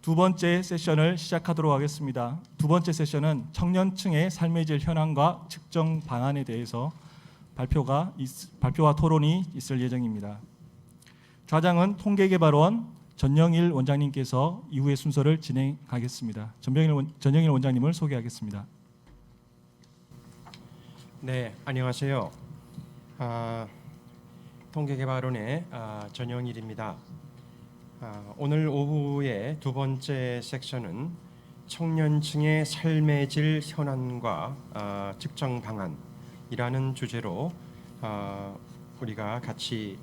두 번째 세션을 시작하도록 하겠습니다. 두 번째 세션은 청년층의 삶의 질 현황과 측정 방안에 대해서 발표와 토론이 있을 예정입니다. 좌장은 통계개발원 전영일 원장님께서 이후의 순서를 진행하겠습니다. 전영일 원장님을 소개하겠습니다. 네, 안녕하세요. 통계개발원의 전영일입니다. 오늘 오후의 두 번째 섹션은 청년층의 삶의 질 현안과 측정 방안이라는 주제로 우리가 같이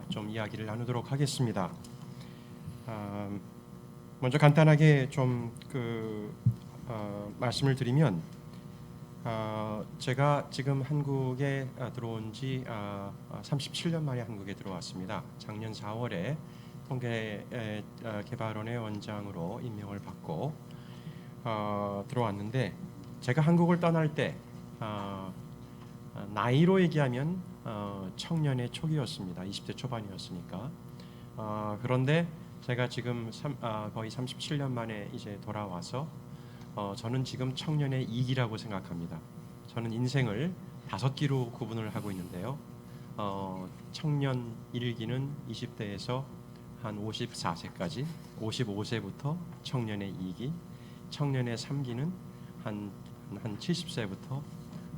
좀 이야기를 나누도록 하겠습니다. 먼저 간단하게 좀 말씀을 드리면 제가 지금 한국에 들어온 지 37년 만에 한국에 들어왔습니다. 작년 4월에 통계개발원의 원장으로 임명을 받고 들어왔는데, 제가 한국을 떠날 때 나이로 얘기하면 청년의 초기였습니다. 20대 초반이었으니까. 그런데 제가 지금 거의 37년 만에 이제 돌아와서 저는 지금 청년의 2기라고 생각합니다. 저는 인생을 5기로 구분을 하고 있는데요. 청년 1기는 20대에서 한 54세까지, 55세부터 청년의 2기, 청년의 3기는 한 70세부터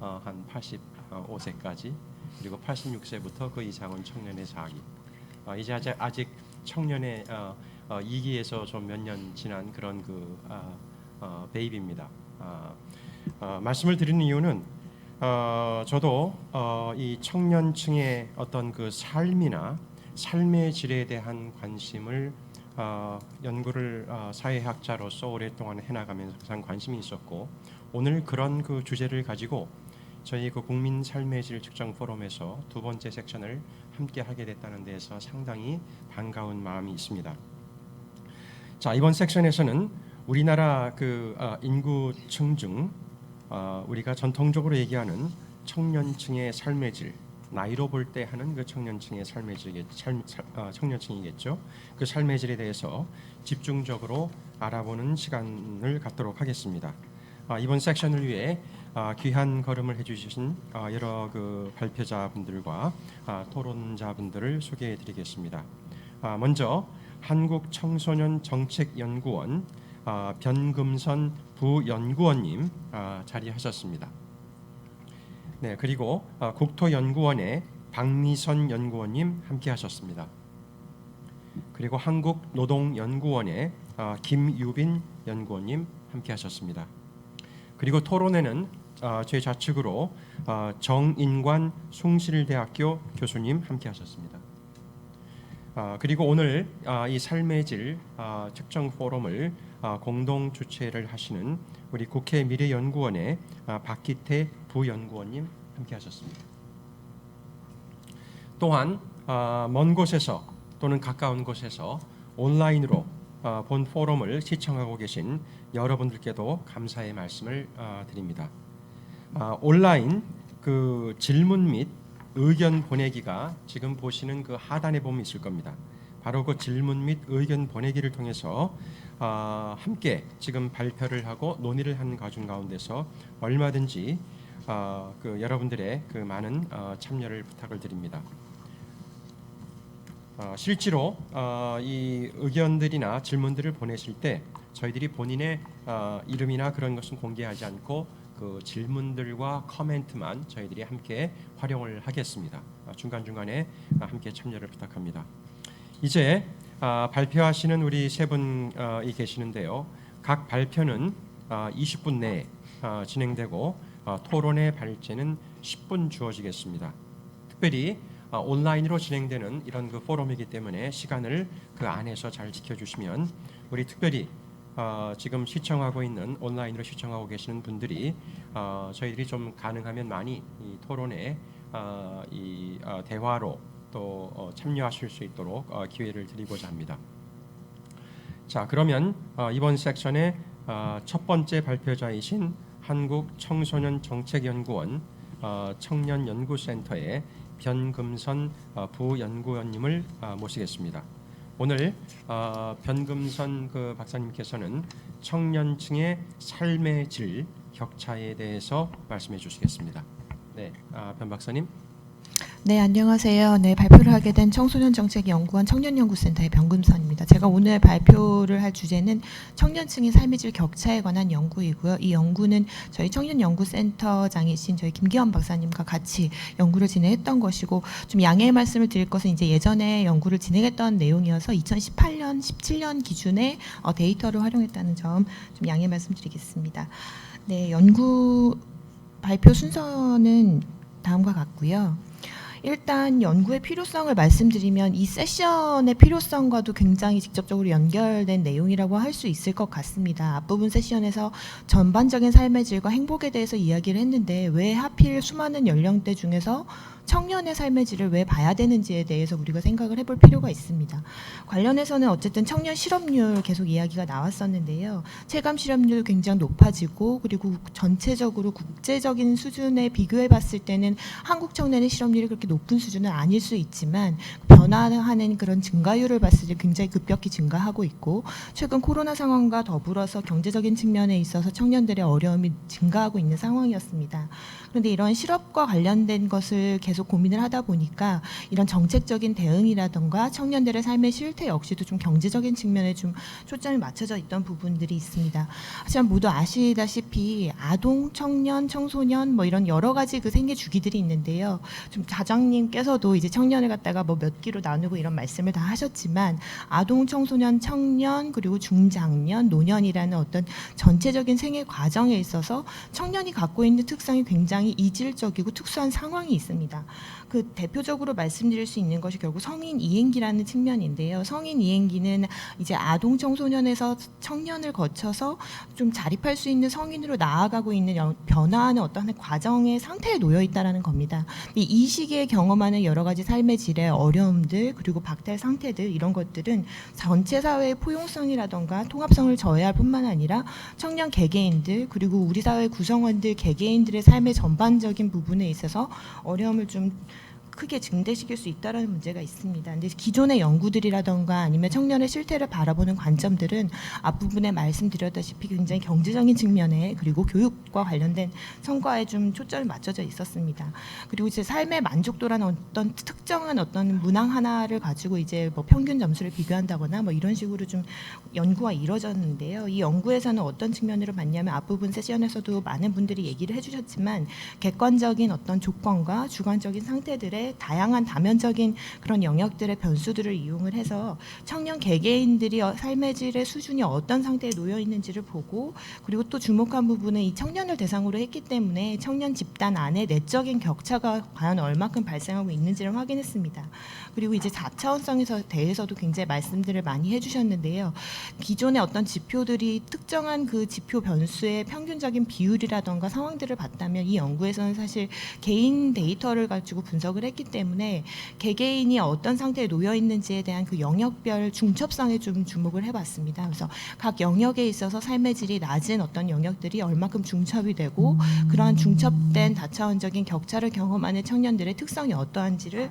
한 85세까지, 그리고 86세부터 그 이상은 청년의 4기. 이제 아직 청년의 2기에서 좀 몇 년 지난 그런 베이비입니다. 말씀을 드리는 이유는 저도 이 청년층의 어떤 그 삶이나 삶의 질에 대한 관심을 연구를 사회학자로서 오랫동안 해나가면서 항상 관심이 있었고, 오늘 그런 그 주제를 가지고 저희 그 국민 삶의 질 측정 포럼에서 두 번째 섹션을 함께 하게 됐다는 데에서 상당히 반가운 마음이 있습니다. 자, 이번 섹션에서는 우리나라 인구층 중 우리가 전통적으로 얘기하는 청년층의 삶의 질, 나이로 볼 때 하는 그 청년층의 삶의 청년층이겠죠. 그 삶의 질에 대해서 집중적으로 알아보는 시간을 갖도록 하겠습니다. 이번 섹션을 위해 귀한 걸음을 해주신 여러 발표자분들과 토론자분들을 소개해드리겠습니다. 먼저 한국청소년정책연구원 변금선 부연구원님 자리하셨습니다. 네, 그리고 국토연구원의 박미선 연구원님 함께하셨습니다. 그리고 한국노동연구원의 김유빈 연구원님 함께하셨습니다. 그리고 토론회는 제 좌측으로 정인관 숭실대학교 교수님 함께하셨습니다. 그리고 오늘 이 삶의 질 측정 포럼을 공동 주최를 하시는 우리 국회 미래연구원의 박기태 부연구원님 함께하셨습니다. 또한 먼 곳에서 또는 가까운 곳에서 온라인으로 본 포럼을 시청하고 계신 여러분들께도 감사의 말씀을 드립니다. 온라인 질문 및 의견 보내기가 지금 보시는 하단에 보면 있을 겁니다. 바로 그 질문 및 의견 보내기를 통해서 함께 지금 발표를 하고 논의를 하는 과정 가운데서 얼마든지 여러분들의 많은 참여를 부탁을 드립니다. 실제로 이 의견들이나 질문들을 보내실 때 저희들이 본인의 이름이나 그런 것은 공개하지 않고 그 질문들과 커멘트만 저희들이 함께 활용을 하겠습니다. 중간중간에 함께 참여를 부탁합니다. 이제 발표하시는 우리 세 분이 계시는데요. 각 발표는 20분 내에 진행되고 토론의 발제는 10분 주어지겠습니다. 특별히 온라인으로 진행되는 이런 포럼이기 때문에 시간을 그 안에서 잘 지켜주시면 우리 특별히 지금 시청하고 있는 온라인으로 시청하고 계시는 분들이 저희들이 좀 가능하면 많이 이 토론에 이 대화로 또 참여하실 수 있도록 기회를 드리고자 합니다. 자, 그러면 이번 섹션의 첫 번째 발표자이신 한국청소년정책연구원 청년연구센터의 변금선 부연구원님을 모시겠습니다. 오늘 변금선 그 박사님께서는 청년층의 삶의 질 격차에 대해서 말씀해 주시겠습니다. 네, 변 박사님. 네, 안녕하세요. 네, 발표를 하게 된 청소년정책연구원 청년연구센터의 변금선입니다. 제가 오늘 발표를 할 주제는 청년층의 삶의 질 격차에 관한 연구이고요. 이 연구는 저희 청년연구센터장이신 저희 김기환 박사님과 같이 연구를 진행했던 것이고, 좀 양해의 말씀을 드릴 것은 이제 예전에 연구를 진행했던 내용이어서 2018년, 17년 기준의 데이터를 활용했다는 점 좀 양해 말씀드리겠습니다. 네, 연구 발표 순서는 다음과 같고요. 일단 연구의 필요성을 말씀드리면 이 세션의 필요성과도 굉장히 직접적으로 연결된 내용이라고 할 수 있을 것 같습니다. 앞부분 세션에서 전반적인 삶의 질과 행복에 대해서 이야기를 했는데 왜 하필 수많은 연령대 중에서 청년의 삶의 질을 왜 봐야 되는지에 대해서 우리가 생각을 해볼 필요가 있습니다. 관련해서는 어쨌든 청년 실업률 계속 이야기가 나왔었는데요. 체감 실업률 굉장히 높아지고, 그리고 전체적으로 국제적인 수준에 비교해 봤을 때는 한국 청년의 실업률이 그렇게 높은 수준은 아닐 수 있지만 변화하는 그런 증가율을 봤을 때 굉장히 급격히 증가하고 있고, 최근 코로나 상황과 더불어서 경제적인 측면에 있어서 청년들의 어려움이 증가하고 있는 상황이었습니다. 그런데 이런 실업과 관련된 것을 계속 고민을 하다 보니까 이런 정책적인 대응이라던가 청년들의 삶의 실태 역시도 좀 경제적인 측면에 좀 초점이 맞춰져 있던 부분들이 있습니다. 하지만 모두 아시다시피 아동, 청년, 청소년 뭐 이런 여러 가지 그 생애 주기들이 있는데요. 좀 자장님께서도 이제 청년을 갖다가 뭐 몇 기로 나누고 이런 말씀을 다 하셨지만 아동, 청소년, 청년 그리고 중장년, 노년이라는 어떤 전체적인 생애 과정에 있어서 청년이 갖고 있는 특성이 굉장히 이질적이고 특수한 상황이 있습니다. 그 대표적으로 말씀드릴 수 있는 것이 결국 성인 이행기라는 측면인데요. 성인 이행기는 이제 아동 청소년에서 청년을 거쳐서 좀 자립할 수 있는 성인으로 나아가고 있는 변화하는 어떤 과정의 상태에 놓여 있다라는 겁니다. 이 시기에 경험하는 여러 가지 삶의 질의 어려움들 그리고 박탈 상태들 이런 것들은 전체 사회의 포용성이라던가 통합성을 저해할 뿐만 아니라 청년 개개인들 그리고 우리 사회 구성원들 개개인들의 삶의 전반적인 부분에 있어서 어려움을 좀 크게 증대시킬 수 있다는 문제가 있습니다. 근데 기존의 연구들이라던가 아니면 청년의 실태를 바라보는 관점들은 앞부분에 말씀드렸다시피 굉장히 경제적인 측면에 그리고 교육과 관련된 성과에 좀 초점이 맞춰져 있었습니다. 그리고 이제 삶의 만족도라는 어떤 특정한 어떤 문항 하나를 가지고 이제 뭐 평균 점수를 비교한다거나 뭐 이런 식으로 좀 연구가 이루어졌는데요. 이 연구에서는 어떤 측면으로 봤냐면 앞부분 세션에서도 많은 분들이 얘기를 해주셨지만 객관적인 어떤 조건과 주관적인 상태들의 다양한 다면적인 그런 영역들의 변수들을 이용을 해서 청년 개개인들이 삶의 질의 수준이 어떤 상태에 놓여 있는지를 보고 그리고 또 주목한 부분은 이 청년을 대상으로 했기 때문에 청년 집단 안에 내적인 격차가 과연 얼마큼 발생하고 있는지를 확인했습니다. 그리고 이제 4차원성에 대해서도 굉장히 말씀들을 많이 해주셨는데요. 기존의 어떤 지표들이 특정한 그 지표 변수의 평균적인 비율이라던가 상황들을 봤다면 이 연구에서는 사실 개인 데이터를 가지고 분석을 했기 때문에 개개인이 어떤 상태에 놓여 있는지에 대한 그 영역별 중첩성에 좀 주목을 해봤습니다. 그래서 각 영역에 있어서 삶의 질이 낮은 어떤 영역들이 얼마큼 중첩이 되고 그러한 중첩된 다차원적인 격차를 경험하는 청년들의 특성이 어떠한지를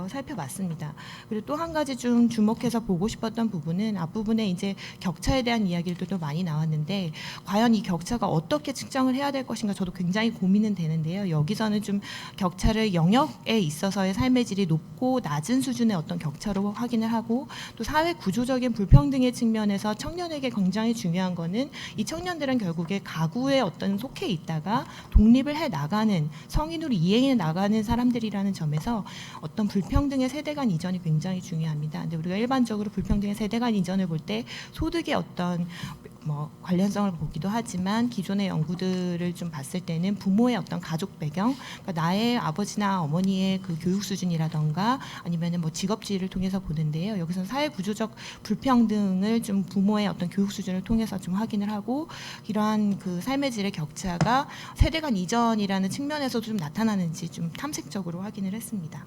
살펴봤습니다. 그리고 또 한 가지 좀 주목해서 보고 싶었던 부분은 앞부분에 이제 격차에 대한 이야기들도 많이 나왔는데 과연 이 격차가 어떻게 측정을 해야 될 것인가 저도 굉장히 고민은 되는데요. 여기서는 좀 격차를 영역에 있어서의 삶의 질이 높고 낮은 수준의 어떤 격차로 확인을 하고 또 사회 구조적인 불평등의 측면에서 청년에게 굉장히 중요한 거는 이 청년들은 결국에 가구에 어떤 속해 있다가 독립을 해 나가는 성인으로 이행해 나가는 사람들이라는 점에서 어떤 불평등의 세대 간 이전이 굉장히 중요합니다. 근데 우리가 일반적으로 불평등의 세대 간 이전을 볼 때 소득의 어떤 뭐 관련성을 보기도 하지만 기존의 연구들을 좀 봤을 때는 부모의 어떤 가족 배경, 그러니까 나의 아버지나 어머니의 그 교육 수준이라던가 아니면은 뭐 직업지를 통해서 보는데요. 여기서는 사회 구조적 불평등을 좀 부모의 어떤 교육 수준을 통해서 좀 확인을 하고 이러한 그 삶의 질의 격차가 세대 간 이전이라는 측면에서도 좀 나타나는지 좀 탐색적으로 확인을 했습니다.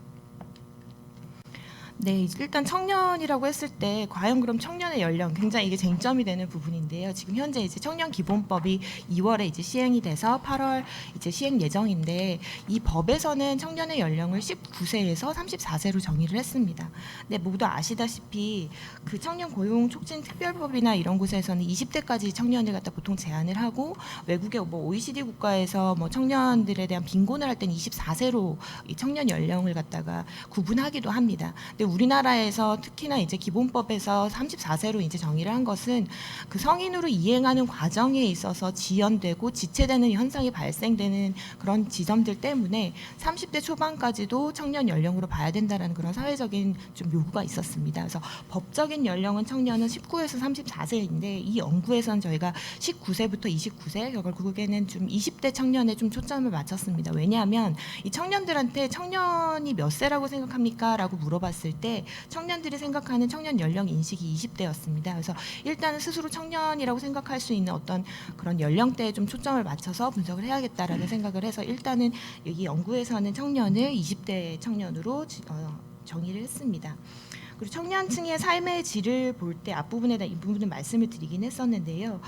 네, 일단 청년이라고 했을 때 과연 그럼 청년의 연령 굉장히 이게 쟁점이 되는 부분인데요. 지금 현재 이제 청년 기본법이 2월에 이제 시행이 돼서 8월 이제 시행 예정인데 이 법에서는 청년의 연령을 19세에서 34세로 정의를 했습니다. 근데 모두 아시다시피 그 청년 고용 촉진 특별법이나 이런 곳에서는 20대까지 청년을 갖다 보통 제한을 하고 외국의 뭐 OECD 국가에서 뭐 청년들에 대한 빈곤을 할 때는 24세로 이 청년 연령을 갖다가 구분하기도 합니다. 근데 우리나라에서 특히나 이제 기본법에서 34세로 이제 정의를 한 것은 그 성인으로 이행하는 과정에 있어서 지연되고 지체되는 현상이 발생되는 그런 지점들 때문에 30대 초반까지도 청년 연령으로 봐야 된다라는 그런 사회적인 좀 요구가 있었습니다. 그래서 법적인 연령은 청년은 19에서 34세인데 이 연구에서는 저희가 19세부터 29세 결국에는 좀 20대 청년에 좀 초점을 맞췄습니다. 왜냐하면 이 청년들한테 청년이 몇 세라고 생각합니까? 라고 물어봤을 때 청년들이 생각하는 청년 연령 인식이 20대였습니다. 그래서 일단은 스스로 청년이라고 생각할 수 있는 어떤 그런 연령대에 좀 초점을 맞춰서 분석을 해야겠다라는 생각을 해서 일단은 여기 연구에서는 청년을 20대 청년으로 정의를 했습니다. 그리고 청년층의 삶의 질을 볼 때 앞부분에 대한 이 부분은 말씀을 드리긴 했었는데요.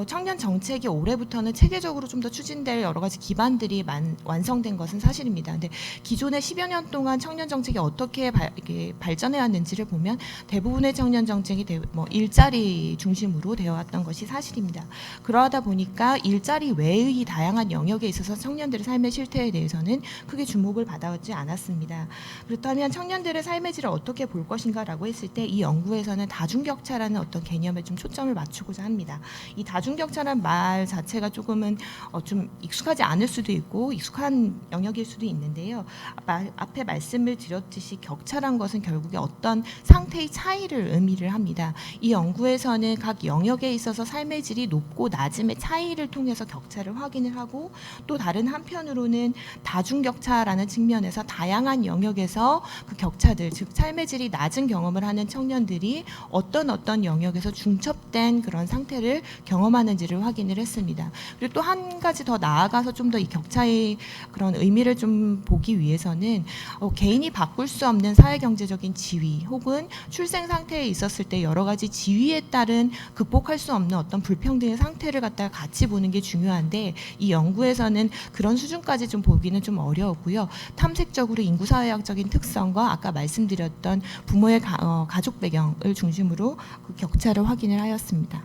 청년 정책이 올해부터는 체계적으로 좀 더 추진될 여러 가지 기반들이 완성된 것은 사실입니다. 근데 기존의 10여 년 동안 청년 정책이 어떻게 발전해 왔는지를 보면 대부분의 청년 정책이 뭐 일자리 중심으로 되어 왔던 것이 사실입니다. 그러하다 보니까 일자리 외의 다양한 영역에 있어서 청년들의 삶의 실태에 대해서는 크게 주목을 받아왔지 않았습니다. 그렇다면 청년들의 삶의 질을 어떻게 볼 것인가라고 했을 때 이 연구에서는 다중격차라는 어떤 개념에 좀 초점을 맞추고자 합니다. 이 다중격차라는 말 자체가 조금은 좀 익숙하지 않을 수도 있고 익숙한 영역일 수도 있는데요. 앞에 말씀을 드렸듯이 격차란 것은 결국에 어떤 상태의 차이를 의미를 합니다. 이 연구에서는 각 영역에 있어서 삶의 질이 높고 낮음의 차이를 통해서 격차를 확인을 하고 또 다른 한편으로는 다중격차라는 측면에서 다양한 영역에서 그 격차들 즉 삶의 질이 낮은 경험을 하는 청년들이 어떤 영역에서 중첩된 그런 상태를 경험하는지를 확인을 했습니다. 그리고 또 한 가지 더 나아가서 좀 더 이 격차의 그런 의미를 좀 보기 위해서는 개인이 바꿀 수 없는 사회경제적인 지위 혹은 출생 상태에 있었을 때 여러 가지 지위에 따른 극복할 수 없는 어떤 불평등의 상태를 갖다가 같이 보는 게 중요한데 이 연구에서는 그런 수준까지 좀 보기는 좀 어려웠고요. 탐색적으로 인구사회학적인 특성과 아까 말씀드렸던 부모의 가족 배경을 중심으로 그 격차를 확인을 하였습니다.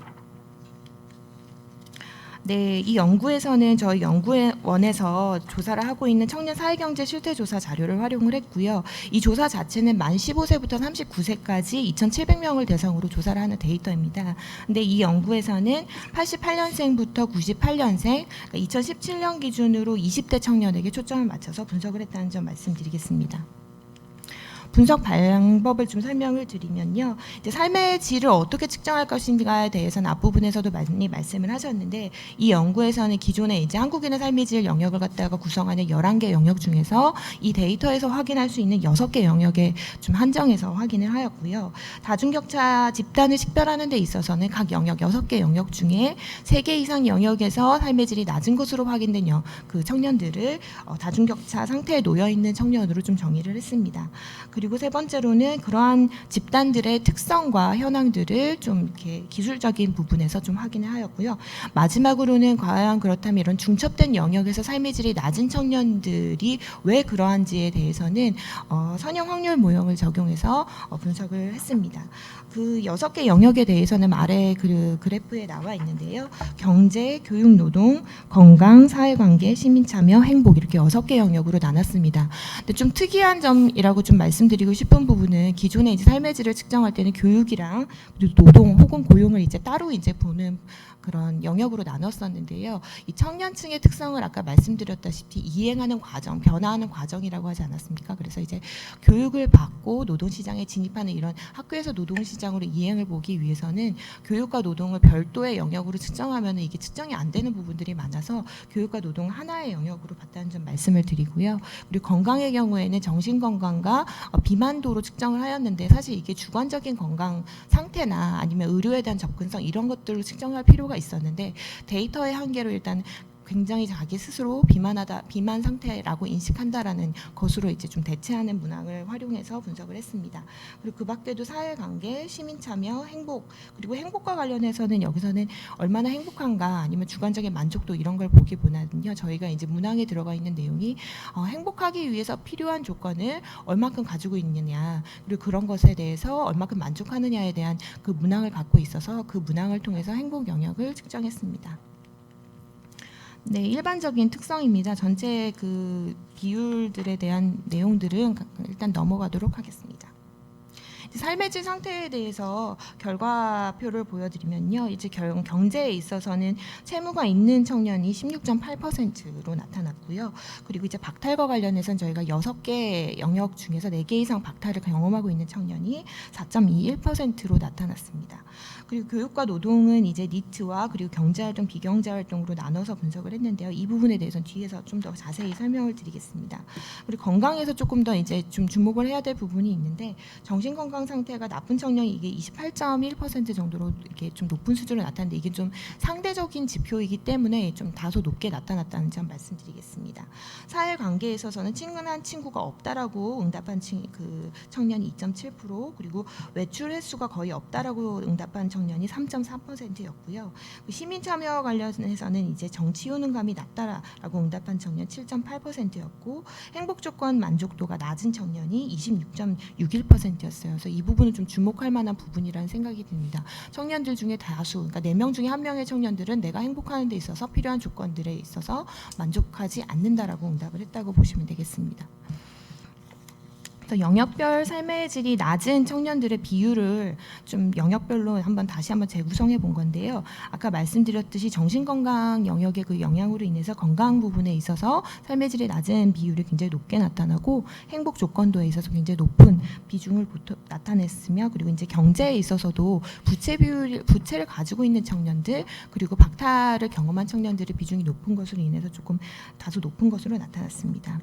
네, 이 연구에서는 저희 연구원에서 조사를 하고 있는 청년 사회경제 실태조사 자료를 활용을 했고요. 이 조사 자체는 만 15세부터 39세까지 2,700명을 대상으로 조사를 하는 데이터입니다. 근데 이 연구에서는 88년생부터 98년생, 그러니까 2017년 기준으로 20대 청년에게 초점을 맞춰서 분석을 했다는 점 말씀드리겠습니다. 분석 방법을 좀 설명을 드리면요. 이제 삶의 질을 어떻게 측정할 것인가에 대해서는 앞부분에서도 많이 말씀을 하셨는데 이 연구에서는 기존에 이제 한국인의 삶의 질 영역을 갖다가 구성하는 11개 영역 중에서 이 데이터에서 확인할 수 있는 6개 영역에 좀 한정해서 확인을 하였고요. 다중격차 집단을 식별하는 데 있어서는 각 영역 6개 영역 중에 3개 이상 영역에서 삶의 질이 낮은 것으로 확인된 그 청년들을 다중격차 상태에 놓여 있는 청년으로 좀 정의를 했습니다. 그리고 세 번째로는 그러한 집단들의 특성과 현황들을 좀 이렇게 기술적인 부분에서 좀 확인을 하였고요. 마지막으로는 과연 그렇다면 이런 중첩된 영역에서 삶의 질이 낮은 청년들이 왜 그러한지에 대해서는 선형 확률 모형을 적용해서 분석을 했습니다. 그 6개 영역에 대해서는 아래 그 그래프에 나와 있는데요. 경제, 교육, 노동, 건강, 사회관계, 시민참여, 행복 이렇게 6개 영역으로 나눴습니다. 근데 좀 특이한 점이라고 좀 말씀드리고 싶은 부분은 기존에 이제 삶의 질을 측정할 때는 교육이랑 노동 혹은 고용을 이제 따로 이제 보는 그런 영역으로 나눴었는데요. 이 청년층의 특성을 아까 말씀드렸다시피 이행하는 과정, 변화하는 과정이라고 하지 않았습니까? 그래서 이제 교육을 받고 노동시장에 진입하는 이런 학교에서 노동시장으로 이행을 보기 위해서는 교육과 노동을 별도의 영역으로 측정하면 이게 측정이 안 되는 부분들이 많아서 교육과 노동 하나의 영역으로 봤다는 점 말씀을 드리고요. 그리고 건강의 경우에는 정신건강과 비만도로 측정을 하였는데 사실 이게 주관적인 건강 상태나 아니면 의료에 대한 접근성 이런 것들로 측정할 필요가 있었는데 데이터의 한계로 일단 굉장히 자기 스스로 비만 상태라고 인식한다라는 것으로 이제 좀 대체하는 문항을 활용해서 분석을 했습니다. 그리고 그 밖에도 사회관계, 시민 참여, 행복, 그리고 행복과 관련해서는 여기서는 얼마나 행복한가 아니면 주관적인 만족도 이런 걸 보기보다는요, 저희가 이제 문항에 들어가 있는 내용이 행복하기 위해서 필요한 조건을 얼마큼 가지고 있느냐, 그리고 그런 것에 대해서 얼마큼 만족하느냐에 대한 그 문항을 갖고 있어서 그 문항을 통해서 행복 영역을 측정했습니다. 네, 일반적인 특성입니다. 전체 그 비율들에 대한 내용들은 일단 넘어가도록 하겠습니다. 삶의 질 상태에 대해서 결과표를 보여드리면요, 이제 경제에 있어서는 채무가 있는 청년이 16.8%로 나타났고요. 그리고 이제 박탈과 관련해서는 저희가 6개 영역 중에서 4개 이상 박탈을 경험하고 있는 청년이 4.21%로 나타났습니다. 그리고 교육과 노동은 이제 니트와 그리고 경제활동, 비경제활동으로 나눠서 분석을 했는데요. 이 부분에 대해서는 뒤에서 좀 더 자세히 설명을 드리겠습니다. 그리고 건강에서 조금 더 이제 좀 주목을 해야 될 부분이 있는데, 정신 건강 상태가 나쁜 청년이 이게 28.1% 정도로 이렇게 좀 높은 수준으로 나타났는데, 이게 좀 상대적인 지표이기 때문에 좀 다소 높게 나타났다는 점 말씀드리겠습니다. 사회관계에 있어서는 친근한 친구가 없다라고 응답한 그 청년이 2.7%, 그리고 외출 횟수가 거의 없다라고 응답한 청년이 3.4%였고요. 시민 참여 관련해서는 이제 정치 효능감이 낮다라고 응답한 청년 7.8%였고, 행복 조건 만족도가 낮은 청년이 26.61%였어요. 그래서 이 부분은 좀 주목할 만한 부분이라는 생각이 듭니다. 청년들 중에 다수, 그러니까 4명 중에 1명의 청년들은 내가 행복하는 데 있어서 필요한 조건들에 있어서 만족하지 않는다라고 응답을 했다고 보시면 되겠습니다. 영역별 삶의 질이 낮은 청년들의 비율을 좀 영역별로 다시 한번 재구성해 본 건데요. 아까 말씀드렸듯이 정신건강 영역의 그 영향으로 인해서 건강 부분에 있어서 삶의 질이 낮은 비율이 굉장히 높게 나타나고, 행복 조건도에 있어서 굉장히 높은 비중을 나타냈으며, 그리고 이제 경제에 있어서도 부채를 가지고 있는 청년들, 그리고 박탈을 경험한 청년들의 비중이 높은 것으로 인해서 조금 다소 높은 것으로 나타났습니다.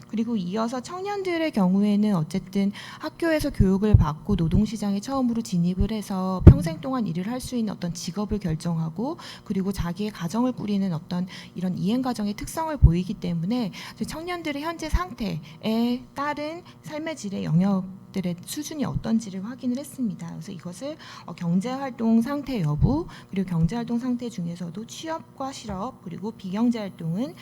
그리고 이어서 청년들의 경우에는 어쨌든 학교에서 교육을 받고 노동시장에 처음으로 진입을 해서 평생 동안 일을 할 수 있는 어떤 직업을 결정하고, 그리고 자기의 가정을 꾸리는 어떤 이런 이행가정의 특성을 보이기 때문에 청년들의 현재 상태에 따른 삶의 질의 영역들의 수준이 어떤지를 확인을 했습니다. 그래서 이것을 경제활동 상태 여부, 그리고 경제활동 상태 중에서도 취업과 실업, 그리고 비경제활동은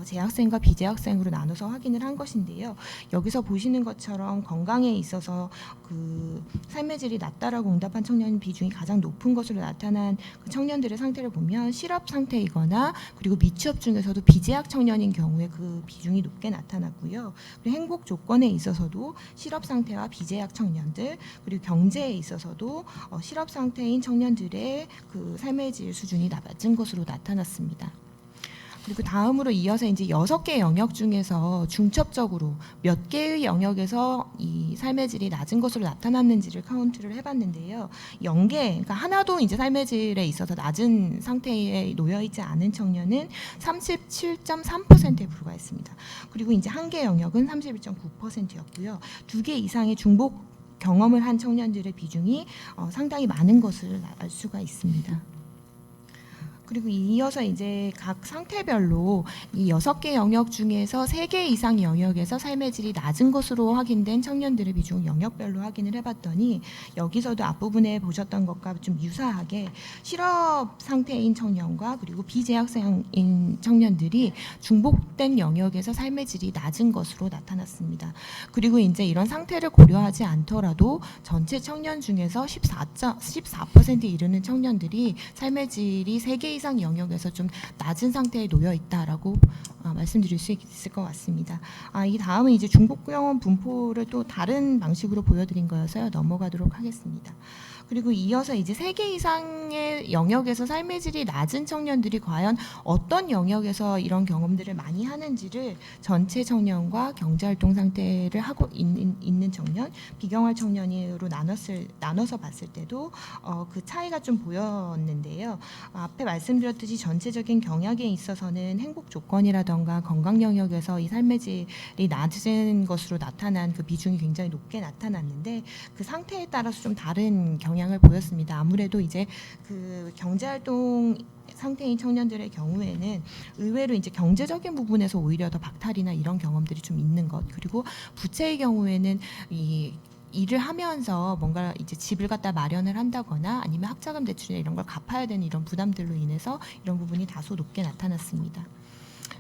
재학생과 비재학생으로 나눠서 확인을 한 것인데요. 여기서 보시는 것처럼 건강에 있어서 그 삶의 질이 낮다라고 응답한 청년 비중이 가장 높은 것으로 나타난 그 청년들의 상태를 보면, 실업 상태이거나 그리고 미취업 중에서도 비재학 청년인 경우에 그 비중이 높게 나타났고요. 그리고 행복 조건에 있어서도 실업 상태와 비재학 청년들, 그리고 경제에 있어서도 실업 상태인 청년들의 그 삶의 질 수준이 낮은 것으로 나타났습니다. 그리고 다음으로 이어서 이제 6개 영역 중에서 중첩적으로 몇 개의 영역에서 이 삶의 질이 낮은 것으로 나타났는지를 카운트를 해봤는데요. 0개, 그러니까 하나도 이제 삶의 질에 있어서 낮은 상태에 놓여 있지 않은 청년은 37.3%에 불과했습니다. 그리고 이제 1개 영역은 31.9%였고요. 2개 이상의 중복 경험을 한 청년들의 비중이 상당히 많은 것을 알 수가 있습니다. 그리고 이어서 이제 각 상태별로 이 6개 영역 중에서 3개 이상 영역에서 삶의 질이 낮은 것으로 확인된 청년들의 비중을 영역별로 확인을 해봤더니, 여기서도 앞부분에 보셨던 것과 좀 유사하게 실업 상태인 청년과 그리고 비재학생인 청년들이 중복된 영역에서 삶의 질이 낮은 것으로 나타났습니다. 그리고 이제 이런 상태를 고려하지 않더라도 전체 청년 중에서 14%에 이르는 청년들이 삶의 질이 3개 이상 영역에서 좀 낮은 상태에 놓여 있다라고 말씀드릴 수 있을 것 같습니다. 이 다음은 이제 중복 경험 분포를 또 다른 방식으로 보여드린 거여서요, 넘어가도록 하겠습니다. 그리고 이어서 이제 3개 이상의 영역에서 삶의 질이 낮은 청년들이 과연 어떤 영역에서 이런 경험들을 많이 하는지를 전체 청년과 경제활동 상태를 하고 있는 청년, 비경활 청년으로 나눠서 봤을 때도 그 차이가 좀 보였는데요. 앞에 말씀드렸듯이 전체적인 경약에 있어서는 행복 조건이라던가 건강 영역에서 이 삶의 질이 낮은 것으로 나타난 그 비중이 굉장히 높게 나타났는데, 그 상태에 따라서 좀 다른 영향을 보였습니다. 아무래도 이제 그 경제활동 상태인 청년들의 경우에는 의외로 이제 경제적인 부분에서 오히려 더 박탈이나 이런 경험들이 좀 있는 것, 그리고 부채의 경우에는 이 일을 하면서 뭔가 이제 집을 갖다 마련을 한다거나 아니면 학자금 대출이나 이런 걸 갚아야 되는 이런 부담들로 인해서 이런 부분이 다소 높게 나타났습니다.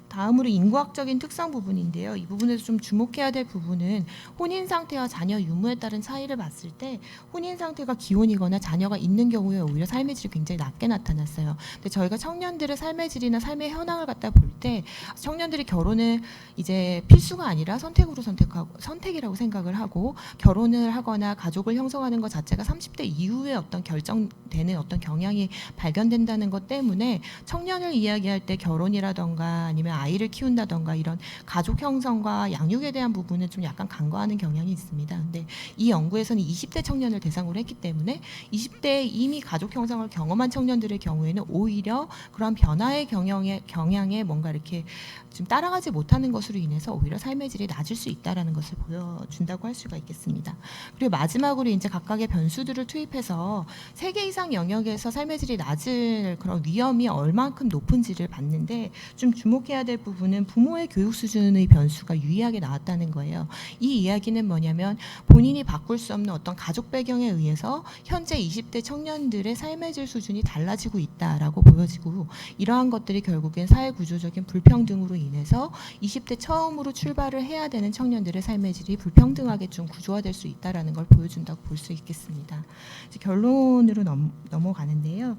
다음으로 인구학적인 특성 부분인데요. 이 부분에서 좀 주목해야 될 부분은 혼인 상태와 자녀 유무에 따른 차이를 봤을 때 혼인 상태가 기혼이거나 자녀가 있는 경우에 오히려 삶의 질이 굉장히 낮게 나타났어요. 근데 저희가 청년들의 삶의 질이나 삶의 현황을 갖다 볼 때 청년들이 결혼을 이제 필수가 아니라 선택이라고 생각을 하고 결혼을 하거나 가족을 형성하는 것 자체가 30대 이후에 어떤 결정되는 어떤 경향이 발견된다는 것 때문에 청년을 이야기할 때 결혼이라던가 아니면 아이를 키운다던가 이런 가족 형성과 양육에 대한 부분은 좀 약간 간과하는 경향이 있습니다. 근데 이 연구에서는 20대 청년을 대상으로 했기 때문에 20대에 이미 가족 형성을 경험한 청년들의 경우에는 오히려 그런 변화의 경향에 뭔가 이렇게 좀 따라가지 못하는 것으로 인해서 오히려 삶의 질이 낮을 수 있다라는 것을 보여준다고 할 수가 있겠습니다. 그리고 마지막으로 이제 각각의 변수들을 투입해서 3개 이상 영역에서 삶의 질이 낮을 그런 위험이 얼만큼 높은지를 봤는데 좀 주목해야 될 부분은 부모의 교육 수준의 변수가 유의하게 나왔다는 거예요. 이 이야기는 뭐냐면 본인이 바꿀 수 없는 어떤 가족 배경에 의해서 현재 20대 청년들의 삶의 질 수준이 달라지고 있다라고 보여지고 이러한 것들이 결국엔 사회 구조적인 불평등으로 인해서 20대 처음으로 출발을 해야 되는 청년들의 삶의 질이 불평등하게 좀 구조화될 수 있다라는 걸 보여준다고 볼 수 있겠습니다. 이제 결론으로 넘어가는데요.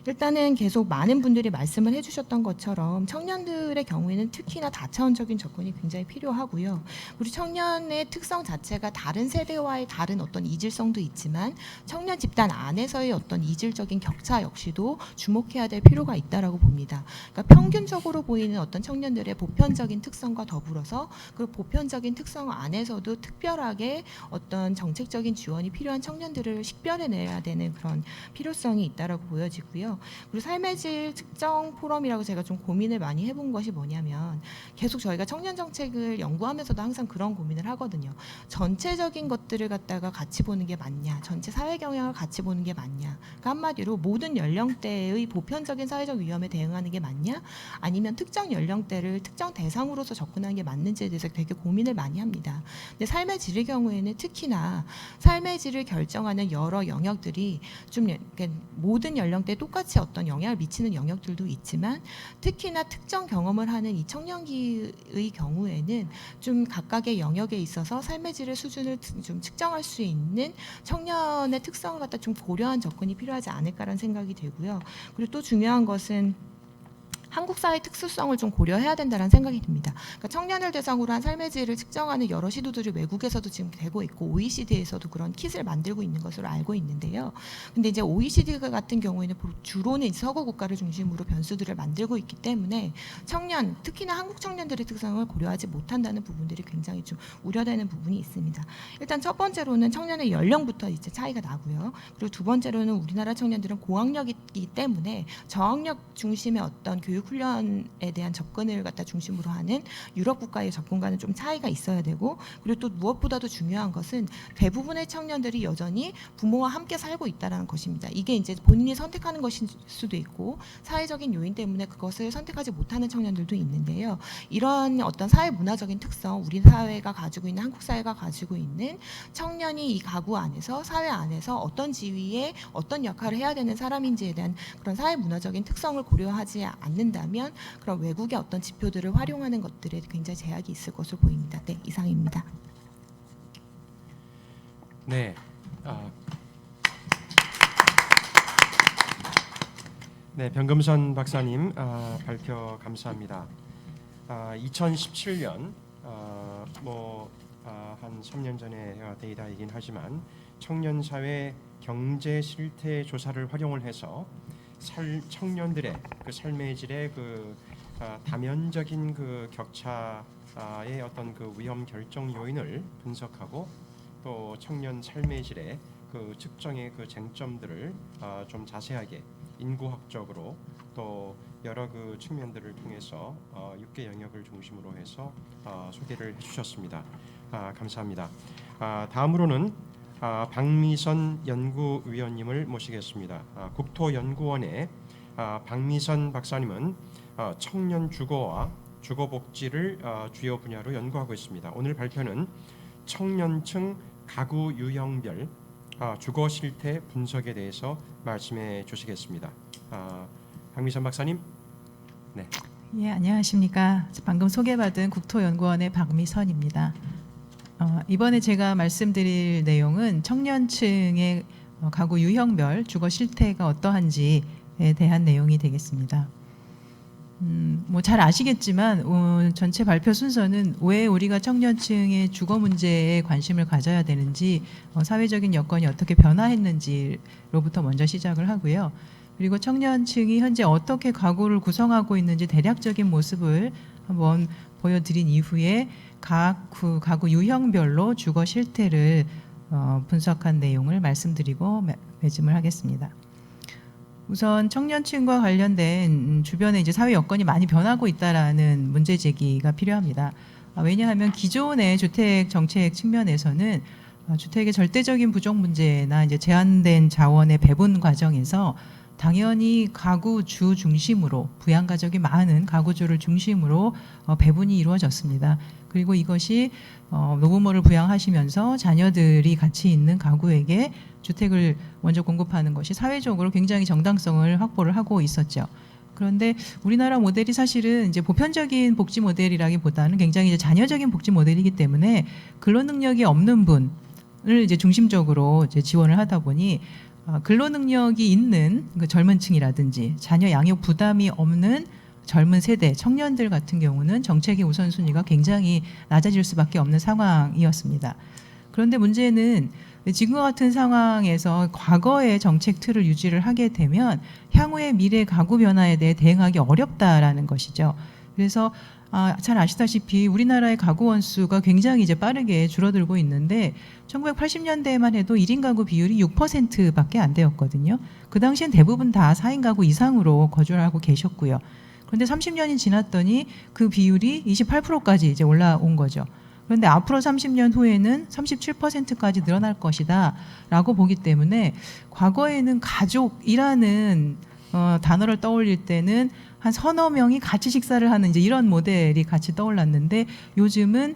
일단은 계속 많은 분들이 말씀을 해주셨던 것처럼 청년들의 경우에는 특히나 다차원적인 접근이 굉장히 필요하고요. 우리 청년의 특성 자체가 다른 세대와의 다른 어떤 이질성도 있지만 청년 집단 안에서의 어떤 이질적인 격차 역시도 주목해야 될 필요가 있다라고 봅니다. 그러니까 평균적으로 보이는 어떤 청년들의 보편적인 특성과 더불어서 그 보편적인 특성 안에서도 특별하게 어떤 정책적인 지원이 필요한 청년들을 식별해내야 되는 그런 필요성이 있다라고 보여지고요. 그리고 삶의 질 측정 포럼이라고 제가 좀 고민을 많이 해본 것이 뭐냐면 계속 저희가 청년 정책을 연구하면서도 항상 그런 고민을 하거든요. 전체적인 것들을 갖다가 같이 보는 게 맞냐, 전체 사회 경향을 같이 보는 게 맞냐. 그러니까 한마디로 모든 연령대의 보편적인 사회적 위험에 대응하는 게 맞냐, 아니면 특정 연령대를 특정 대상으로서 접근하는 게 맞는지에 대해서 되게 고민을 많이 합니다. 근데 삶의 질의 경우에는 특히나 삶의 질을 결정하는 여러 영역들이 좀 모든 연령대에 똑같이 어떤 영향을 미치는 영역들도 있지만 특히나 특정 경험을 하는 이 청년기의 경우에는 좀 각각의 영역에 있어서 삶의 질의 수준을 좀 측정할 수 있는 청년의 특성을 갖다 좀 고려한 접근이 필요하지 않을까라는 생각이 들고요. 그리고 또 중요한 것은 한국 사회 특수성을 좀 고려해야 된다는 생각이 듭니다. 그러니까 청년을 대상으로 한 삶의 질을 측정하는 여러 시도들이 외국에서도 지금 되고 있고 OECD에서도 그런 킷을 만들고 있는 것으로 알고 있는데요. 근데 이제 OECD 같은 경우에는 주로는 서구 국가를 중심으로 변수들을 만들고 있기 때문에 청년, 특히나 한국 청년들의 특성을 고려하지 못한다는 부분들이 굉장히 좀 우려되는 부분이 있습니다. 일단 첫 번째로는 청년의 연령부터 이제 차이가 나고요. 그리고 두 번째로는 우리나라 청년들은 고학력이기 때문에 저학력 중심의 어떤 교육 훈련에 대한 접근을 갖다 중심으로 하는 유럽 국가의 접근과는 좀 차이가 있어야 되고, 그리고 또 무엇보다도 중요한 것은 대부분의 청년들이 여전히 부모와 함께 살고 있다는 것입니다. 이게 이제 본인이 선택하는 것일 수도 있고 사회적인 요인 때문에 그것을 선택하지 못하는 청년들도 있는데요. 이런 어떤 사회 문화적인 특성, 우리 사회가 가지고 있는, 한국 사회가 가지고 있는 청년이 이 가구 안에서, 사회 안에서 어떤 지위에 어떤 역할을 해야 되는 사람인지에 대한 그런 사회 문화적인 특성을 고려하지 않는다면 그런 외국의 어떤 지표들을 활용하는 것들에 굉장히 제약이 있을 것으로 보입니다. 네, 이상입니다. 네. 네, 변금선 박사님 발표 감사합니다. 2017년 한 3년 전에 데이터이긴 하지만 청년 사회 경제 실태 조사를 활용을 해서 청년들의 그 삶의 질의 그 다면적인 그 격차의 어떤 그 위험 결정 요인을 분석하고 또 청년 삶의 질의 그 측정의 그 쟁점들을 좀 자세하게 인구학적으로 또 여러 그 측면들을 통해서 6개 영역을 중심으로 해서 소개를 해주셨습니다. 감사합니다. 다음으로는 박미선 연구위원님을 모시겠습니다. 국토연구원의 박미선 박사님은 청년 주거와 주거복지를 주요 분야로 연구하고 있습니다. 오늘 발표는 청년층 가구 유형별 주거 실태 분석에 대해서 말씀해 주시겠습니다. 박미선 박사님. 네. 예, 안녕하십니까. 방금 소개받은 국토연구원의 박미선입니다. 이번에 제가 말씀드릴 내용은 청년층의 가구 유형별 주거 실태가 어떠한지에 대한 내용이 되겠습니다. 뭐 잘 아시겠지만 전체 발표 순서는 왜 우리가 청년층의 주거 문제에 관심을 가져야 되는지, 사회적인 여건이 어떻게 변화했는지로부터 먼저 시작을 하고요. 그리고 청년층이 현재 어떻게 가구를 구성하고 있는지 대략적인 모습을 한번 보여드린 이후에 각 가구 유형별로 주거 실태를 분석한 내용을 말씀드리고 매짐을 하겠습니다. 우선 청년층과 관련된 주변에 이제 사회 여건이 많이 변하고 있다라는 문제 제기가 필요합니다. 왜냐하면 기존의 주택 정책 측면에서는 주택의 절대적인 부족 문제나 이제 제한된 자원의 배분 과정에서 당연히 가구주 중심으로, 부양가족이 많은 가구주를 중심으로 배분이 이루어졌습니다. 그리고 이것이 노부모를 부양하시면서 자녀들이 같이 있는 가구에게 주택을 먼저 공급하는 것이 사회적으로 굉장히 정당성을 확보를 하고 있었죠. 그런데 우리나라 모델이 사실은 이제 보편적인 복지 모델이라기보다는 굉장히 이제 자녀적인 복지 모델이기 때문에 근로 능력이 없는 분을 이제 중심적으로 이제 지원을 하다 보니 근로 능력이 있는 그 젊은 층이라든지 자녀 양육 부담이 없는 젊은 세대, 청년들 같은 경우는 정책의 우선순위가 굉장히 낮아질 수밖에 없는 상황이었습니다. 그런데 문제는 지금과 같은 상황에서 과거의 정책 틀을 유지를 하게 되면 향후의 미래 가구 변화에 대해 대응하기 어렵다라는 것이죠. 그래서 잘 아시다시피 우리나라의 가구 원수가 굉장히 이제 빠르게 줄어들고 있는데 1980년대에만 해도 1인 가구 비율이 6%밖에 안 되었거든요. 그 당시엔 대부분 다 4인 가구 이상으로 거주를 하고 계셨고요. 그런데 30년이 지났더니 그 비율이 28%까지 이제 올라온 거죠. 그런데 앞으로 30년 후에는 37%까지 늘어날 것이다 라고 보기 때문에 과거에는 가족이라는 단어를 떠올릴 때는 한 서너 명이 같이 식사를 하는 이제 이런 모델이 같이 떠올랐는데 요즘은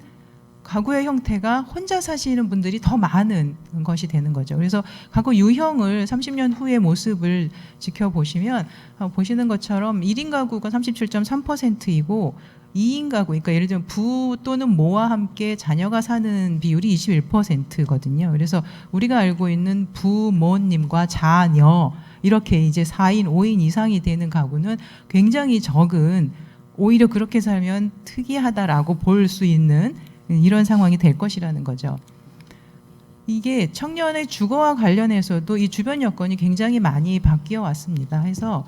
가구의 형태가 혼자 사시는 분들이 더 많은 것이 되는 거죠. 그래서 가구 유형을 30년 후의 모습을 지켜보시면 보시는 것처럼 1인 가구가 37.3%이고 2인 가구, 그러니까 예를 들면 부 또는 모와 함께 자녀가 사는 비율이 21%거든요. 그래서 우리가 알고 있는 부모님과 자녀 이렇게 이제 4인, 5인 이상이 되는 가구는 굉장히 적은, 오히려 그렇게 살면 특이하다라고 볼 수 있는 이런 상황이 될 것이라는 거죠. 이게 청년의 주거와 관련해서도 이 주변 여건이 굉장히 많이 바뀌어 왔습니다. 해서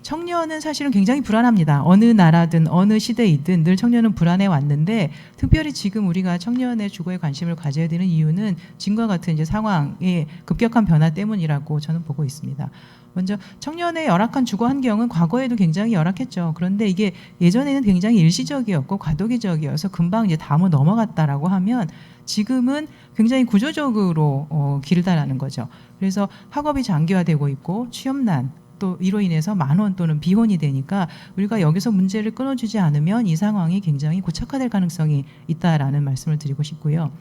청년은 사실은 굉장히 불안합니다. 어느 나라든 어느 시대이든 늘 청년은 불안해 왔는데 특별히 지금 우리가 청년의 주거에 관심을 가져야 되는 이유는 지금과 같은 이제 상황의 급격한 변화 때문이라고 저는 보고 있습니다. 먼저 청년의 열악한 주거 환경은 과거에도 굉장히 열악했죠. 그런데 이게 예전에는 굉장히 일시적이었고 과도기적이어서 금방 이제 다음으로 넘어갔다라고 하면 지금은 굉장히 구조적으로 길다라는 거죠. 그래서 학업이 장기화되고 있고 취업난 또 이로 인해서 만원 또는 비혼이 되니까 우리가 여기서 문제를 끊어주지 않으면 이 상황이 굉장히 고착화될 가능성이 있다라는 말씀을 드리고 싶고요.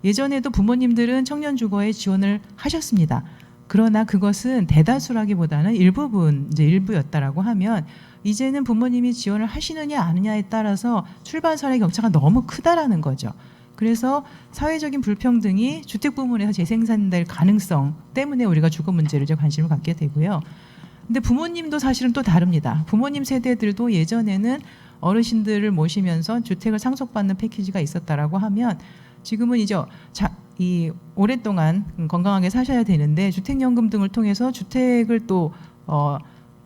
예전에도 부모님들은 청년 주거에 지원을 하셨습니다. 그러나 그것은 대다수라기보다는 일부분, 이제 일부였다라고 하면 이제는 부모님이 지원을 하시느냐 안 하느냐에 따라서 출발선의 격차가 너무 크다라는 거죠. 그래서 사회적인 불평등이 주택 부문에서 재생산될 가능성 때문에 우리가 주거 문제를 이제 관심을 갖게 되고요. 근데 부모님도 사실은 또 다릅니다. 부모님 세대들도 예전에는 어르신들을 모시면서 주택을 상속받는 패키지가 있었다라고 하면 지금은 이제 오랫동안 건강하게 사셔야 되는데 주택연금 등을 통해서 주택을 또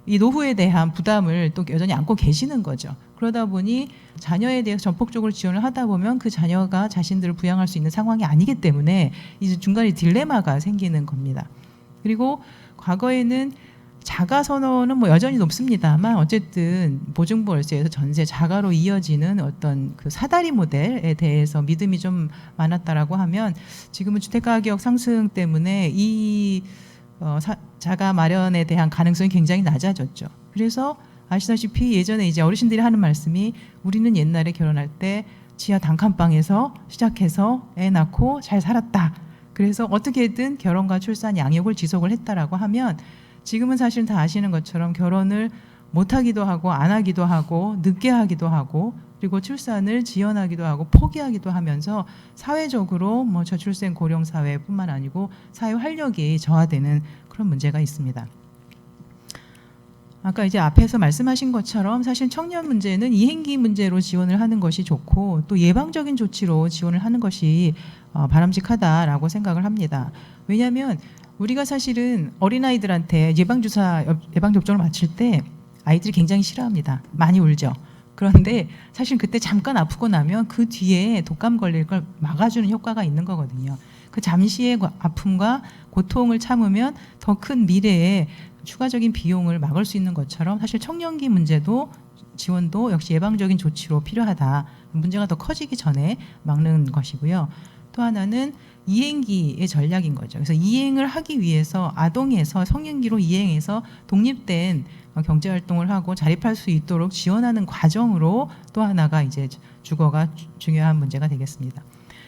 이 노후에 대한 부담을 또 여전히 안고 계시는 거죠. 그러다 보니 자녀에 대해서 전폭적으로 지원을 하다 보면 그 자녀가 자신들을 부양할 수 있는 상황이 아니기 때문에 이제 중간에 딜레마가 생기는 겁니다. 그리고 과거에는 자가 선호는 뭐 여전히 높습니다만 어쨌든 보증부 월세에서 전세 자가로 이어지는 어떤 그 사다리 모델에 대해서 믿음이 좀 많았다라고 하면 지금은 주택가격 상승 때문에 이 자가 마련에 대한 가능성이 굉장히 낮아졌죠. 그래서 아시다시피 예전에 이제 어르신들이 하는 말씀이 우리는 옛날에 결혼할 때 지하 단칸방에서 시작해서 애 낳고 잘 살았다. 그래서 어떻게든 결혼과 출산 양육을 지속을 했다라고 하면 지금은 사실 다 아시는 것처럼 결혼을 못하기도 하고 안 하기도 하고 늦게 하기도 하고 그리고 출산을 지연하기도 하고 포기하기도 하면서 사회적으로 뭐 저출생 고령 사회뿐만 아니고 사회 활력이 저하되는 그런 문제가 있습니다. 아까 이제 앞에서 말씀하신 것처럼 사실 청년 문제는 이행기 문제로 지원을 하는 것이 좋고 또 예방적인 조치로 지원을 하는 것이 바람직하다라고 생각을 합니다. 왜냐하면 우리가 사실은 어린아이들한테 예방접종을 마칠 때 아이들이 굉장히 싫어합니다. 많이 울죠. 그런데 사실 그때 잠깐 아프고 나면 그 뒤에 독감 걸릴 걸 막아주는 효과가 있는 거거든요. 그 잠시의 아픔과 고통을 참으면 더 큰 미래에 추가적인 비용을 막을 수 있는 것처럼 사실 청년기 문제도 지원도 역시 예방적인 조치로 필요하다. 문제가 더 커지기 전에 막는 것이고요. 또 하나는 이행기의 전략인 거죠. 그래서 이행을 하기 위해서 아동에서 성인기로 이행해서 독립된 경제활동을 하고 자립할 수 있도록 지원하는 과정으로 또 하나가 이제 주거가 중요한 문제가 되겠습니다.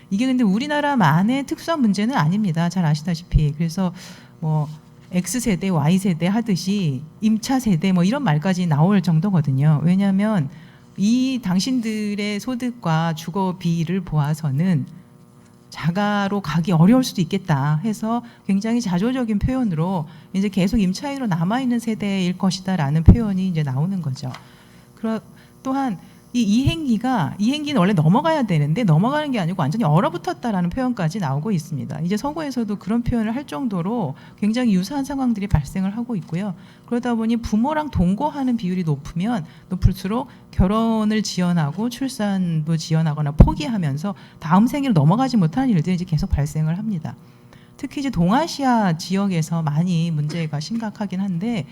이게 근데 우리나라만의 특수한 문제는 아닙니다. 잘 아시다시피. 그래서 뭐 X세대, Y세대 하듯이 임차 세대 뭐 이런 말까지 나올 정도거든요. 왜냐하면 이 당신들의 소득과 주거비를 보아서는 자가로 가기 어려울 수도 있겠다 해서 굉장히 자조적인 표현으로 이제 계속 임차인으로 남아있는 세대일 것이다라는 표현이 이제 나오는 거죠. 또한 이 이행기는 원래 넘어가야 되는데 넘어가는 게 아니고 완전히 얼어붙었다라는 표현까지 나오고 있습니다. 이제 서구에서도 그런 표현을 할 정도로 굉장히 유사한 상황들이 발생을 하고 있고요. 그러다 보니 부모랑 동거하는 비율이 높을수록 결혼을 지연하고 출산도 지연하거나 포기하면서 다음 생애로 넘어가지 못하는 일들이 이제 계속 발생을 합니다. 특히 이제 동아시아 지역에서 많이 문제가 심각하긴 한데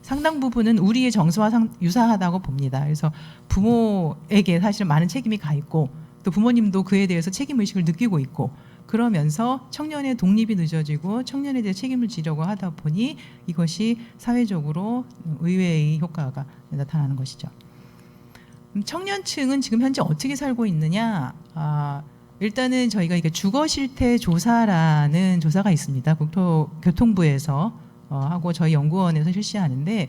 상당 부분은 우리의 정서와 유사하다고 봅니다. 그래서 부모에게 사실 많은 책임이 가 있고 또 부모님도 그에 대해서 책임의식을 느끼고 있고 그러면서 청년의 독립이 늦어지고 청년에 대해 책임을 지려고 하다 보니 이것이 사회적으로 의외의 효과가 나타나는 것이죠. 청년층은 지금 현재 어떻게 살고 있느냐? 일단은 저희가 이게 주거 실태 조사라는 조사가 있습니다. 국토교통부에서 하고 저희 연구원에서 실시하는데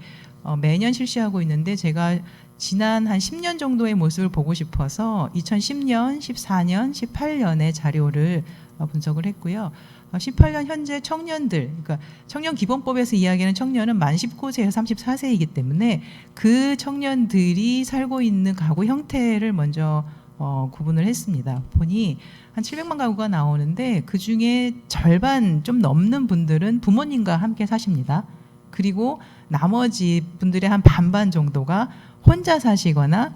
매년 실시하고 있는데 제가 지난 한 10년 정도의 모습을 보고 싶어서 2010년, 14년, 18년의 자료를 분석을 했고요. 18년 현재 청년들, 그러니까 청년기본법에서 이야기하는 청년은 만 19세에서 34세이기 때문에 그 청년들이 살고 있는 가구 형태를 먼저 구분을 했습니다. 보니 한 700만 가구가 나오는데 그중에 절반 좀 넘는 분들은 부모님과 함께 사십니다. 그리고 나머지 분들의 한 반반 정도가 혼자 사시거나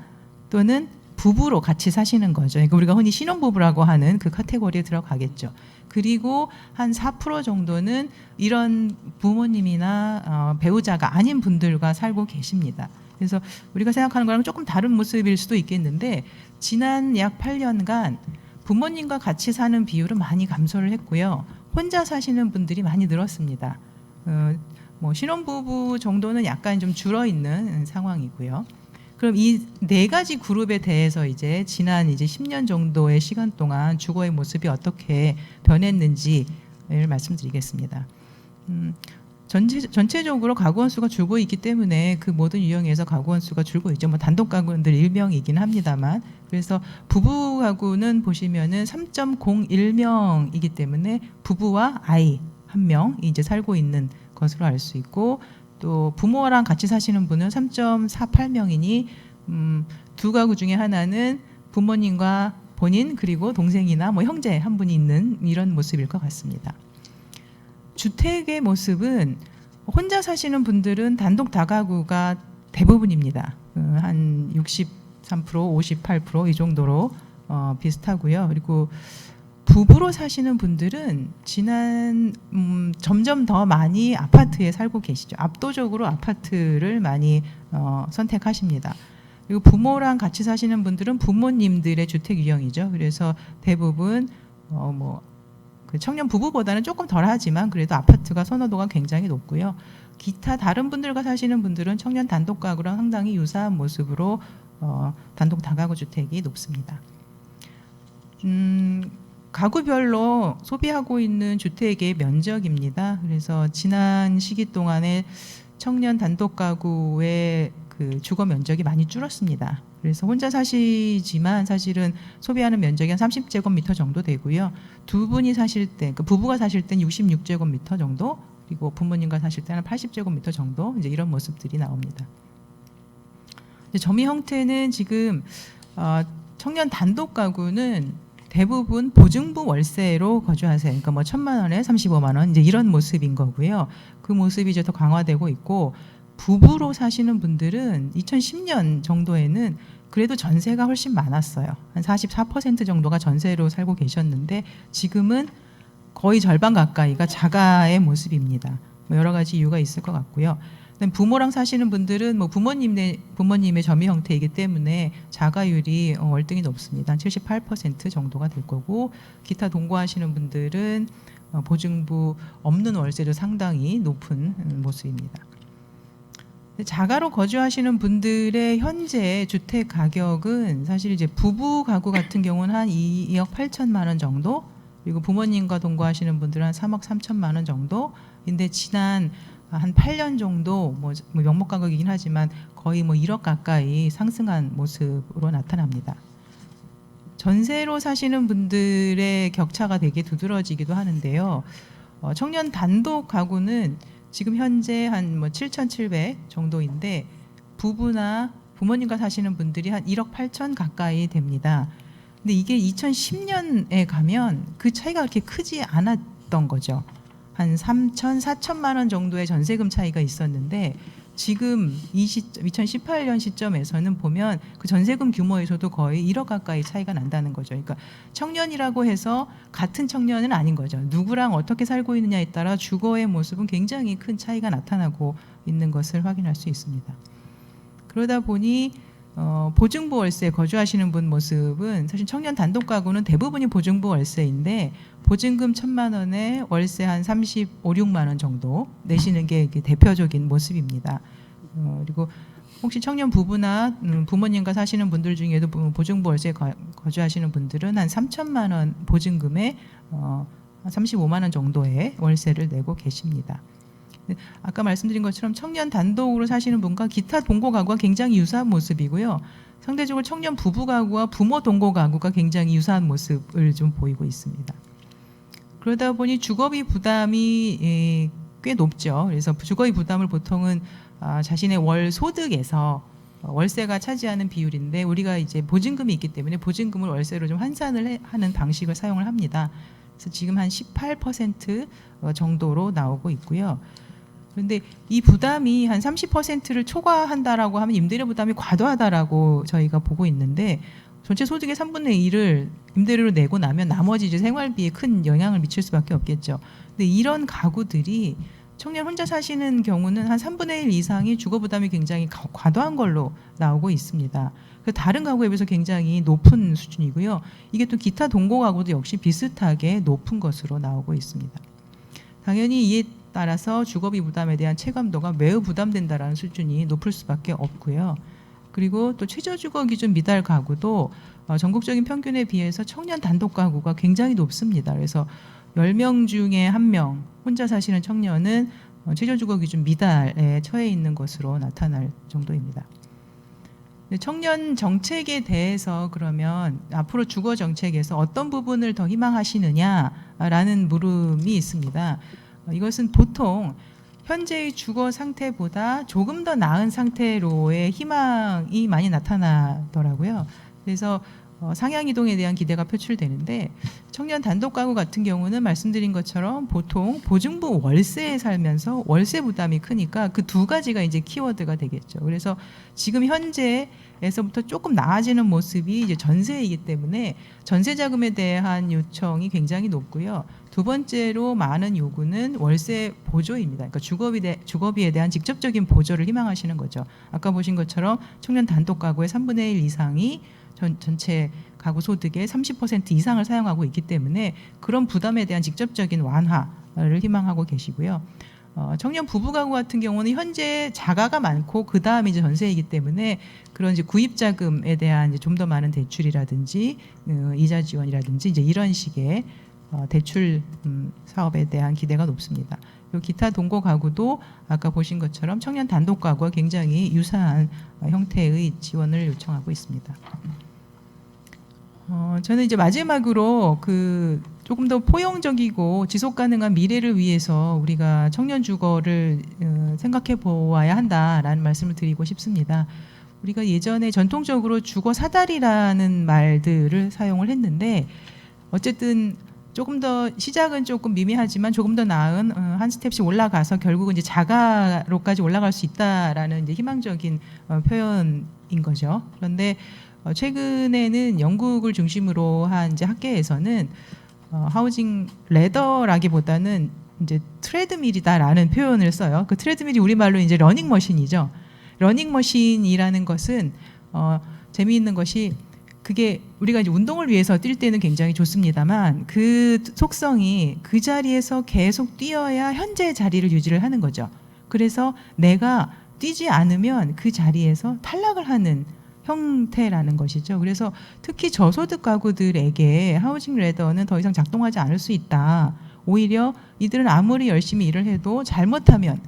또는 부부로 같이 사시는 거죠. 그러니까 우리가 흔히 신혼부부라고 하는 그 카테고리에 들어가겠죠. 그리고 한 4% 정도는 이런 부모님이나 배우자가 아닌 분들과 살고 계십니다. 그래서 우리가 생각하는 거랑 조금 다른 모습일 수도 있겠는데 지난 약 8년간 부모님과 같이 사는 비율은 많이 감소를 했고요. 혼자 사시는 분들이 많이 늘었습니다. 뭐 신혼부부 정도는 약간 좀 줄어 있는 상황이고요. 그럼 이 네 가지 그룹에 대해서 이제 지난 이제 10년 정도의 시간 동안 주거의 모습이 어떻게 변했는지를 말씀드리겠습니다. 전체적으로 가구원 수가 줄고 있기 때문에 그 모든 유형에서 가구원 수가 줄고 있죠. 뭐 단독 가구들 일명이긴 합니다만, 그래서 부부 가구는 보시면은 3.01명이기 때문에 부부와 아이 한 명이 이제 살고 있는 것으로 알 수 있고, 또 부모랑 같이 사시는 분은 3.48명이니 두 가구 중에 하나는 부모님과 본인 그리고 동생이나 뭐 형제 한 분이 있는 이런 모습일 것 같습니다. 주택의 모습은 혼자 사시는 분들은 단독 다가구가 대부분입니다. 한 63%, 58% 이 정도로 비슷하고요. 그리고 부부로 사시는 분들은 점점 더 많이 아파트에 살고 계시죠. 압도적으로 아파트를 많이 선택하십니다. 그리고 부모랑 같이 사시는 분들은 부모님들의 주택 유형이죠. 그래서 대부분 뭐 그 청년 부부보다는 조금 덜하지만 그래도 아파트가 선호도가 굉장히 높고요. 기타 다른 분들과 사시는 분들은 청년 단독 가구랑 상당히 유사한 모습으로 단독 다가구 주택이 높습니다. 가구별로 소비하고 있는 주택의 면적입니다. 그래서 지난 시기 동안에 청년 단독 가구의 그 주거 면적이 많이 줄었습니다. 그래서 혼자 사시지만 사실은 소비하는 면적이 한 30제곱미터 정도 되고요. 두 분이 사실 때, 그 부부가 사실 땐 66제곱미터 정도, 그리고 부모님과 사실 때는 80제곱미터 정도, 이제 이런 모습들이 나옵니다. 점유 형태는 지금 청년 단독 가구는 대부분 보증부 월세로 거주하세요. 그러니까 뭐 1,000만 원에 35만 원 이제 이런 모습인 거고요. 그 모습이 이제 더 강화되고 있고, 부부로 사시는 분들은 2010년 정도에는 그래도 전세가 훨씬 많았어요. 한 44% 정도가 전세로 살고 계셨는데 지금은 거의 절반 가까이가 자가의 모습입니다. 뭐 여러 가지 이유가 있을 것 같고요. 부모랑 사시는 분들은 뭐 부모님의 점유 형태이기 때문에 자가율이 월등히 높습니다. 한 78% 정도가 될 거고, 기타 동거하시는 분들은 보증부 없는 월세도 상당히 높은 모습입니다. 자가로 거주하시는 분들의 현재 주택 가격은 사실 이제 부부 가구 같은 경우는 한 2억 8천만 원 정도, 그리고 부모님과 동거하시는 분들은 한 3억 3천만 원 정도인데, 지난 한 8년 정도 뭐 명목 가격이긴 하지만 거의 뭐 1억 가까이 상승한 모습으로 나타납니다. 전세로 사시는 분들의 격차가 되게 두드러지기도 하는데요. 청년 단독 가구는 지금 현재 한 뭐 7,700 정도인데, 부부나 부모님과 사시는 분들이 한 1억 8천 가까이 됩니다. 근데 이게 2010년에 가면 그 차이가 그렇게 크지 않았던 거죠. 한 3천, 4천만 원 정도의 전세금 차이가 있었는데, 지금 2018년 시점에서는 보면 그 전세금 규모에서도 거의 1억 가까이 차이가 난다는 거죠. 그러니까 청년이라고 해서 같은 청년은 아닌 거죠. 누구랑 어떻게 살고 있느냐에 따라 주거의 모습은 굉장히 큰 차이가 나타나고 있는 것을 확인할 수 있습니다. 그러다 보니 보증부 월세 거주하시는 분 모습은, 사실 청년 단독 가구는 대부분이 보증부 월세인데 보증금 1,000만 원에 월세 한 35, 6만 원 정도 내시는 게 대표적인 모습입니다. 그리고 혹시 청년 부부나 부모님과 사시는 분들 중에도 보증부 월세 거주하시는 분들은 한 3천만 원 보증금에 한 35만 원 정도의 월세를 내고 계십니다. 아까 말씀드린 것처럼 청년 단독으로 사시는 분과 기타 동거 가구가 굉장히 유사한 모습이고요. 상대적으로 청년 부부 가구와 부모 동거 가구가 굉장히 유사한 모습을 좀 보이고 있습니다. 그러다 보니 주거비 부담이 꽤 높죠. 그래서 주거비 부담을 보통은 자신의 월 소득에서 월세가 차지하는 비율인데, 우리가 이제 보증금이 있기 때문에 보증금을 월세로 좀 환산을 하는 방식을 사용을 합니다. 그래서 지금 한 18% 정도로 나오고 있고요. 그런데 이 부담이 한 30%를 초과한다라고 하면 임대료 부담이 과도하다라고 저희가 보고 있는데, 전체 소득의 3분의 1을 임대료로 내고 나면 나머지 이제 생활비에 큰 영향을 미칠 수밖에 없겠죠. 근데 이런 가구들이 청년 혼자 사시는 경우는 한 3분의 1 이상이 주거 부담이 굉장히 과도한 걸로 나오고 있습니다. 다른 가구에 비해서 굉장히 높은 수준이고요. 이게 또 기타 동거 가구도 역시 비슷하게 높은 것으로 나오고 있습니다. 당연히 이에 따라서 주거비 부담에 대한 체감도가 매우 부담된다라는 수준이 높을 수밖에 없고요. 그리고 또 최저주거 기준 미달 가구도 전국적인 평균에 비해서 청년 단독 가구가 굉장히 높습니다. 그래서 10명 중에 1명 혼자 사시는 청년은 최저주거 기준 미달에 처해 있는 것으로 나타날 정도입니다. 청년 정책에 대해서 그러면 앞으로 주거 정책에서 어떤 부분을 더 희망하시느냐라는 물음이 있습니다. 이것은 보통 현재의 주거 상태보다 조금 더 나은 상태로의 희망이 많이 나타나더라고요. 그래서 상향 이동에 대한 기대가 표출되는데, 청년 단독 가구 같은 경우는 말씀드린 것처럼 보통 보증부 월세에 살면서 월세 부담이 크니까 그 두 가지가 이제 키워드가 되겠죠. 그래서 지금 현재에서부터 조금 나아지는 모습이 이제 전세이기 때문에 전세 자금에 대한 요청이 굉장히 높고요. 두 번째로 많은 요구는 월세 보조입니다. 그러니까 주거비에 대한 직접적인 보조를 희망하시는 거죠. 아까 보신 것처럼 청년 단독 가구의 3분의 1 이상이 전체 가구 소득의 30% 이상을 사용하고 있기 때문에 그런 부담에 대한 직접적인 완화를 희망하고 계시고요. 청년 부부 가구 같은 경우는 현재 자가가 많고 그 다음에 이제 전세이기 때문에 그런 이제 구입 자금에 대한 좀 더 많은 대출이라든지 이자 지원이라든지 이제 이런 식의 대출 사업에 대한 기대가 높습니다. 그리고 기타 동거 가구도 아까 보신 것처럼 청년 단독 가구와 굉장히 유사한 형태의 지원을 요청하고 있습니다. 저는 이제 마지막으로 그 조금 더 포용적이고 지속 가능한 미래를 위해서 우리가 청년 주거를 생각해 보아야 한다라는 말씀을 드리고 싶습니다. 우리가 예전에 전통적으로 주거 사다리라는 말들을 사용을 했는데 어쨌든 조금 더 시작은 조금 미미하지만 조금 더 나은 한 스텝씩 올라가서 결국은 이제 자가로까지 올라갈 수 있다라는 이제 희망적인 표현인 거죠. 그런데 최근에는 영국을 중심으로 한 이제 학계에서는 하우징 레더라기보다는 이제 트레드밀이다라는 표현을 써요. 그 트레드밀이 우리말로 이제 러닝머신이죠. 러닝머신이라는 것은 재미있는 것이 그게 우리가 이제 운동을 위해서 뛸 때는 굉장히 좋습니다만 그 속성이 그 자리에서 계속 뛰어야 현재의 자리를 유지를 하는 거죠. 그래서 내가 뛰지 않으면 그 자리에서 탈락을 하는 형태라는 것이죠. 그래서 특히 저소득 가구들에게 하우징 레더는 더 이상 작동하지 않을 수 있다. 오히려 이들은 아무리 열심히 일을 해도 잘못하면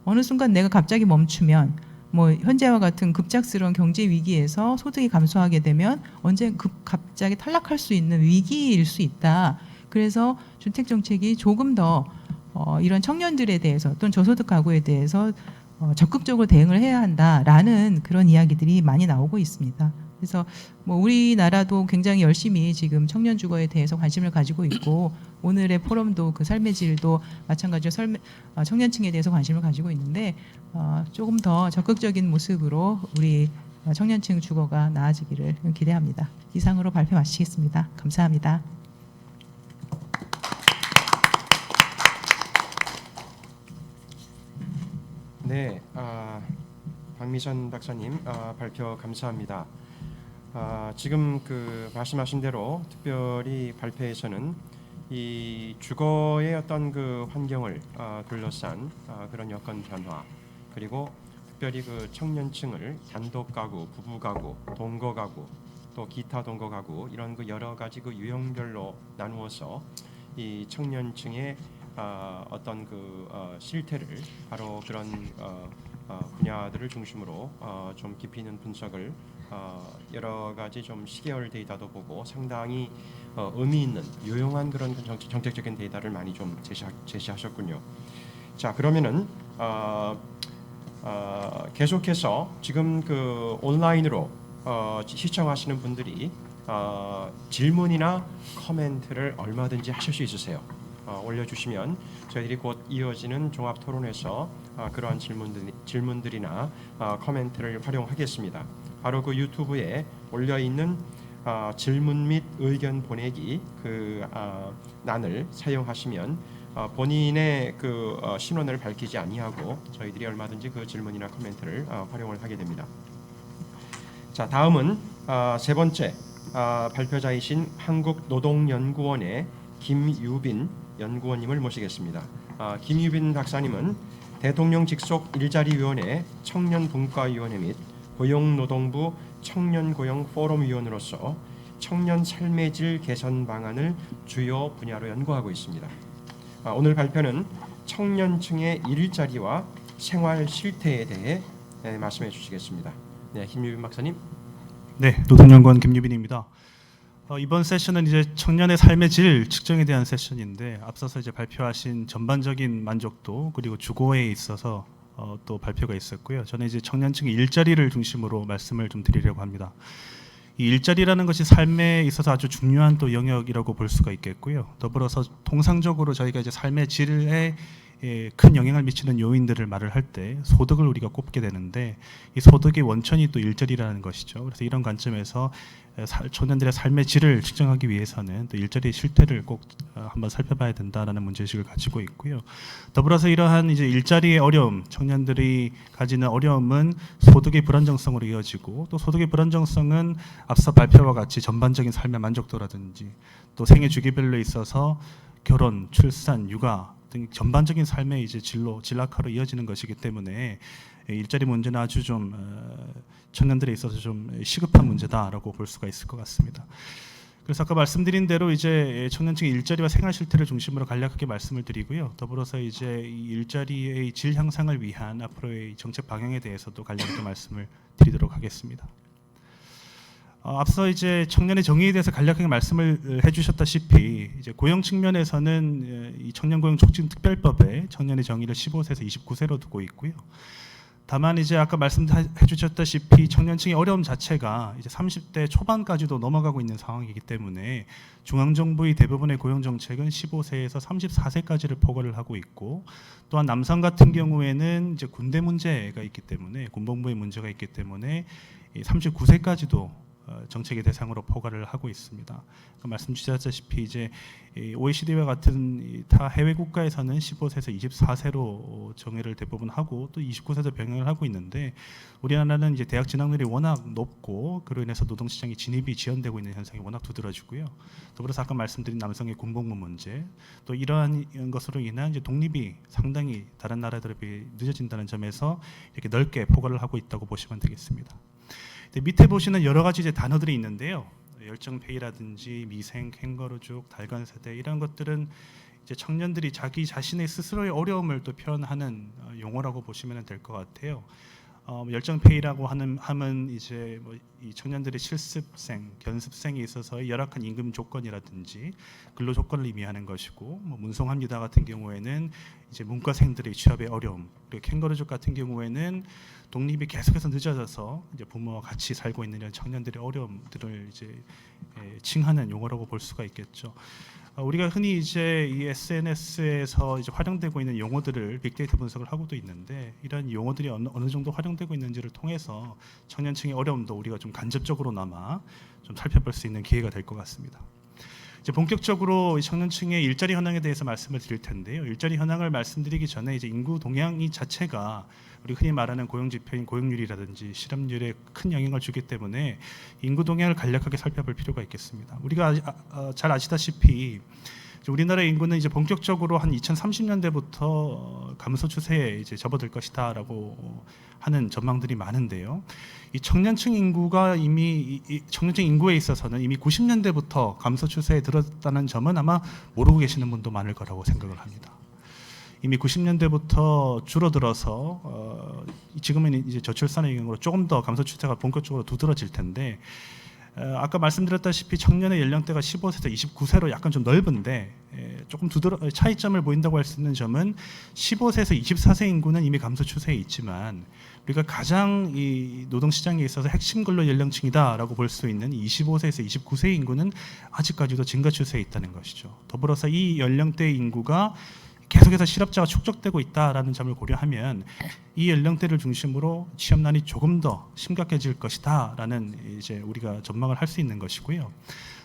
어느 순간 내가 갑자기 멈추면 뭐 현재와 같은 급작스러운 경제 위기에서 소득이 감소하게 되면 언제 갑자기 탈락할 수 있는 위기일 수 있다. 그래서 주택 정책이 조금 더 이런 청년들에 대해서 또는 저소득 가구에 대해서 적극적으로 대응을 해야 한다라는 그런 이야기들이 많이 나오고 있습니다. 그래서 뭐 우리나라도 굉장히 열심히 지금 청년 주거에 대해서 관심을 가지고 있고 오늘의 포럼도 그 삶의 질도 마찬가지로 청년층에 대해서 관심을 가지고 있는데 조금 더 적극적인 모습으로 우리 청년층 주거가 나아지기를 기대합니다. 이상으로 발표 마치겠습니다. 감사합니다. 네, 박미선 박사님 발표 감사합니다. 지금 그 말씀하신 대로 특별히 발표에서는 이 주거의 어떤 그 환경을 둘러싼 그런 여건 변화 그리고 특별히 그 청년층을 단독 가구, 부부 가구, 동거 가구 또 기타 동거 가구 이런 그 여러 가지 그 유형별로 나누어서 이 청년층의 어떤 그 실태를 바로 그런 분야들을 중심으로 좀 깊이 있는 분석을 여러 가지 좀 시계열 데이터도 보고 상당히 의미 있는 유용한 그런 정책적인 데이터를 많이 좀 제시하셨군요. 자 그러면은 계속해서 지금 그 온라인으로 시청하시는 분들이 질문이나 코멘트를 얼마든지 하실 수 있으세요. 올려주시면 저희들이 곧 이어지는 종합 토론에서 그러한 질문들이나 코멘트를 활용하겠습니다. 바로 그 유튜브에 올려 있는 질문 및 의견 보내기 그 난을 사용하시면 본인의 그 신원을 밝히지 아니하고 저희들이 얼마든지 그 질문이나 코멘트를 활용을 하게 됩니다. 자 다음은 세 번째 발표자이신 한국노동연구원의 김유빈 연구원님을 모시겠습니다. 김유빈 박사님은 대통령 직속 일자리위원회 청년분과위원회 및 고용노동부 청년고용포럼위원으로서 청년 삶의 질 개선 방안을 주요 분야로 연구하고 있습니다. 오늘 발표는 청년층의 일자리와 생활 실태에 대해 말씀해 주시겠습니다. 네, 김유빈 박사님. 네, 노동연구원 김유빈입니다. 이번 세션은 이제 청년의 삶의 질 측정에 대한 세션인데 앞서서 이제 발표하신 전반적인 만족도 그리고 주거에 있어서 또 발표가 있었고요. 저는 이제 청년층의 일자리를 중심으로 말씀을 좀 드리려고 합니다. 이 일자리라는 것이 삶에 있어서 아주 중요한 또 영역이라고 볼 수가 있겠고요. 더불어서 통상적으로 저희가 이제 삶의 질에 큰 영향을 미치는 요인들을 말을 할 때 소득을 우리가 꼽게 되는데 이 소득의 원천이 또 일자리라는 것이죠. 그래서 이런 관점에서 청년들의 삶의 질을 측정하기 위해서는 또 일자리의 실태를 꼭 한번 살펴봐야 된다라는 문제의식을 가지고 있고요. 더불어서 이러한 이제 일자리의 어려움, 청년들이 가지는 어려움은 소득의 불안정성으로 이어지고 또 소득의 불안정성은 앞서 발표와 같이 전반적인 삶의 만족도라든지 또 생애 주기별로 있어서 결혼, 출산, 육아 등 전반적인 삶의 이제 진락화로 이어지는 것이기 때문에 일자리 문제는 아주 좀 청년들에 있어서 좀 시급한 문제다라고 볼 수가 있을 것 같습니다. 그래서 아까 말씀드린 대로 이제 청년층의 일자리와 생활 실태를 중심으로 간략하게 말씀을 드리고요. 더불어서 이제 이 일자리의 질 향상을 위한 앞으로의 정책 방향에 대해서도 간략하게 말씀을 드리도록 하겠습니다. 앞서 이제 청년의 정의에 대해서 간략하게 말씀을 해주셨다시피 이제 고용 측면에서는 이 청년고용 촉진 특별법에 청년의 정의를 15세에서 29세로 두고 있고요. 다만 이제 아까 말씀해주셨다시피 청년층의 어려움 자체가 이제 30대 초반까지도 넘어가고 있는 상황이기 때문에 중앙 정부의 대부분의 고용 정책은 15세에서 34세까지를 포괄을 하고 있고 또한 남성 같은 경우에는 이제 군대 문제가 있기 때문에 군복무의 문제가 있기 때문에 39세까지도 정책의 대상으로 포괄을 하고 있습니다. 말씀 주셨다시피 이제 OECD와 같은 타 해외 국가에서는 15세에서 24세로 정의를 대부분 하고 또 29세도 병행을 하고 있는데 우리나라는 이제 대학 진학률이 워낙 높고 그로 인해서 노동시장의 진입이 지연되고 있는 현상이 워낙 두드러지고요. 더불어서 아까 말씀드린 남성의 군복무 문제 또 이러한 것으로 인한 이제 독립이 상당히 다른 나라들에 비해 늦어진다는 점에서 이렇게 넓게 포괄을 하고 있다고 보시면 되겠습니다. 밑에 보시는 여러 가지 이제 단어들이 있는데요. 열정페이라든지 미생, 캥거루족, 달관세대 이런 것들은 이제 청년들이 자기 자신의 스스로의 어려움을 또 표현하는 용어라고 보시면 될 것 같아요. 열정페이라고 하면 이제 이 청년들의 실습생, 견습생에 있어서 열악한 임금 조건이라든지 근로 조건을 의미하는 것이고, 문송합니다 같은 경우에는 이제 문과생들의 취업의 어려움, 그리고 캥거루족 같은 경우에는 독립이 계속해서 늦어져서 이제 부모와 같이 살고 있는 이런 청년들의 어려움들을 이제 칭하는 용어라고 볼 수가 있겠죠. 우리가 흔히 이제 이 SNS에서 이제 활용되고 있는 용어들을 빅데이터 분석을 하고도 있는데 이런 용어들이 어느 정도 활용되고 있는지를 통해서 청년층의 어려움도 우리가 좀 간접적으로나마 좀 살펴볼 수 있는 기회가 될 것 같습니다. 이제 본격적으로 청년층의 일자리 현황에 대해서 말씀을 드릴 텐데요. 일자리 현황을 말씀드리기 전에 이제 인구 동향이 자체가 우리 흔히 말하는 고용 지표인 고용률이라든지 실업률에 큰 영향을 주기 때문에 인구 동향을 간략하게 살펴볼 필요가 있겠습니다. 우리가 잘 아시다시피 우리나라의 인구는 이제 본격적으로 한 2030년대부터 감소 추세에 이제 접어들 것이다라고 하는 전망들이 많은데요. 이 청년층 인구가 이미 청년층 인구에 있어서는 이미 90년대부터 감소 추세에 들었다는 점은 아마 모르고 계시는 분도 많을 거라고 생각을 합니다. 이미 90년대부터 줄어들어서 지금은 이제 저출산의 영향으로 조금 더 감소 추세가 본격적으로 두드러질 텐데 아까 말씀드렸다시피 청년의 연령대가 15세에서 29세로 약간 좀 넓은데 조금 차이점을 보인다고 할 수 있는 점은 15세에서 24세 인구는 이미 감소 추세에 있지만 우리가 가장 이 노동시장에 있어서 핵심 근로 연령층이다라고 볼 수 있는 25세에서 29세 인구는 아직까지도 증가 추세에 있다는 것이죠. 더불어서 이 연령대 인구가 계속해서 실업자가 축적되고 있다라는 점을 고려하면 이 연령대를 중심으로 취업난이 조금 더 심각해질 것이다라는 이제 우리가 전망을 할 수 있는 것이고요.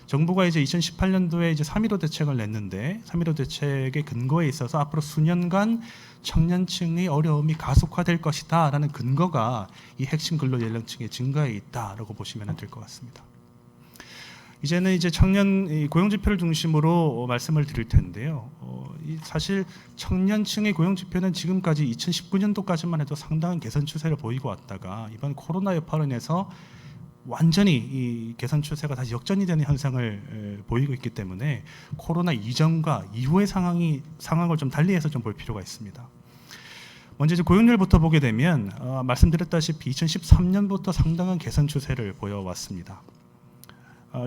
정부가 이제 2018년도에 이제 3.15 대책을 냈는데 3.15 대책의 근거에 있어서 앞으로 수년간 청년층의 어려움이 가속화될 것이다라는 근거가 이 핵심 근로 연령층의 증가에 있다라고 보시면 될 것 같습니다. 이제는 이제 청년 고용 지표를 중심으로 말씀을 드릴 텐데요. 사실 청년층의 고용 지표는 지금까지 2019년도까지만 해도 상당한 개선 추세를 보이고 왔다가 이번 코로나 여파로 인해서 완전히 이 개선 추세가 다시 역전이 되는 현상을 보이고 있기 때문에 코로나 이전과 이후의 상황을 좀 달리해서 좀 볼 필요가 있습니다. 먼저 이제 고용률부터 보게 되면 말씀드렸다시피 2013년부터 상당한 개선 추세를 보여왔습니다.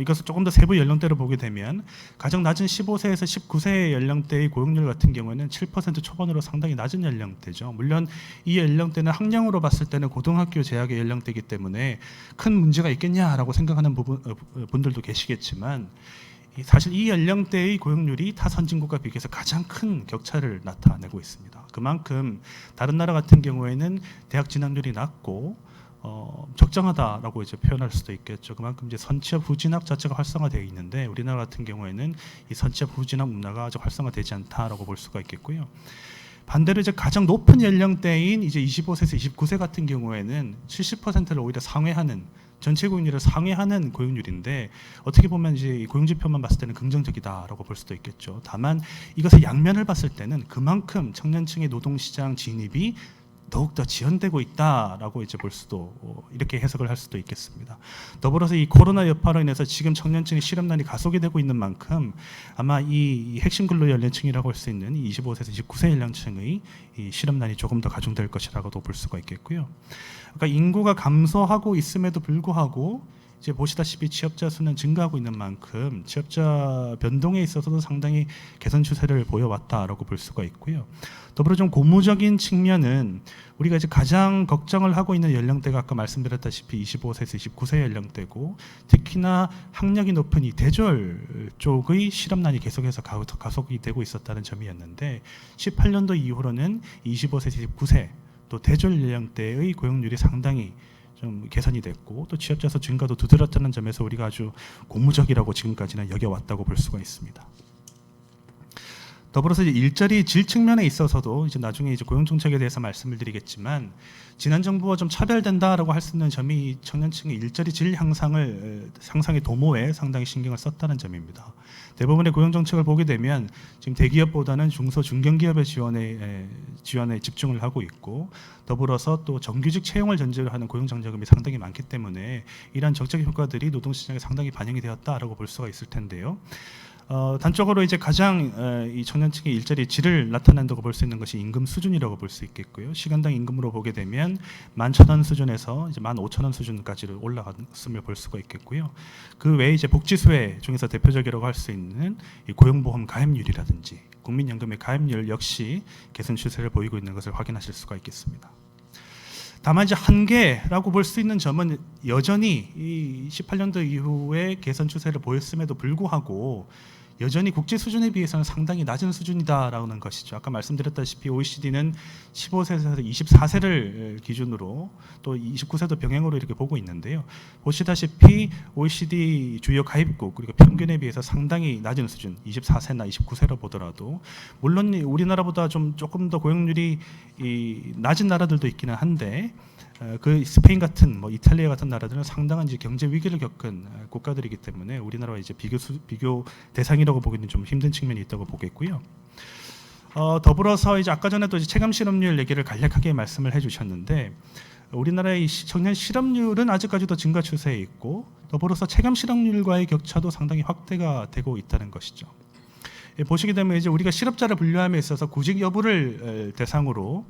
이것을 조금 더 세부 연령대로 보게 되면 가장 낮은 15세에서 19세 연령대의 고용률 같은 경우에는 7% 초반으로 상당히 낮은 연령대죠. 물론 이 연령대는 학령으로 봤을 때는 고등학교 재학의 연령대이기 때문에 큰 문제가 있겠냐라고 생각하는 분들도 계시겠지만 사실 이 연령대의 고용률이 타 선진국과 비교해서 가장 큰 격차를 나타내고 있습니다. 그만큼 다른 나라 같은 경우에는 대학 진학률이 낮고 적정하다라고 이제 표현할 수도 있겠죠. 그만큼 이제 선취업 후진학 자체가 활성화되어 있는데 우리나라 같은 경우에는 이 선취업 후진학 문화가 아직 활성화되지 않다라고 볼 수가 있겠고요. 반대로 이제 가장 높은 연령대인 이제 25세에서 29세 같은 경우에는 70%를 오히려 상회하는 전체 고용률을 상회하는 고용률인데 어떻게 보면 이제 고용 지표만 봤을 때는 긍정적이다라고 볼 수도 있겠죠. 다만 이것의 양면을 봤을 때는 그만큼 청년층의 노동시장 진입이 더욱더 지연되고 있다라고 이제 볼 수도 이렇게 해석을 할 수도 있겠습니다. 더불어서 이 코로나 여파로 인해서 지금 청년층의 실업난이 가속이 되고 있는 만큼 아마 이 핵심 근로 연령층이라고 할 수 있는 이 25세에서 29세 연령층의 이 실업난이 조금 더 가중될 것이라고도 볼 수가 있겠고요. 그러니까 인구가 감소하고 있음에도 불구하고 이제 보시다시피 취업자 수는 증가하고 있는 만큼 취업자 변동에 있어서도 상당히 개선 추세를 보여왔다라고 볼 수가 있고요. 더불어 좀 고무적인 측면은 우리가 이제 가장 걱정을 하고 있는 연령대가 아까 말씀드렸다시피 25세에서 29세 연령대고 특히나 학력이 높은 이 대졸 쪽의 실업난이 계속해서 가속이 되고 있었다는 점이었는데 18년도 이후로는 25세에서 29세 또 대졸 연령대의 고용률이 상당히 좀 개선이 됐고 또 취업자 수 증가도 두드러졌다는 점에서 우리가 아주 고무적이라고 지금까지는 여겨왔다고 볼 수가 있습니다. 더불어서 이제 일자리 질 측면에 있어서도 이제 나중에 이제 고용 정책에 대해서 말씀을 드리겠지만 지난 정부와 좀 차별된다라고 할 수 있는 점이 청년층의 일자리 질 향상의 도모에 상당히 신경을 썼다는 점입니다. 대부분의 고용 정책을 보게 되면 지금 대기업보다는 중소 중견기업의 지원에 집중을 하고 있고 더불어서 또 정규직 채용을 전제로 하는 고용 장려금이 상당히 많기 때문에 이러한 정책 효과들이 노동시장에 상당히 반영이 되었다라고 볼 수가 있을 텐데요. 단적으로 이제 가장 이 청년층의 일자리 질을 나타낸다고 볼 수 있는 것이 임금 수준이라고 볼 수 있겠고요. 시간당 임금으로 보게 되면 11,000원 수준에서 이제 15,000원 수준까지 올라갔음을 볼 수가 있겠고요. 그 외에 이제 복지수혜 중에서 대표적이라고 할 수 있는 이 고용보험 가입률이라든지 국민연금의 가입률 역시 개선 추세를 보이고 있는 것을 확인하실 수가 있겠습니다. 다만 이제 한계라고 볼 수 있는 점은 여전히 이 18년도 이후에 개선 추세를 보였음에도 불구하고 여전히 국제 수준에 비해서는 상당히 낮은 수준이다라는 것이죠. 아까 말씀드렸다시피 OECD는 15세에서 24세를 기준으로 또 29세도 병행으로 이렇게 보고 있는데요. 보시다시피 OECD 주요 가입국 그리고 평균에 비해서 상당히 낮은 수준, 24세나 29세로 보더라도 물론 우리나라보다 조금 더 고용률이 낮은 나라들도 있기는 한데 그 스페인 같은 이탈리아 같은 나라들은 상당한 이제 경제 위기를 겪은 국가들이기 때문에 우리나라와 이제 비교 대상이라고 보기는 좀 힘든 측면이 있다고 보겠고요. 더불어서 이제 아까 전에도 이제 체감 실업률 얘기를 간략하게 말씀을 해주셨는데 우리나라의 청년 실업률은 아직까지도 증가 추세에 있고 더불어서 체감 실업률과의 격차도 상당히 확대가 되고 있다는 것이죠. 보시게 되면 이제 우리가 실업자를 분류함에 있어서 구직 여부를 대상으로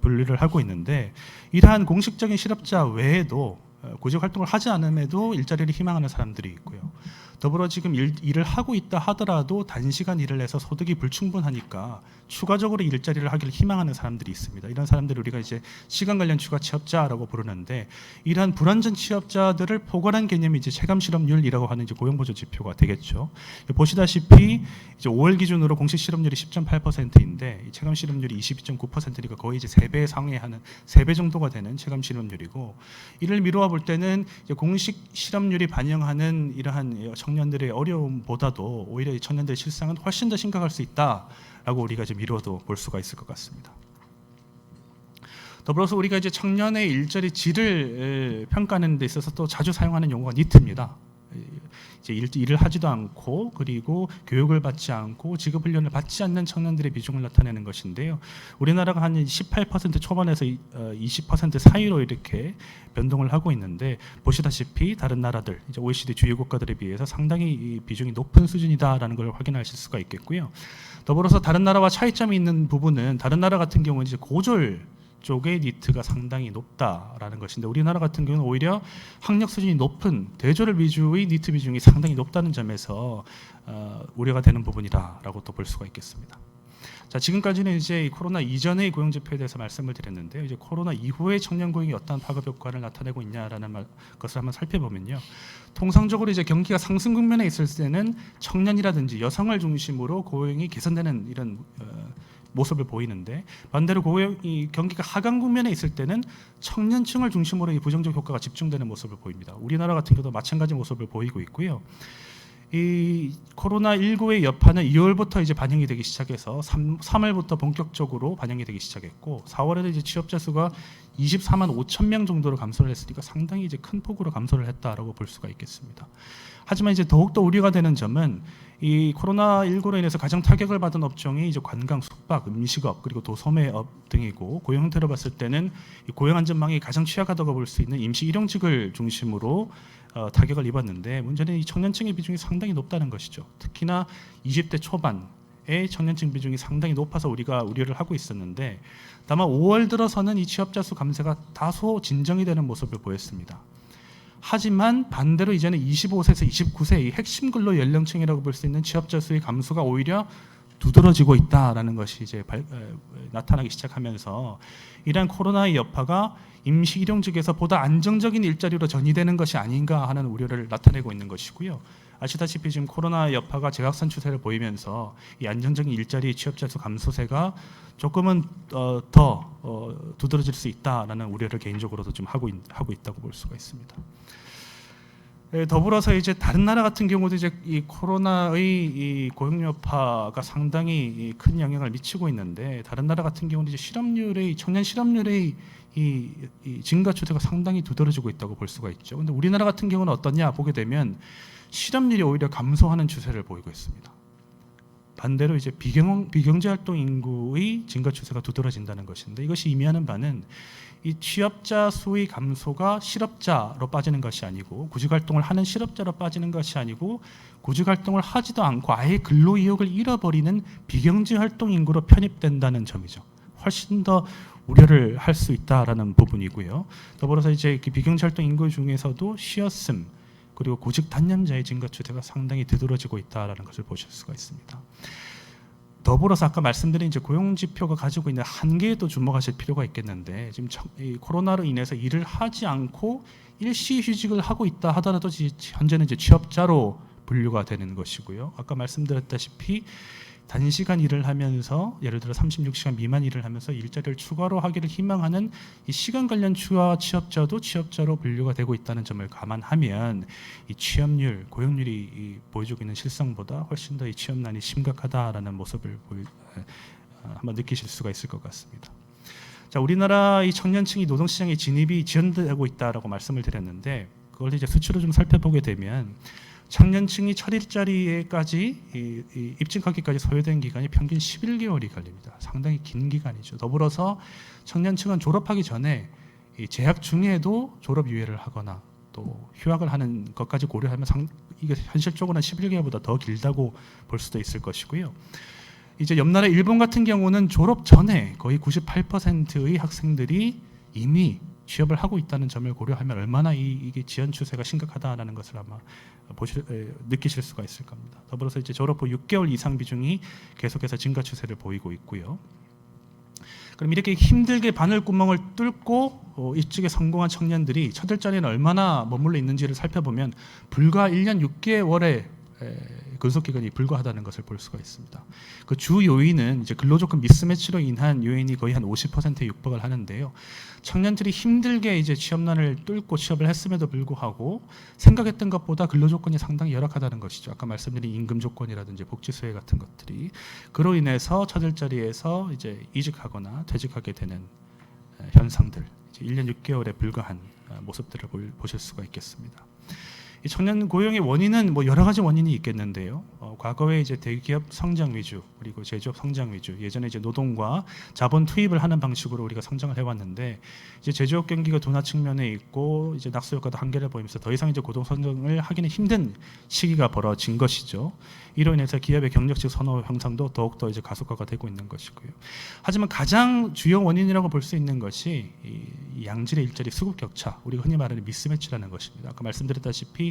분류를 하고 있는데 이러한 공식적인 실업자 외에도 구직 활동을 하지 않음에도 일자리를 희망하는 사람들이 있고요. 더불어 지금 일을 하고 있다 하더라도 단시간 일을 해서 소득이 불충분하니까 추가적으로 일자리를 하기를 희망하는 사람들이 있습니다. 이런 사람들을 우리가 이제 시간 관련 추가 취업자라고 부르는데 이러한 불완전 취업자들을 포괄한 개념이 이제 체감 실업률이라고 하는 이제 고용보조 지표가 되겠죠. 보시다시피 이제 5월 기준으로 공식 실업률이 10.8%인데 이 체감 실업률이 22.9%니까 거의 이제 3배 상회하는 3배 정도가 되는 체감 실업률이고 이를 미루어 볼 때는 이제 공식 실업률이 반영하는 이러한 청년들의 어려움보다도 오히려 이 청년들의 실상은 훨씬 더 심각할 수 있다라고 우리가 좀 미뤄도 볼 수가 있을 것 같습니다. 더불어서 우리가 이제 청년의 일자리 질을 평가하는 데 있어서 또 자주 사용하는 용어가 니트입니다. 이제 일을 하지도 않고 그리고 교육을 받지 않고 직업 훈련을 받지 않는 청년들의 비중을 나타내는 것인데요. 우리나라가 한 18% 초반에서 20% 사이로 이렇게 변동을 하고 있는데 보시다시피 다른 나라들 이제 OECD 주요 국가들에 비해서 상당히 이 비중이 높은 수준이다라는 걸 확인하실 수가 있겠고요. 더불어서 다른 나라와 차이점이 있는 부분은 다른 나라 같은 경우는 이제 고졸 쪽의 니트가 상당히 높다라는 것인데 우리나라 같은 경우는 오히려 학력 수준이 높은 대졸 위주의 니트 비중이 상당히 높다는 점에서 우려가 되는 부분이다라고 또 볼 수가 있겠습니다. 자, 지금까지는 이제 이 코로나 이전의 고용 지표에 대해서 말씀을 드렸는데요. 이제 코로나 이후의 청년 고용이 어떠한 파급 효과를 나타내고 있냐라는 것을 한번 살펴보면요. 통상적으로 이제 경기가 상승 국면에 있을 때는 청년이라든지 여성을 중심으로 고용이 개선되는 이런 모습을 보이는데, 반대로 이 경기가 하강 국면에 있을 때는 청년층을 중심으로 이 부정적 효과가 집중되는 모습을 보입니다. 우리나라 같은 경우도 마찬가지 모습을 보이고 있고요. 이 코로나19의 여파는 2월부터 이제 반영이 되기 시작해서 3월부터 본격적으로 반영이 되기 시작했고, 4월에는 이제 취업자 수가 24만 5천 명 정도로 감소를 했으니까 상당히 이제 큰 폭으로 감소를 했다라고 볼 수가 있겠습니다. 하지만 이제 더욱더 우려가 되는 점은 이 코로나19로 인해서 가장 타격을 받은 업종이 이제 관광, 숙박, 음식업 그리고 도소매업 등이고, 고용 형태로 봤을 때는 이 고용 안전망이 가장 취약하다고 볼 수 있는 임시 일용직을 중심으로 타격을 입었는데, 문제는 이 청년층의 비중이 상당히 높다는 것이죠. 특히나 20대 초반의 청년층 비중이 상당히 높아서 우리가 우려를 하고 있었는데, 다만 5월 들어서는 이 취업자 수 감소가 다소 진정이 되는 모습을 보였습니다. 하지만 반대로 이제는 25세에서 29세 이 핵심 근로 연령층이라고 볼 수 있는 취업자 수의 감소가 오히려 두드러지고 있다라는 것이 이제 나타나기 시작하면서, 이러한 코로나의 여파가 임시 일용직에서 보다 안정적인 일자리로 전이되는 것이 아닌가 하는 우려를 나타내고 있는 것이고요. 아시다시피 지금 코로나 여파가 재확산 추세를 보이면서 이 안정적인 일자리 취업자 수 감소세가 조금은 더 두드러질 수 있다라는 우려를 개인적으로도 좀 하고 있다고 볼 수가 있습니다. 더불어서 이제 다른 나라 같은 경우도 이제 이 코로나의 이 고용 여파가 상당히 큰 영향을 미치고 있는데, 다른 나라 같은 경우는 이제 청년 실업률의 이 증가 추세가 상당히 두드러지고 있다고 볼 수가 있죠. 그런데 우리나라 같은 경우는 어떠냐 보게 되면 실업률이 오히려 감소하는 추세를 보이고 있습니다. 반대로 이제 비경제 활동 인구의 증가 추세가 두드러진다는 것인데, 이것이 의미하는 바는 이 취업자 수의 감소가 실업자로 빠지는 것이 아니고, 구직 활동을 하는 실업자로 빠지는 것이 아니고, 구직 활동을 하지도 않고 아예 근로 이욕을 잃어버리는 비경제 활동 인구로 편입된다는 점이죠. 훨씬 더 우려를 할 수 있다라는 부분이고요. 더불어서 이제 비경제 활동 인구 중에서도 쉬었음 그리고 구직 단년자의 증가 추세가 상당히 두드러지고 있다라는 것을 보실 수가 있습니다. 더불어서 아까 말씀드린 이제 고용 지표가 가지고 있는 한계에도 주목하실 필요가 있겠는데, 지금 이 코로나로 인해서 일을 하지 않고 일시 휴직을 하고 있다 하더라도 현재는 이제 취업자로 분류가 되는 것이고요. 아까 말씀드렸다시피 단시간 일을 하면서 예를 들어 36시간 미만 일을 하면서 일자리를 추가로 하기를 희망하는 이 시간 관련 추가 취업자도 취업자로 분류가 되고 있다는 점을 감안하면 이 취업률, 고용률이 보여주고 있는 실상보다 훨씬 더 이 취업난이 심각하다라는 모습을 한번 느끼실 수가 있을 것 같습니다. 자, 우리나라 이 청년층이 노동시장에 진입이 지연되고 있다라고 말씀을 드렸는데, 그걸 이제 수치로 좀 살펴보게 되면 청년층이 첫 일자리에까지 입직하기까지 소요된 기간이 평균 11개월이 걸립니다. 상당히 긴 기간이죠. 더불어서 청년층은 졸업하기 전에 재학 중에도 졸업 유예를 하거나 또 휴학을 하는 것까지 고려하면 이게 현실적으로는 11개월보다 더 길다고 볼 수도 있을 것이고요. 이제 옆나라 일본 같은 경우는 졸업 전에 거의 98%의 학생들이 이미 취업을 하고 있다는 점을 고려하면 얼마나 이게 지연 추세가 심각하다라는 것을 아마 느끼실 수가 있을 겁니다. 더불어서 이제 졸업 후 6개월 이상 비중이 계속해서 증가 추세를 보이고 있고요. 그럼 이렇게 힘들게 바늘구멍을 뚫고 입직에 성공한 청년들이 첫 일자리는 얼마나 머물러 있는지를 살펴보면 불과 1년 6개월의 근속기간이 불과하다는 것을 볼 수가 있습니다. 그 주 요인은 이제 근로조건 미스매치로 인한 요인이 거의 한 50%에 육박을 하는데요. 청년들이 힘들게 이제 취업난을 뚫고 취업을 했음에도 불구하고 생각했던 것보다 근로조건이 상당히 열악하다는 것이죠. 아까 말씀드린 임금 조건이라든지 복지 수혜 같은 것들이, 그로 인해서 첫 일자리에서 이제 이직하거나 퇴직하게 되는 현상들, 이제 1년 6개월에 불과한 모습들을 보실 수가 있겠습니다. 이 청년 고용의 원인은 뭐 여러 가지 원인이 있겠는데요. 과거에 이제 대기업 성장 위주 그리고 제조업 성장 위주, 예전에 이제 노동과 자본 투입을 하는 방식으로 우리가 성장을 해왔는데, 이제 제조업 경기가 둔화 측면에 있고 이제 낙수 효과도 한계를 보이면서 더 이상 이제 고동 성장을 하기는 힘든 시기가 벌어진 것이죠. 이로 인해서 기업의 경력직 선호 형상도 더욱더 이제 가속화가 되고 있는 것이고요. 하지만 가장 주요 원인이라고 볼 수 있는 것이 이 양질의 일자리 수급 격차, 우리가 흔히 말하는 미스매치라는 것입니다. 아까 말씀드렸다시피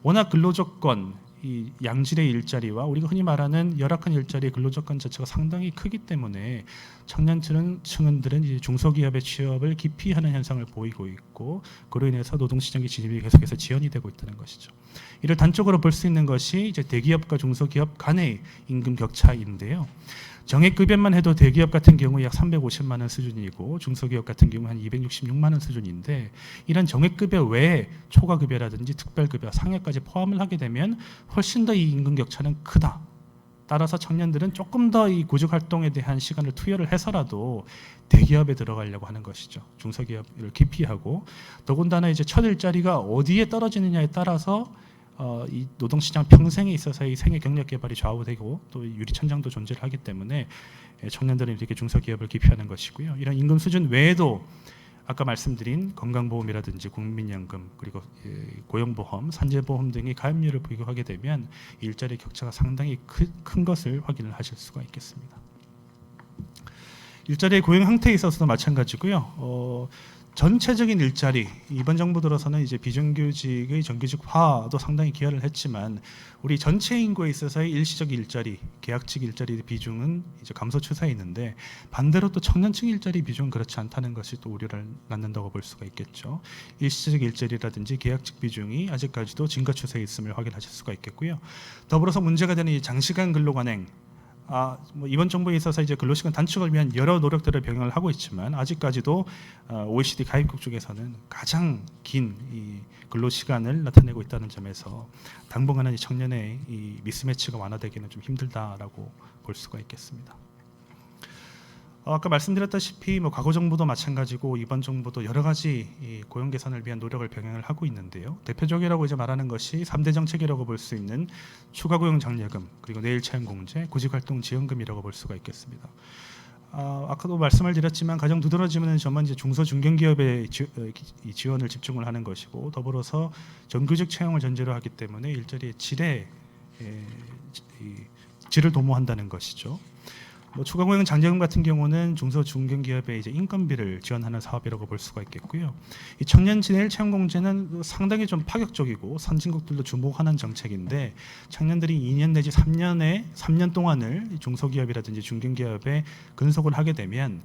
워낙 근로조건, 이 양질의 일자리와 우리가 흔히 말하는 열악한 일자리의 근로조건 자체가 상당히 크기 때문에 청년층들은 이제 중소기업의 취업을 기피하는 현상을 보이고 있고 그로 인해서 노동시장의 진입이 계속해서 지연이 되고 있다는 것이죠. 이를 단적으로 볼 수 있는 것이 이제 대기업과 중소기업 간의 임금 격차인데요. 정액급여만 해도 대기업 같은 경우 약 350만 원 수준이고 중소기업 같은 경우 한 266만 원 수준인데 이런 정액급여 외에 초과급여라든지 특별급여, 상여까지 포함을 하게 되면 훨씬 더 이 임금 격차는 크다. 따라서 청년들은 조금 더 이 구직활동에 대한 시간을 투여를 해서라도 대기업에 들어가려고 하는 것이죠. 중소기업을 기피하고 더군다나 이제 첫 일자리가 어디에 떨어지느냐에 따라서 이 노동시장 평생에 있어서의 생애 경력 개발이 좌우되고 또 유리천장도 존재를 하기 때문에 청년들은 이렇게 중소기업을 기피하는 것이고요. 이런 임금 수준 외에도 아까 말씀드린 건강보험이라든지 국민연금 그리고 고용보험, 산재보험 등의 가입률을 비교하게 되면 일자리 격차가 상당히 큰 것을 확인을 하실 수가 있겠습니다. 일자리의 고용 형태에 있어서도 마찬가지고요. 전체적인 일자리 이번 정부 들어서는 이제 비정규직의 정규직화도 상당히 기여를 했지만 우리 전체 인구에 있어서의 일시적 일자리, 계약직 일자리 비중은 이제 감소 추세에 있는데 반대로 또 청년층 일자리 비중은 그렇지 않다는 것이 또 우려를 낳는다고 볼 수가 있겠죠. 일시적 일자리라든지 계약직 비중이 아직까지도 증가 추세에 있음을 확인하실 수가 있겠고요. 더불어서 문제가 되는 이 장시간 근로 관행. 뭐 이번 정부에 있어서 이제 근로시간 단축을 위한 여러 노력들을 병행을 하고 있지만 아직까지도 OECD 가입국 중에서는 가장 긴 이 근로시간을 나타내고 있다는 점에서 당분간은 이 청년의 이 미스매치가 완화되기는 좀 힘들다라고 볼 수가 있겠습니다. 아까 말씀드렸다시피 뭐 과거 정부도 마찬가지고 이번 정부도 여러 가지 이 고용 개선을 위한 노력을 병행을 하고 있는데요. 대표적이라고 이제 말하는 것이 3대 정책이라고 볼 수 있는 추가 고용 장려금 그리고 내일 채용 공제, 구직활동 지원금이라고 볼 수가 있겠습니다. 아까도 말씀을 드렸지만 가장 두드러지는 점은 이제 중소 중견기업의 지원을 집중을 하는 것이고 더불어서 정규직 채용을 전제로 하기 때문에 일자리의 질을 도모한다는 것이죠. 뭐 추가 고용 장려금 같은 경우는 중소 중견기업의 이제 인건비를 지원하는 사업이라고 볼 수가 있겠고요. 이 청년 내일 채용 공제는 상당히 좀 파격적이고 선진국들도 주목하는 정책인데 청년들이 2년 내지 3년 동안을 중소기업이라든지 중견기업에 근속을 하게 되면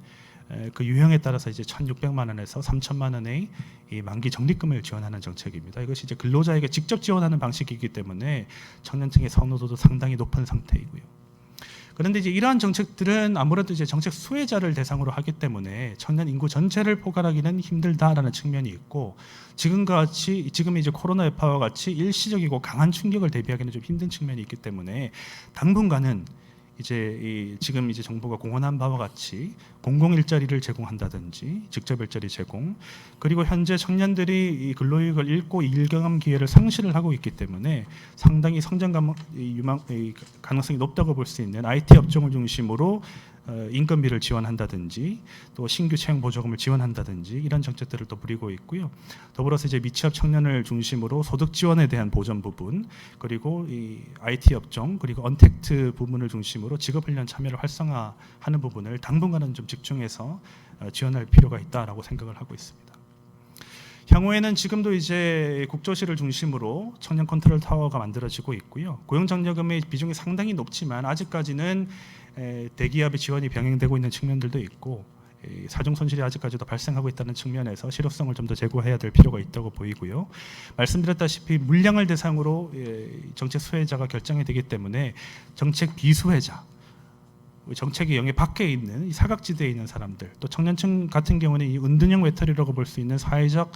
그 유형에 따라서 이제 1,600만 원에서 3,000만 원의 이 만기 적립금을 지원하는 정책입니다. 이것이 이제 근로자에게 직접 지원하는 방식이기 때문에 청년층의 선호도도 상당히 높은 상태이고요. 그런데 이제 이러한 정책들은 아무래도 이제 정책 수혜자를 대상으로 하기 때문에 청년 인구 전체를 포괄하기는 힘들다라는 측면이 있고 지금 이제 코로나 여파와 같이 일시적이고 강한 충격을 대비하기는 좀 힘든 측면이 있기 때문에 당분간은 이제 지금 이제 정부가 공언한 바와 같이 공공 일자리를 제공한다든지 직접 일자리 제공 그리고 현재 청년들이 이 근로이익을 잃고 일 경험 기회를 상실을 하고 있기 때문에 상당히 성장 가능성이 높다고 볼 수 있는 IT 업종을 중심으로 인건비를 지원한다든지 또 신규 채용 보조금을 지원한다든지 이런 정책들을 또 부리고 있고요. 더불어서 이제 미취업 청년을 중심으로 소득 지원에 대한 보전 부분 그리고 이 IT 업종 그리고 언택트 부분을 중심으로 직업훈련 참여를 활성화하는 부분을 당분간은 좀 집중해서 지원할 필요가 있다라고 생각을 하고 있습니다. 향후에는 지금도 이제 국조실을 중심으로 청년 컨트롤 타워가 만들어지고 있고요. 고용장려금의 비중이 상당히 높지만 아직까지는 대기업의 지원이 병행되고 있는 측면들도 있고 사정 손실이 아직까지도 발생하고 있다는 측면에서 실효성을 좀 더 제고해야 될 필요가 있다고 보이고요. 말씀드렸다시피 물량을 대상으로 정책 수혜자가 결정이 되기 때문에 정책 비수혜자 정책의 영역 밖에 있는 이 사각지대에 있는 사람들 또 청년층 같은 경우는 이 은둔형 외톨이라고 볼 수 있는 사회적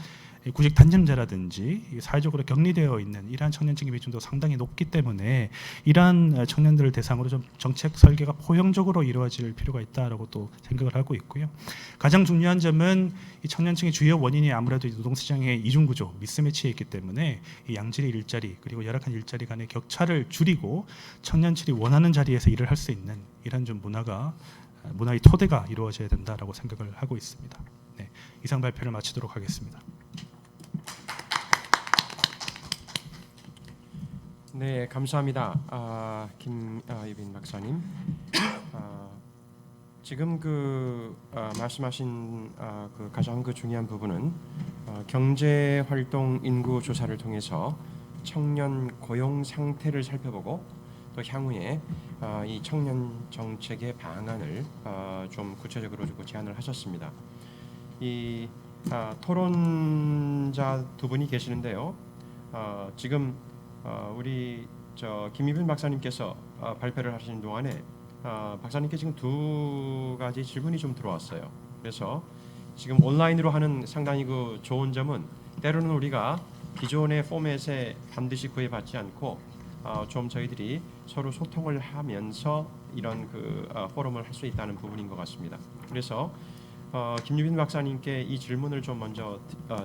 구직 단점자라든지 사회적으로 격리되어 있는 이러한 청년층의 비중도 상당히 높기 때문에 이러한 청년들을 대상으로 좀 정책 설계가 포용적으로 이루어질 필요가 있다라고 또 생각을 하고 있고요. 가장 중요한 점은 이 청년층의 주요 원인이 아무래도 노동시장의 이중구조 미스매치에 있기 때문에 이 양질의 일자리 그리고 열악한 일자리 간의 격차를 줄이고 청년층이 원하는 자리에서 일을 할 수 있는 이런 좀 문화의 토대가 이루어져야 된다라고 생각을 하고 있습니다. 네, 이상 발표를 마치도록 하겠습니다. 네, 감사합니다. 김유빈 박사님. 지금 말씀하신 가장 중요한 부분은 경제 활동 인구 조사를 통해서 청년 고용 상태를 살펴보고 또 향후에 이 청년 정책의 방안을 좀 구체적으로 주고 제안을 하셨습니다. 이 토론자 두 분이 계시는데요. 지금 우리 김희빈 박사님께서 발표를 하시는 동안에 박사님께 지금 두 가지 질문이 좀 들어왔어요. 그래서 지금 온라인으로 하는 상당히 그 좋은 점은 때로는 우리가 기존의 포맷에 반드시 구애받지 않고 좀 저희들이 서로 소통을 하면서 이런 그 포럼을 할 수 있다는 부분인 것 같습니다. 그래서 김유빈 박사님께 이 질문을 좀 먼저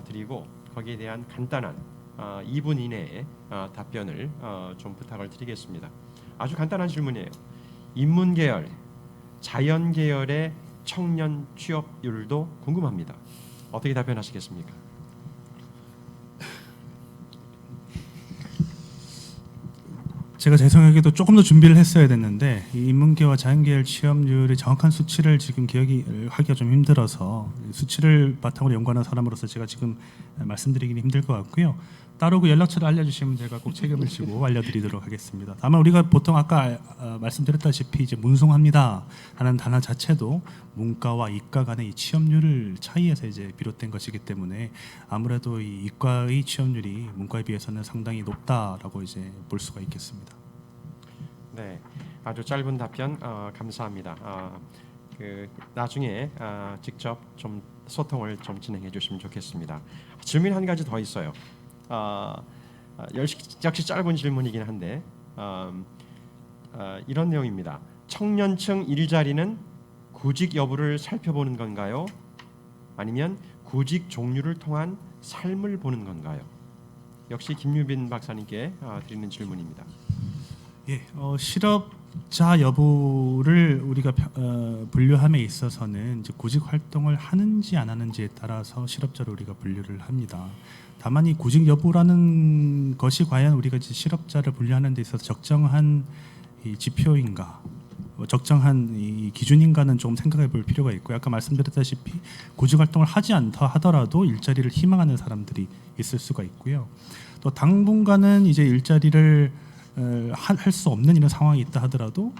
드리고 거기에 대한 간단한 2분 이내에 답변을 좀 부탁을 드리겠습니다. 아주 간단한 질문이에요. 인문계열, 자연계열의 청년 취업률도 궁금합니다. 어떻게 답변하시겠습니까? 제가 죄송하게도 조금 더 준비를 했어야 됐는데 이 인문계와 자연계열 취업률의 정확한 수치를 지금 기억하기가 좀 힘들어서 수치를 바탕으로 연구하는 사람으로서 제가 지금 말씀드리기는 힘들 것 같고요. 따로 그 연락처를 알려주시면 제가 꼭 책임을 지고 알려드리도록 하겠습니다. 다만 우리가 보통 아까 말씀드렸다시피 이제 문송합니다 하는 단어 자체도 문과와 이과 간의 이 취업률 차이에서 이제 비롯된 것이기 때문에 아무래도 이 이과의 취업률이 문과에 비해서는 상당히 높다라고 이제 볼 수가 있겠습니다. 네, 아주 짧은 답변 감사합니다. 그 나중에 직접 좀 소통을 좀 진행해 주시면 좋겠습니다. 질문 한 가지 더 있어요. 역시 짧은 질문이긴 한데 이런 내용입니다. 청년층 일자리는 구직 여부를 살펴보는 건가요? 아니면 구직 종류를 통한 삶을 보는 건가요? 역시 김유빈 박사님께 드리는 질문입니다. 예, 실업자 여부를 우리가 분류함에 있어서는 이제 구직 활동을 하는지 안 하는지에 따라서 실업자로 우리가 분류를 합니다. 다만 이 구직 여부라는 것이 과연 우리가 이제 실업자를 분류하는 데 있어서 적정한 이 지표인가, 적정한 이 기준인가는 좀 생각해 볼 필요가 있고요. 아까 말씀드렸다시피 구직 활동을 하지 않다 하더라도 일자리를 희망하는 사람들이 있을 수가 있고요. 또 당분간은 이제 일자리를 할 수 없는 이런 상황이 있다 하더라도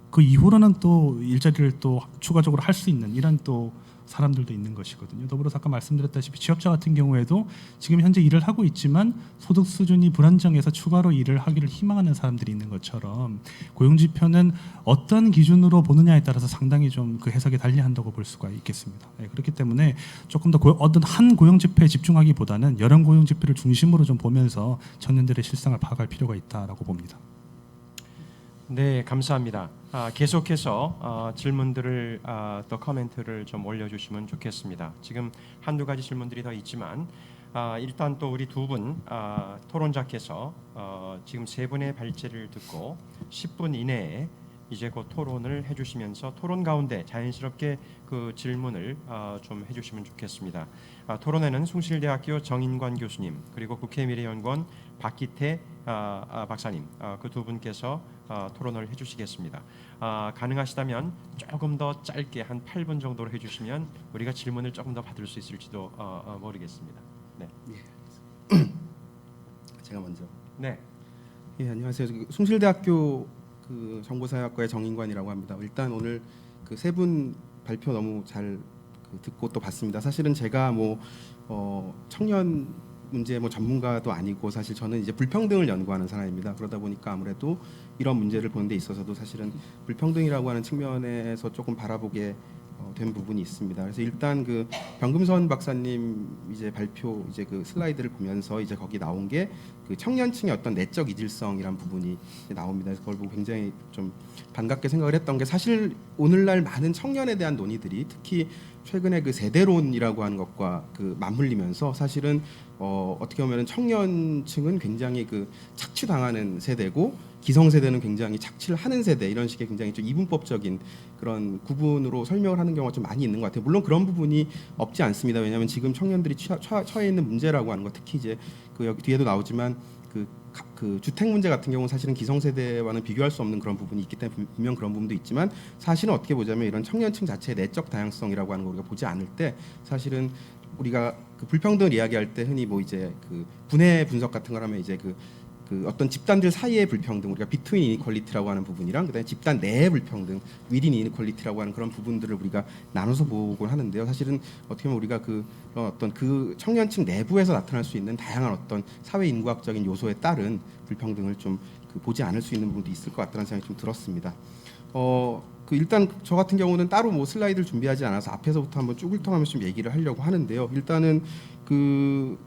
그 이후로는 또 일자리를 또 추가적으로 할 수 있는 이런 또 사람들도 있는 것이거든요. 더불어서 아까 말씀드렸다시피 취업자 같은 경우에도 지금 현재 일을 하고 있지만 소득 수준이 불안정해서 추가로 일을 하기를 희망하는 사람들이 있는 것처럼 고용지표는 어떤 기준으로 보느냐에 따라서 상당히 좀 그 해석에 달리한다고 볼 수가 있겠습니다. 네, 그렇기 때문에 조금 더 어떤 한 고용지표에 집중하기보다는 여러 고용지표를 중심으로 좀 보면서 청년들의 실상을 파악할 필요가 있다라고 봅니다. 네, 감사합니다. 계속해서 질문들을 또 코멘트를 좀 올려주시면 좋겠습니다. 지금 한두 가지 질문들이 더 있지만 일단 또 우리 두 분 토론자께서 지금 세 분의 발제를 듣고 10분 이내에 이제 곧 토론을 해주시면서 토론 가운데 자연스럽게 그 질문을 좀 해주시면 좋겠습니다. 토론회는 숭실대학교 정인관 교수님 그리고 국회미래연구원 박기태 박사님 그 두 분께서 토론을 해주시겠습니다. 가능하시다면 조금 더 짧게 한 8분 정도로 해주시면 우리가 질문을 조금 더 받을 수 있을지도 모르겠습니다. 네. 제가 먼저. 네. 예, 안녕하세요. 숭실대학교 그 정보사회학과의 정인관이라고 합니다. 일단 오늘 그 세 분 발표 너무 잘 듣고 또 봤습니다. 사실은 제가 청년 문제 전문가도 아니고 사실 저는 이제 불평등을 연구하는 사람입니다. 그러다 보니까 아무래도 이런 문제를 보는 데 있어서도 사실은 불평등이라고 하는 측면에서 조금 바라보게 된 부분이 있습니다. 그래서 일단 그 병금선 박사님 이제 발표 이제 그 슬라이드를 보면서 이제 거기 나온 게 그 청년층의 어떤 내적 이질성이란 부분이 나옵니다. 그래서 그걸 보고 굉장히 좀 반갑게 생각을 했던 게 사실 오늘날 많은 청년에 대한 논의들이 특히 최근에 그 세대론이라고 하는 것과 그 맞물리면서 사실은 어떻게 보면 청년층은 굉장히 그 착취당하는 세대고 기성세대는 굉장히 착취를 하는 세대 이런 식의 굉장히 좀 이분법적인 그런 구분으로 설명을 하는 경우가 좀 많이 있는 것 같아요. 물론 그런 부분이 없지 않습니다. 왜냐하면 지금 청년들이 처해 있는 문제라고 하는 것 특히 이제 그 여기 뒤에도 나오지만 그 주택 문제 같은 경우는 사실은 기성세대와는 비교할 수 없는 그런 부분이 있기 때문에 분명 그런 부분도 있지만 사실은 어떻게 보자면 이런 청년층 자체의 내적 다양성이라고 하는 걸 우리가 보지 않을 때 사실은 우리가 그 불평등을 이야기할 때 흔히 이제 그 분해 분석 같은 걸 하면 이제 그 그 어떤 집단들 사이의 불평등, 우리가 비트윈 이니퀄리티라고 하는 부분이랑 그다음에 집단 내의 불평등, 위딘 이니퀄리티라고 하는 그런 부분들을 우리가 나눠서 보곤 하는데요. 사실은 어떻게 보면 우리가 그 어떤 그 청년층 내부에서 나타날 수 있는 다양한 어떤 사회 인구학적인 요소에 따른 불평등을 좀 보지 않을 수 있는 부분도 있을 것 같다는 생각이 좀 들었습니다. 그 일단 저 같은 경우는 따로 뭐 슬라이드를 준비하지 않아서 앞에서부터 한번 쭉 훑어가면서 좀 얘기를 하려고 하는데요. 일단은 그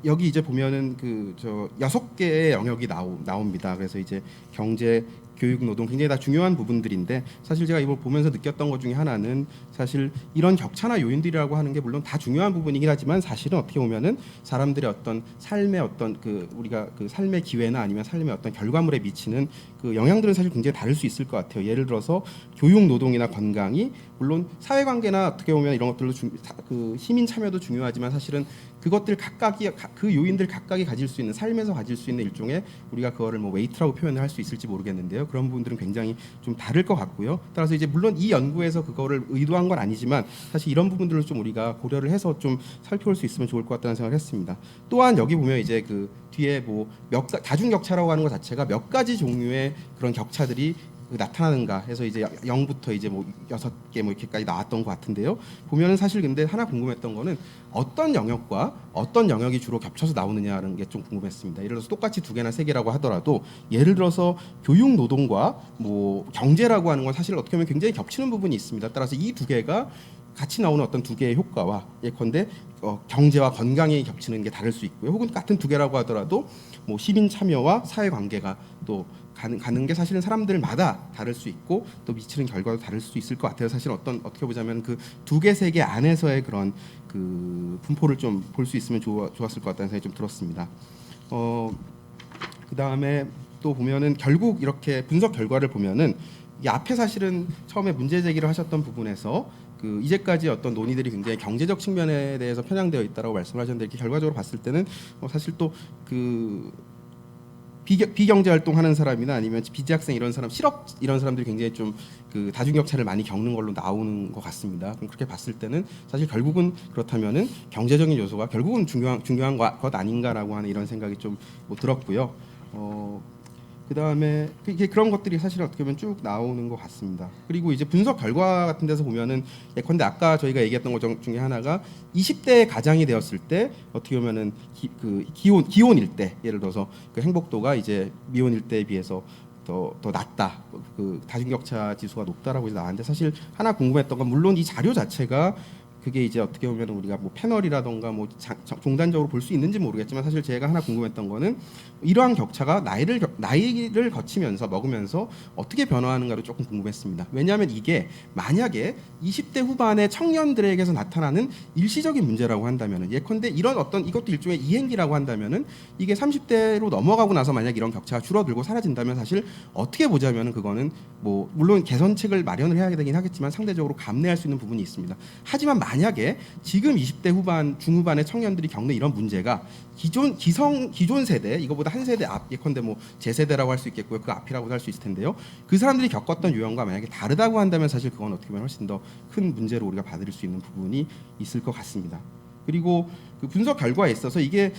여기 이제 보면은 그 저 6개의 영역이 나옵니다. 그래서 이제 경제, 교육, 노동 굉장히 다 중요한 부분들인데 사실 제가 이걸 보면서 느꼈던 것 중에 하나는 사실 이런 격차나 요인들이라고 하는 게 물론 다 중요한 부분이긴 하지만 사실은 어떻게 보면은 사람들의 어떤 삶의 어떤 그 우리가 그 삶의 기회나 아니면 삶의 어떤 결과물에 미치는 그 영향들은 사실 굉장히 다를 수 있을 것 같아요. 예를 들어서 교육, 노동이나 건강이 물론 사회관계나 어떻게 보면 이런 것들로 그 시민 참여도 중요하지만 사실은 그것들 각각이 그 요인들 각각이 가질 수 있는 삶에서 가질 수 있는 일종의 우리가 그거를 뭐 웨이트라고 표현을 할 수 있을지 모르겠는데요. 그런 부분들은 굉장히 좀 다를 것 같고요. 따라서 이제 물론 이 연구에서 그거를 의도한 건 아니지만 사실 이런 부분들을 좀 우리가 고려를 해서 좀 살펴볼 수 있으면 좋을 것 같다는 생각을 했습니다. 또한 여기 보면 이제 그 뒤에 뭐 다중 격차라고 하는 것 자체가 몇 가지 종류의 그런 격차들이 나타나는가 해서 이제 0부터 이제 뭐 6개 뭐 이렇게까지 나왔던 것 같은데요. 보면은 사실 근데 하나 궁금했던 거는 어떤 영역과 어떤 영역이 주로 겹쳐서 나오느냐는 게 좀 궁금했습니다. 예를 들어서 똑같이 2개나 3개라고 하더라도 예를 들어서 교육, 노동과 뭐 경제라고 하는 건 사실 어떻게 보면 굉장히 겹치는 부분이 있습니다. 따라서 이 2개가 같이 나오는 어떤 2개의 효과와 예컨대 경제와 건강이 겹치는 게 다를 수 있고요. 혹은 같은 2개라고 하더라도 뭐 시민 참여와 사회 관계가 또 가는 게 사실은 사람들마다 다를 수 있고 또 미치는 결과도 다를 수 있을 것 같아요. 사실 어떻게 보자면 그 2개, 3개 안에서의 그런 그 분포를 좀 볼 수 있으면 좋았을 것 같다는 생각이 좀 들었습니다. 그 다음에 또 보면은 결국 이렇게 분석 결과를 보면은 이 앞에 사실은 처음에 문제 제기를 하셨던 부분에서 그 이제까지 어떤 논의들이 굉장히 경제적 측면에 대해서 편향되어 있다라고 말씀하셨는데 이렇게 결과적으로 봤을 때는 사실 또 그 비경제 활동하는 사람이나 아니면 비대학생 이런 사람, 실업 이런 사람들이 굉장히 좀 그 다중격차를 많이 겪는 걸로 나오는 것 같습니다. 그럼 그렇게 봤을 때는 사실 결국은 그렇다면은 경제적인 요소가 결국은 중요한 것 아닌가라고 하는 이런 생각이 좀 들었고요. 그 다음에 그런 것들이 사실 어떻게 보면 쭉 나오는 것 같습니다. 그리고 이제 분석 결과 같은 데서 보면은 예컨대 아까 저희가 얘기했던 것 중에 하나가 20대 가장이 되었을 때 어떻게 보면은 기혼일 때 예를 들어서 그 행복도가 이제 미혼일 때에 비해서 더 낮다, 그 다중격차 지수가 높다라고 이제 나왔는데 사실 하나 궁금했던 건 물론 이 자료 자체가 그게 이제 어떻게 보면 우리가 뭐 패널이라던가 뭐 종단적으로 볼 수 있는지 모르겠지만 사실 제가 하나 궁금했던 거는 이러한 격차가 나이를 거치면서 먹으면서 어떻게 변화하는가도 조금 궁금했습니다. 왜냐하면 이게 만약에 20대 후반의 청년들에게서 나타나는 일시적인 문제라고 한다면은 예컨대 이런 어떤 이것도 일종의 이행기라고 한다면은 이게 30대로 넘어가고 나서 만약 이런 격차가 줄어들고 사라진다면 사실 어떻게 보자면은 그거는 뭐 물론 개선책을 마련을 해야 되긴 하겠지만 상대적으로 감내할 수 있는 부분이 있습니다. 하지만 만약에 지금 20대 후반 중후반의 청년들이 겪는 이런 문제가 기존 세대 이거보다 한 세대 앞 예컨대 뭐 제 세대라고 할 수 있겠고요. 그 앞이라고도 할 수 있을 텐데요. 그 사람들이 겪었던 유형과 만약에 다르다고 한다면 사실 그건 어떻게 보면 훨씬 더 큰 문제로 우리가 받아들일 수 있는 부분이 있을 것 같습니다. 그리고 그 분석 결과에 있어서 이게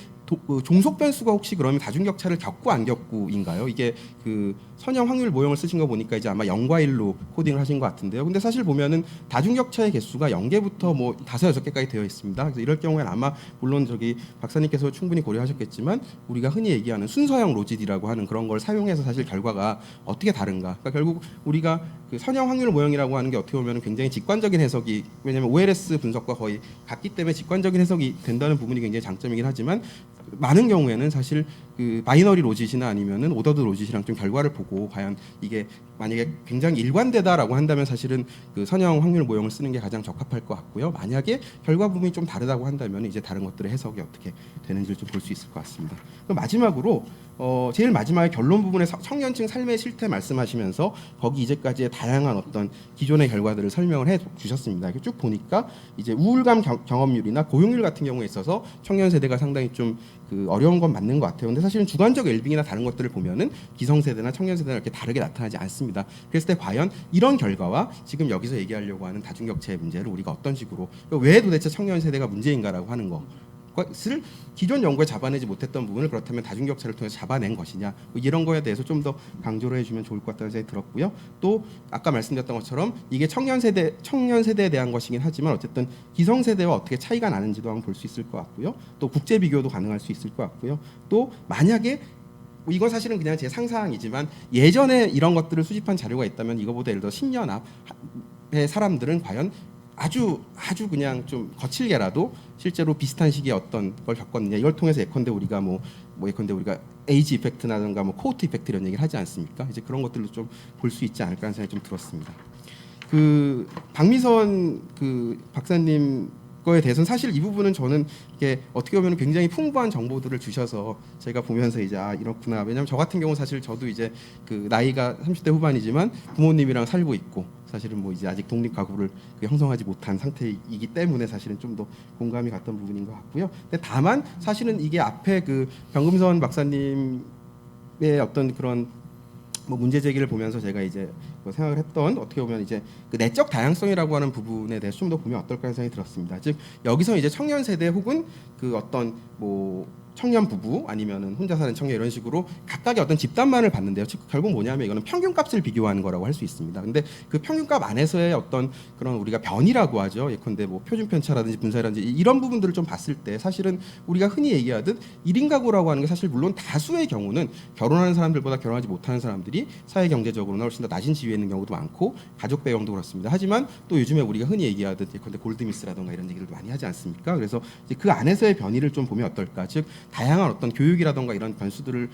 종속 변수가 혹시 그러면 다중격차를 겪고 안 겪고인가요? 이게 그 선형 확률 모형을 쓰신 거 보니까 이제 아마 0과 1로 코딩을 하신 것 같은데요. 근데 사실 보면은 다중격차의 개수가 0개부터 뭐 5, 6개까지 되어 있습니다. 그래서 이럴 경우에는 아마 물론 저기 박사님께서 충분히 고려하셨겠지만 우리가 흔히 얘기하는 순서형 로짓이라고 하는 그런 걸 사용해서 사실 결과가 어떻게 다른가? 그러니까 결국 우리가 그 선형 확률 모형이라고 하는 게 어떻게 보면 굉장히 직관적인 해석이 왜냐하면 OLS 분석과 거의 같기 때문에 직관적인 해석이 된다는 부분이 굉장히 장점이긴 하지만 많은 경우에는 사실 그 바이너리 로짓이나 아니면은 오더드 로짓이랑 좀 결과를 보고 과연 이게 만약에 굉장히 일관되다라고 한다면 사실은 그 선형 확률 모형을 쓰는 게 가장 적합할 것 같고요. 만약에 결과 부분이 좀 다르다고 한다면 이제 다른 것들의 해석이 어떻게 되는지를 좀 볼 수 있을 것 같습니다. 그럼 마지막으로 제일 마지막에 결론 부분에 청년층 삶의 실태 말씀하시면서 거기 이제까지의 다양한 어떤 기존의 결과들을 설명을 해 주셨습니다. 이렇게 쭉 보니까 이제 우울감 경험률이나 고용률 같은 경우에 있어서 청년 세대가 상당히 좀 그 어려운 건 맞는 것 같아요. 근데 사실은 주관적 웰빙이나 다른 것들을 보면은 기성세대나 청년세대나 이렇게 다르게 나타나지 않습니다. 그랬을 때 과연 이런 결과와 지금 여기서 얘기하려고 하는 다중격차의 문제를 우리가 어떤 식으로 왜 도대체 청년세대가 문제인가라고 하는 거 것을 기존 연구에 잡아내지 못했던 부분을 그렇다면 다중격차를 통해서 잡아낸 것이냐, 뭐 이런 거에 대해서 좀 더 강조를 해주면 좋을 것 같다는 생각이 들었고요. 또 아까 말씀드렸던 것처럼 이게 청년 세대에 대한 것이긴 하지만 어쨌든 기성 세대와 어떻게 차이가 나는지도 한번 볼 수 있을 것 같고요. 또 국제 비교도 가능할 수 있을 것 같고요. 또 만약에 뭐 이건 사실은 그냥 제 상상이지만 예전에 이런 것들을 수집한 자료가 있다면 이거보다 예를 들어 10년 앞의 사람들은 과연 아주 그냥 좀 거칠게라도 실제로 비슷한 시기에 어떤 걸 겪었느냐, 이걸 통해서 예컨대 우리가 예컨대 우리가 에이지 이펙트라든가 뭐 코호트 이펙트 이런 얘기를 하지 않습니까? 이제 그런 것들로 좀 볼 수 있지 않을까 하는 생각이 좀 들었습니다. 그 박미선 그 박사님 거에 대해서는 사실 이 부분은 저는 이게 어떻게 보면 굉장히 풍부한 정보들을 주셔서 제가 보면서 이제 이렇구나. 왜냐하면 저 같은 경우 사실 저도 이제 그 나이가 30대 후반이지만 부모님이랑 살고 있고 사실은 뭐 이제 아직 독립 가구를 형성하지 못한 상태이기 때문에 사실은 좀 더 공감이 갔던 부분인 것 같고요. 근데 다만 사실은 이게 앞에 그 병금선 박사님의 어떤 그런 뭐 문제 제기를 보면서 제가 이제 뭐 생각을 했던 어떻게 보면 이제 그 내적 다양성이라고 하는 부분에 대해서 좀 더 보면 어떨까 하는 생각이 들었습니다. 즉 여기서 이제 청년 세대 혹은 그 어떤 뭐 청년 부부 아니면은 혼자 사는 청년 이런 식으로 각각의 어떤 집단만을 봤는데요. 즉 결국 뭐냐면 이거는 평균값을 비교하는 거라고 할 수 있습니다. 근데 그 평균값 안에서의 어떤 그런 우리가 변이라고 하죠. 예컨대 뭐 표준 편차라든지 분사라든지 이런 부분들을 좀 봤을 때 사실은 우리가 흔히 얘기하듯 1인 가구라고 하는 게 사실 물론 다수의 경우는 결혼하는 사람들보다 결혼하지 못하는 사람들이 사회 경제적으로는 훨씬 더 낮은 지위에 있는 경우도 많고 가족 배경도 그렇습니다. 하지만 또 요즘에 우리가 흔히 얘기하듯 예컨대 골드미스라든가 이런 얘기를 많이 하지 않습니까? 그래서 이제 그 안에서의 변이를 좀 보면 어떨까? 즉 다양한 어떤 교육이라든가 이런 변수들을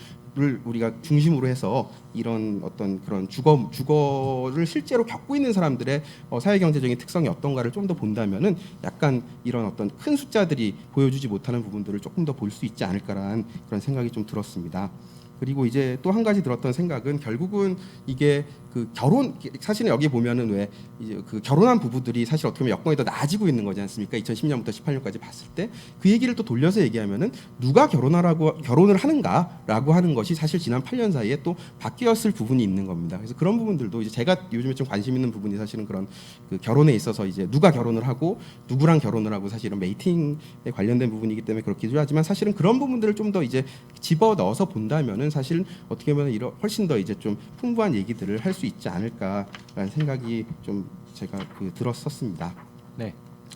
우리가 중심으로 해서 이런 어떤 그런 주거를 실제로 겪고 있는 사람들의 사회 경제적인 특성이 어떤가를 좀 더 본다면은 약간 이런 어떤 큰 숫자들이 보여주지 못하는 부분들을 조금 더 볼 수 있지 않을까라는 그런 생각이 좀 들었습니다. 그리고 이제 또 한 가지 들었던 생각은 결국은 이게 그 결혼 사실은 여기 보면은 왜 이제 그 결혼한 부부들이 사실 어떻게 보면 여건이 더 나아지고 있는 거지 않습니까? 2010년부터 18년까지 봤을 때 그 얘기를 또 돌려서 얘기하면은 누가 결혼을 하는가라고 하는 것이 사실 지난 8년 사이에 또 바뀌었을 부분이 있는 겁니다. 그래서 그런 부분들도 이제 제가 요즘에 좀 관심 있는 부분이 사실은 그런 그 결혼에 있어서 이제 누가 결혼을 하고 누구랑 결혼을 하고 사실은 메이팅에 관련된 부분이기 때문에 그렇기도 하지만 사실은 그런 부분들을 좀 더 이제 집어 넣어서 본다면은 사실 어떻게 보면 이런 훨씬 더 이제 좀 풍부한 얘기들을 할 수 있지 않을까라는 생각이 좀 제가 그 들었었습니다. 네,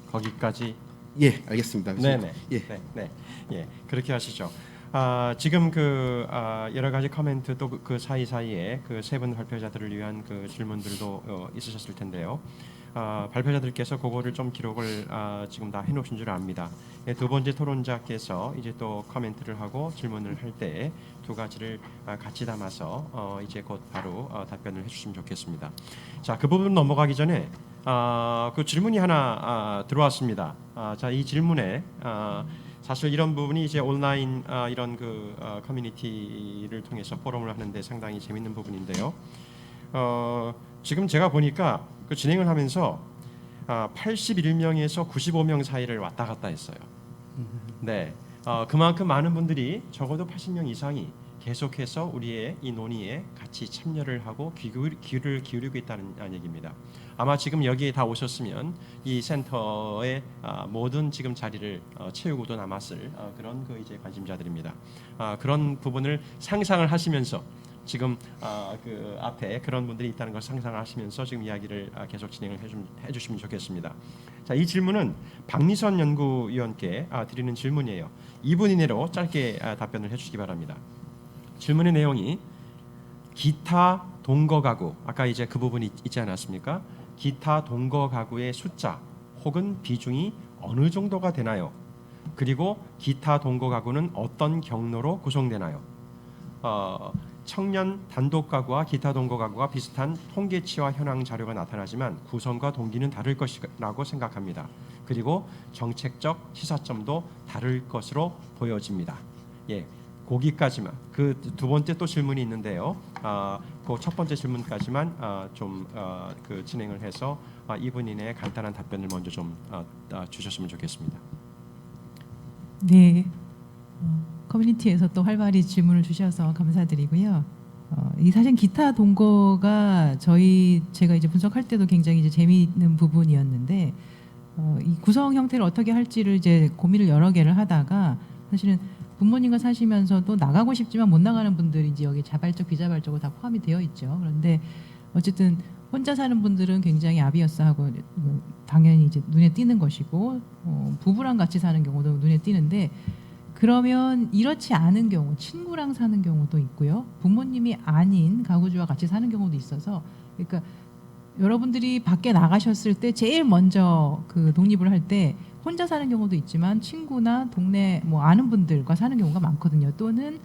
거기까지. 예, 알겠습니다. 네네. 예. 예, 그렇게 하시죠. 지금 여러 가지 코멘트 또 그 사이 사이에 그 세 분 발표자들을 위한 그 질문들도 있으셨을 텐데요. 발표자들께서 그거를 좀 기록을 지금 다 해놓으신 줄 압니다. 예, 두 번째 토론자께서 이제 또 코멘트를 하고 질문을 할 때 두 가지를 같이 담아서 이제 곧 바로 답변을 해주시면 좋겠습니다. 자, 그 부분 넘어가기 전에 그 질문이 하나 들어왔습니다. 자, 이 질문에 사실 이런 부분이 이제 온라인 이런 그 커뮤니티를 통해서 포럼을 하는데 상당히 재밌는 부분인데요. 지금 제가 보니까 그 진행을 하면서 81명에서 95명 사이를 왔다 갔다 했어요. 네, 그만큼 많은 분들이 적어도 80명 이상이 계속해서 우리의 이 논의에 같이 참여를 하고 귀를 기울이고 있다는 얘기입니다. 아마 지금 여기에 다 오셨으면 이 센터의 모든 지금 자리를 채우고도 남았을 그런 그 이제 관심자들입니다. 그런 부분을 상상을 하시면서 지금 그 앞에 그런 분들이 있다는 걸 상상을 하시면서 지금 이야기를 계속 진행을 해주시면 좋겠습니다. 자, 이 질문은 박미선 연구위원께 드리는 질문이에요. 2분 이내로 짧게 답변을 해주시기 바랍니다. 질문의 내용이 기타 동거 가구, 아까 이제 그 부분이 있지 않았습니까? 기타 동거 가구의 숫자 혹은 비중이 어느 정도가 되나요? 그리고 기타 동거 가구는 어떤 경로로 구성되나요? 청년 단독 가구와 기타 동거 가구가 비슷한 통계치와 현황 자료가 나타나지만 구성과 동기는 다를 것이라고 생각합니다. 그리고 정책적 시사점도 다를 것으로 보여집니다. 예, 거기까지만. 그 두 번째 또 질문이 있는데요. 그 첫 번째 질문까지만 좀 그 진행을 해서 2분 이내에 간단한 답변을 먼저 좀 주셨으면 좋겠습니다. 네, 커뮤니티에서 또 활발히 질문을 주셔서 감사드리고요. 이 사실 기타 동거가 제가 이제 분석할 때도 굉장히 이제 재미있는 부분이었는데 이 구성 형태를 어떻게 할지를 이제 고민을 여러 개를 하다가 사실은 부모님과 사시면서도 나가고 싶지만 못 나가는 분들이 이제 여기 자발적 비자발적으로 다 포함이 되어 있죠. 그런데 어쨌든 혼자 사는 분들은 굉장히 아비어스하고 당연히 이제 눈에 띄는 것이고 부부랑 같이 사는 경우도 눈에 띄는데 그러면 이렇지 않은 경우 친구랑 사는 경우도 있고요. 부모님이 아닌 가구주와 같이 사는 경우도 있어서 그러니까 여러분들이 밖에 나가셨을 때 제일 먼저 그 독립을 할 때 혼자 사는 경우도 있지만 친구나 동네 뭐 아는 분들과 사는 경우가 많거든요. 또는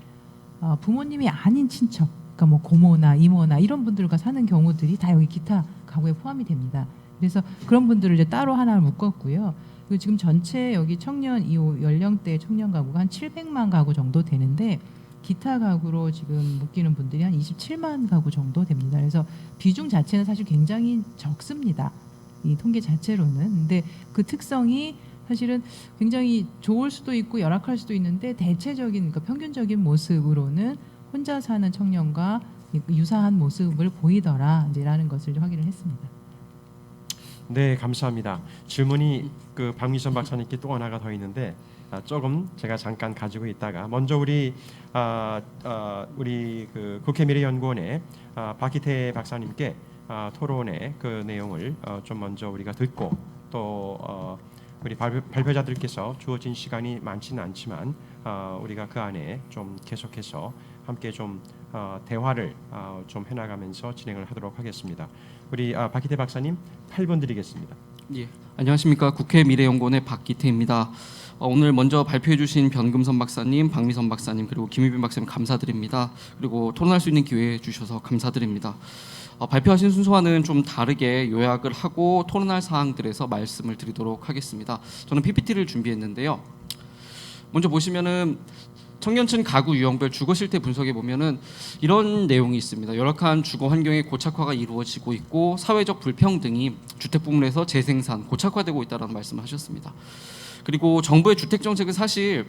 부모님이 아닌 친척, 그러니까 뭐 고모나 이모나 이런 분들과 사는 경우들이 다 여기 기타 가구에 포함이 됩니다. 그래서 그런 분들을 이제 따로 하나 묶었고요. 그리고 지금 전체 여기 청년 이 연령대 청년 가구가 한 700만 가구 정도 되는데 기타 가구로 지금 묶이는 분들이 한 27만 가구 정도 됩니다. 그래서 비중 자체는 사실 굉장히 적습니다. 이 통계 자체로는. 근데 그 특성이 사실은 굉장히 좋을 수도 있고 열악할 수도 있는데 대체적인 그러니까 평균적인 모습으로는 혼자 사는 청년과 유사한 모습을 보이더라 이제라는 것을 확인을 했습니다. 네, 감사합니다. 질문이 그 박미선 박사님께 또 하나가 더 있는데 조금 제가 잠깐 가지고 있다가 먼저 우리 그 국회 미래연구원의 박기태 박사님께 토론의 그 내용을 좀 먼저 우리가 듣고 또 우리 발표자들께서 주어진 시간이 많지는 않지만 우리가 그 안에 좀 계속해서 함께 좀 대화를 좀 해나가면서 진행을 하도록 하겠습니다. 우리 박기태 박사님 8분 드리겠습니다. 예, 안녕하십니까. 국회 미래연구원의 박기태입니다. 오늘 먼저 발표해주신 변금선 박사님, 박미선 박사님 그리고 김유빈 박사님 감사드립니다. 그리고 토론할 수 있는 기회 주셔서 감사드립니다. 발표하신 순서와는 좀 다르게 요약을 하고 토론할 사항들에서 말씀을 드리도록 하겠습니다. 저는 PPT를 준비했는데요. 먼저 보시면은 청년층 가구 유형별 주거 실태 분석에 보면은 이런 내용이 있습니다. 열악한 주거 환경의 고착화가 이루어지고 있고 사회적 불평등이 주택 부문에서 재생산, 고착화되고 있다는 말씀을 하셨습니다. 그리고 정부의 주택 정책은 사실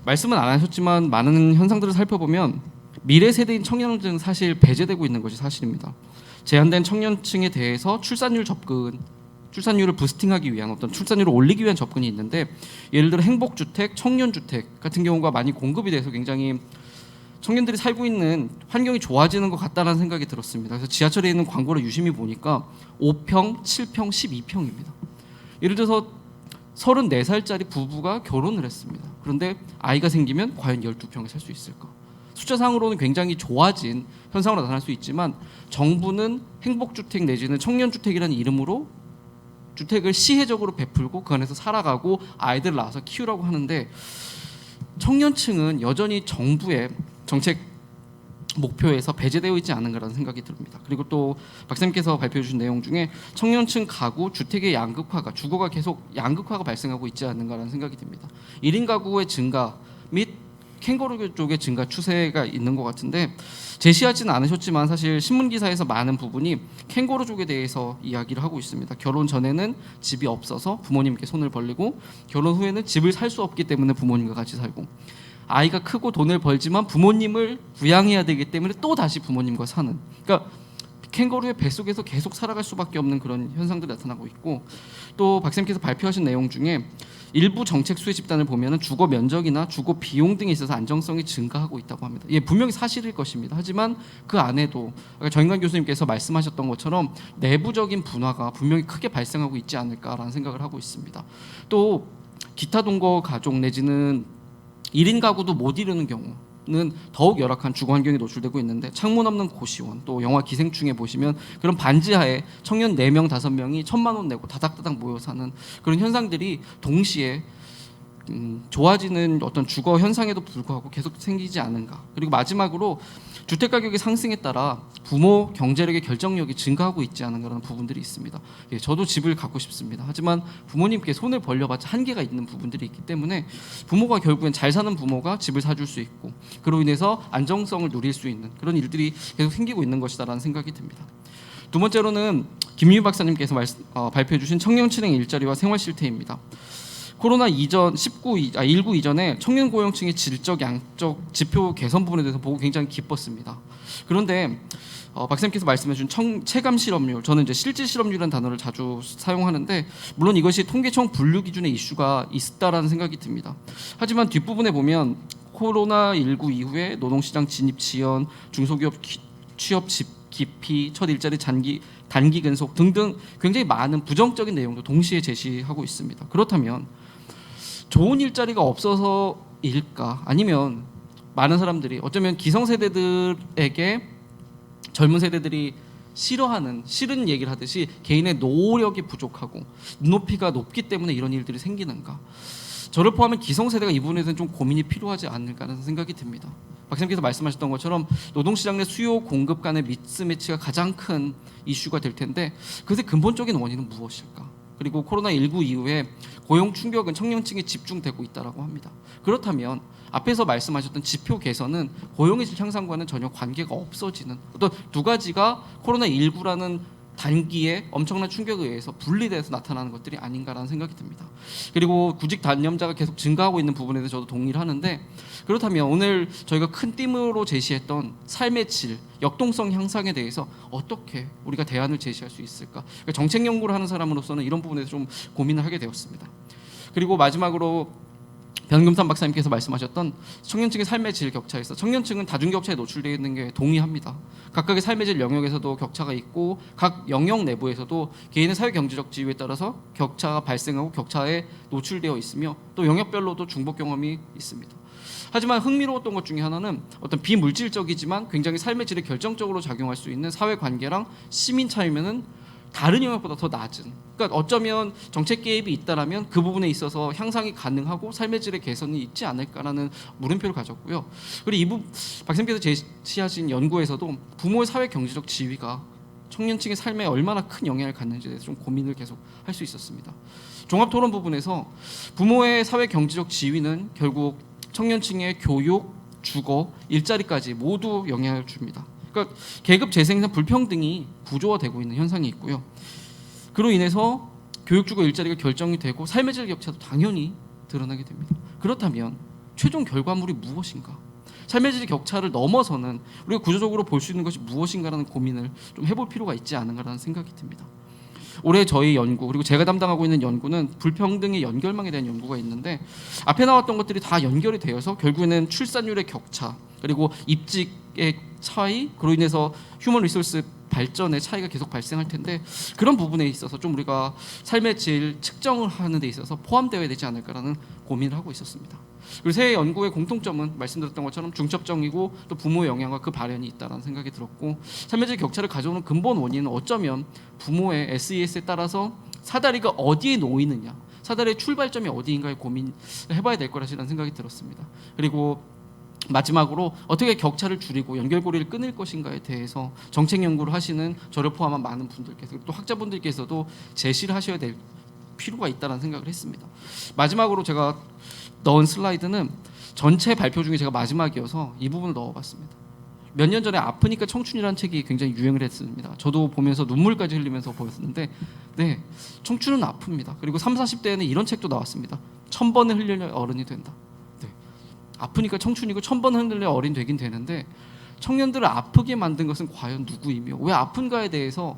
말씀은 안 하셨지만 많은 현상들을 살펴보면 미래 세대인 청년층은 사실 배제되고 있는 것이 사실입니다. 제한된 청년층에 대해서 출산율을 부스팅하기 위한 어떤 출산율을 올리기 위한 접근이 있는데 예를 들어 행복주택, 청년주택 같은 경우가 많이 공급이 돼서 굉장히 청년들이 살고 있는 환경이 좋아지는 것 같다는 생각이 들었습니다. 그래서 지하철에 있는 광고를 유심히 보니까 5평, 7평, 12평입니다. 예를 들어서 34살짜리 부부가 결혼을 했습니다. 그런데 아이가 생기면 과연 12평에 살 수 있을까? 숫자상으로는 굉장히 좋아진 현상으로 나타날 수 있지만 정부는 행복주택 내지는 청년주택이라는 이름으로 주택을 시혜적으로 베풀고 그 안에서 살아가고 아이들을 낳아서 키우라고 하는데 청년층은 여전히 정부의 정책 목표에서 배제되어 있지 않은가라는 생각이 듭니다. 그리고 또 박사님께서 발표해 주신 내용 중에 청년층 가구 주택의 양극화가 주거가 계속 양극화가 발생하고 있지 않는가라는 생각이 듭니다. 1인 가구의 증가 및 캥거루 쪽의 증가 추세가 있는 것 같은데 제시하지는 않으셨지만 사실 신문 기사에서 많은 부분이 캥거루 쪽에 대해서 이야기를 하고 있습니다. 결혼 전에는 집이 없어서 부모님께 손을 벌리고 결혼 후에는 집을 살 수 없기 때문에 부모님과 같이 살고 아이가 크고 돈을 벌지만 부모님을 부양해야 되기 때문에 또 다시 부모님과 사는 그러니까 캥거루의 뱃속에서 계속 살아갈 수밖에 없는 그런 현상들이 나타나고 있고 또 박사님께서 발표하신 내용 중에 일부 정책 수혜 집단을 보면 주거 면적이나 주거 비용 등에 있어서 안정성이 증가하고 있다고 합니다. 예, 분명히 사실일 것입니다. 하지만 그 안에도 정인관 교수님께서 말씀하셨던 것처럼 내부적인 분화가 분명히 크게 발생하고 있지 않을까라는 생각을 하고 있습니다. 또 기타 동거 가족 내지는 1인 가구도 못 이루는 경우는 더욱 열악한 주거 환경에 노출되고 있는데 창문 없는 고시원 또 영화 기생충에 보시면 그런 반지하에 청년 4명 5명이 1,000만 원 내고 다닥다닥 모여 사는 그런 현상들이 동시에 좋아지는 어떤 주거 현상에도 불구하고 계속 생기지 않은가. 그리고 마지막으로 주택 가격의 상승에 따라 부모 경제력의 결정력이 증가하고 있지 않은 그런 부분들이 있습니다. 예, 저도 집을 갖고 싶습니다. 하지만 부모님께 손을 벌려봤자 한계가 있는 부분들이 있기 때문에 부모가 결국엔 잘 사는 부모가 집을 사줄 수 있고 그로 인해서 안정성을 누릴 수 있는 그런 일들이 계속 생기고 있는 것이다라는 생각이 듭니다. 두 번째로는 김유희 박사님께서 발표해 주신 청년층의 일자리와 생활 실태입니다. 코로나 이전 19 이전에 청년 고용층의 질적 양적 지표 개선 부분에 대해서 보고 굉장히 기뻤습니다. 그런데 박사님께서 말씀해준 체감 실업률, 저는 이제 실질 실업률이라는 단어를 자주 사용하는데 물론 이것이 통계청 분류 기준의 이슈가 있다라는 생각이 듭니다. 하지만 뒷부분에 보면 코로나19 이후에 노동시장 진입 지연, 중소기업 취업 기피, 첫 일자리 단기 근속 등등 굉장히 많은 부정적인 내용도 동시에 제시하고 있습니다. 그렇다면 좋은 일자리가 없어서일까? 아니면 많은 사람들이 어쩌면 기성세대들에게 젊은 세대들이 싫은 얘기를 하듯이 개인의 노력이 부족하고 눈높이가 높기 때문에 이런 일들이 생기는가? 저를 포함한 기성세대가 이 부분에 대해서는 좀 고민이 필요하지 않을까라는 생각이 듭니다. 박사님께서 말씀하셨던 것처럼 노동시장 내 수요 공급 간의 미스매치가 가장 큰 이슈가 될 텐데 그것의 근본적인 원인은 무엇일까? 그리고 코로나19 이후에 고용 충격은 청년층에 집중되고 있다고 합니다. 그렇다면 앞에서 말씀하셨던 지표 개선은 고용의 질 향상과는 전혀 관계가 없어지는 어떤 두 가지가 코로나19라는 단기에 엄청난 충격에 의해서 분리돼서 나타나는 것들이 아닌가라는 생각이 듭니다. 그리고 구직 단념자가 계속 증가하고 있는 부분에 대해서 저도 동의를 하는데 그렇다면 오늘 저희가 큰 띠으로 제시했던 삶의 질, 역동성 향상에 대해서 어떻게 우리가 대안을 제시할 수 있을까? 그러니까 정책 연구를 하는 사람으로서는 이런 부분에서 좀 고민을 하게 되었습니다. 그리고 마지막으로 변금산 박사님께서 말씀하셨던 청년층의 삶의 질 격차에서 청년층은 다중격차에 노출되어 있는 게 동의합니다. 각각의 삶의 질 영역에서도 격차가 있고 각 영역 내부에서도 개인의 사회경제적 지위에 따라서 격차가 발생하고 격차에 노출되어 있으며 또 영역별로도 중복 경험이 있습니다. 하지만 흥미로웠던 것 중에 하나는 어떤 비물질적이지만 굉장히 삶의 질에 결정적으로 작용할 수 있는 사회관계랑 시민 참여는 다른 영역보다 더 낮은, 그러니까 어쩌면 정책 개입이 있다라면 그 부분에 있어서 향상이 가능하고 삶의 질의 개선이 있지 않을까라는 물음표를 가졌고요. 그리고 박사님께서 제시하신 연구에서도 부모의 사회 경제적 지위가 청년층의 삶에 얼마나 큰 영향을 갖는지에 대해서 좀 고민을 계속 할 수 있었습니다. 종합 토론 부분에서 부모의 사회 경제적 지위는 결국 청년층의 교육, 주거, 일자리까지 모두 영향을 줍니다. 그러니까 계급 재생산 불평등이 구조화되고 있는 현상이 있고요. 그로 인해서 교육, 주거, 일자리가 결정이 되고 삶의 질 격차도 당연히 드러나게 됩니다. 그렇다면 최종 결과물이 무엇인가? 삶의 질 격차를 넘어서는 우리가 구조적으로 볼 수 있는 것이 무엇인가라는 고민을 좀 해볼 필요가 있지 않은가라는 생각이 듭니다. 올해 저희 연구 그리고 제가 담당하고 있는 연구는 불평등의 연결망에 대한 연구가 있는데 앞에 나왔던 것들이 다 연결이 되어서 결국에는 출산율의 격차 그리고 입직의 차이 그로 인해서 휴먼 리소스 발전의 차이가 계속 발생할 텐데 그런 부분에 있어서 좀 우리가 삶의 질 측정을 하는 데 있어서 포함되어야 되지 않을까라는 고민을 하고 있었습니다. 그리고 새 연구의 공통점은 말씀드렸던 것처럼 중첩적이고 또 부모의 영향과 그 발현이 있다는 생각이 들었고 삶의 질 격차를 가져오는 근본 원인은 어쩌면 부모의 SES에 따라서 사다리가 어디에 놓이느냐 사다리의 출발점이 어디인가에 고민을 해봐야 될 거라는 생각이 들었습니다. 그리고 마지막으로 어떻게 격차를 줄이고 연결고리를 끊을 것인가에 대해서 정책 연구를 하시는 저를 포함한 많은 분들께서 또 학자분들께서도 제시를 하셔야 될 필요가 있다는 생각을 했습니다. 마지막으로 제가 넣은 슬라이드는 전체 발표 중에 제가 마지막이어서 이 부분을 넣어봤습니다. 몇 년 전에 아프니까 청춘이라는 책이 굉장히 유행을 했습니다. 저도 보면서 눈물까지 흘리면서 보였는데 네, 청춘은 아픕니다. 그리고 30, 40대에는 이런 책도 나왔습니다. 1000번을 흘려야 어른이 된다. 아프니까 청춘이고 1000번 흔들려 어린 되긴 되는데 청년들을 아프게 만든 것은 과연 누구이며 왜 아픈가에 대해서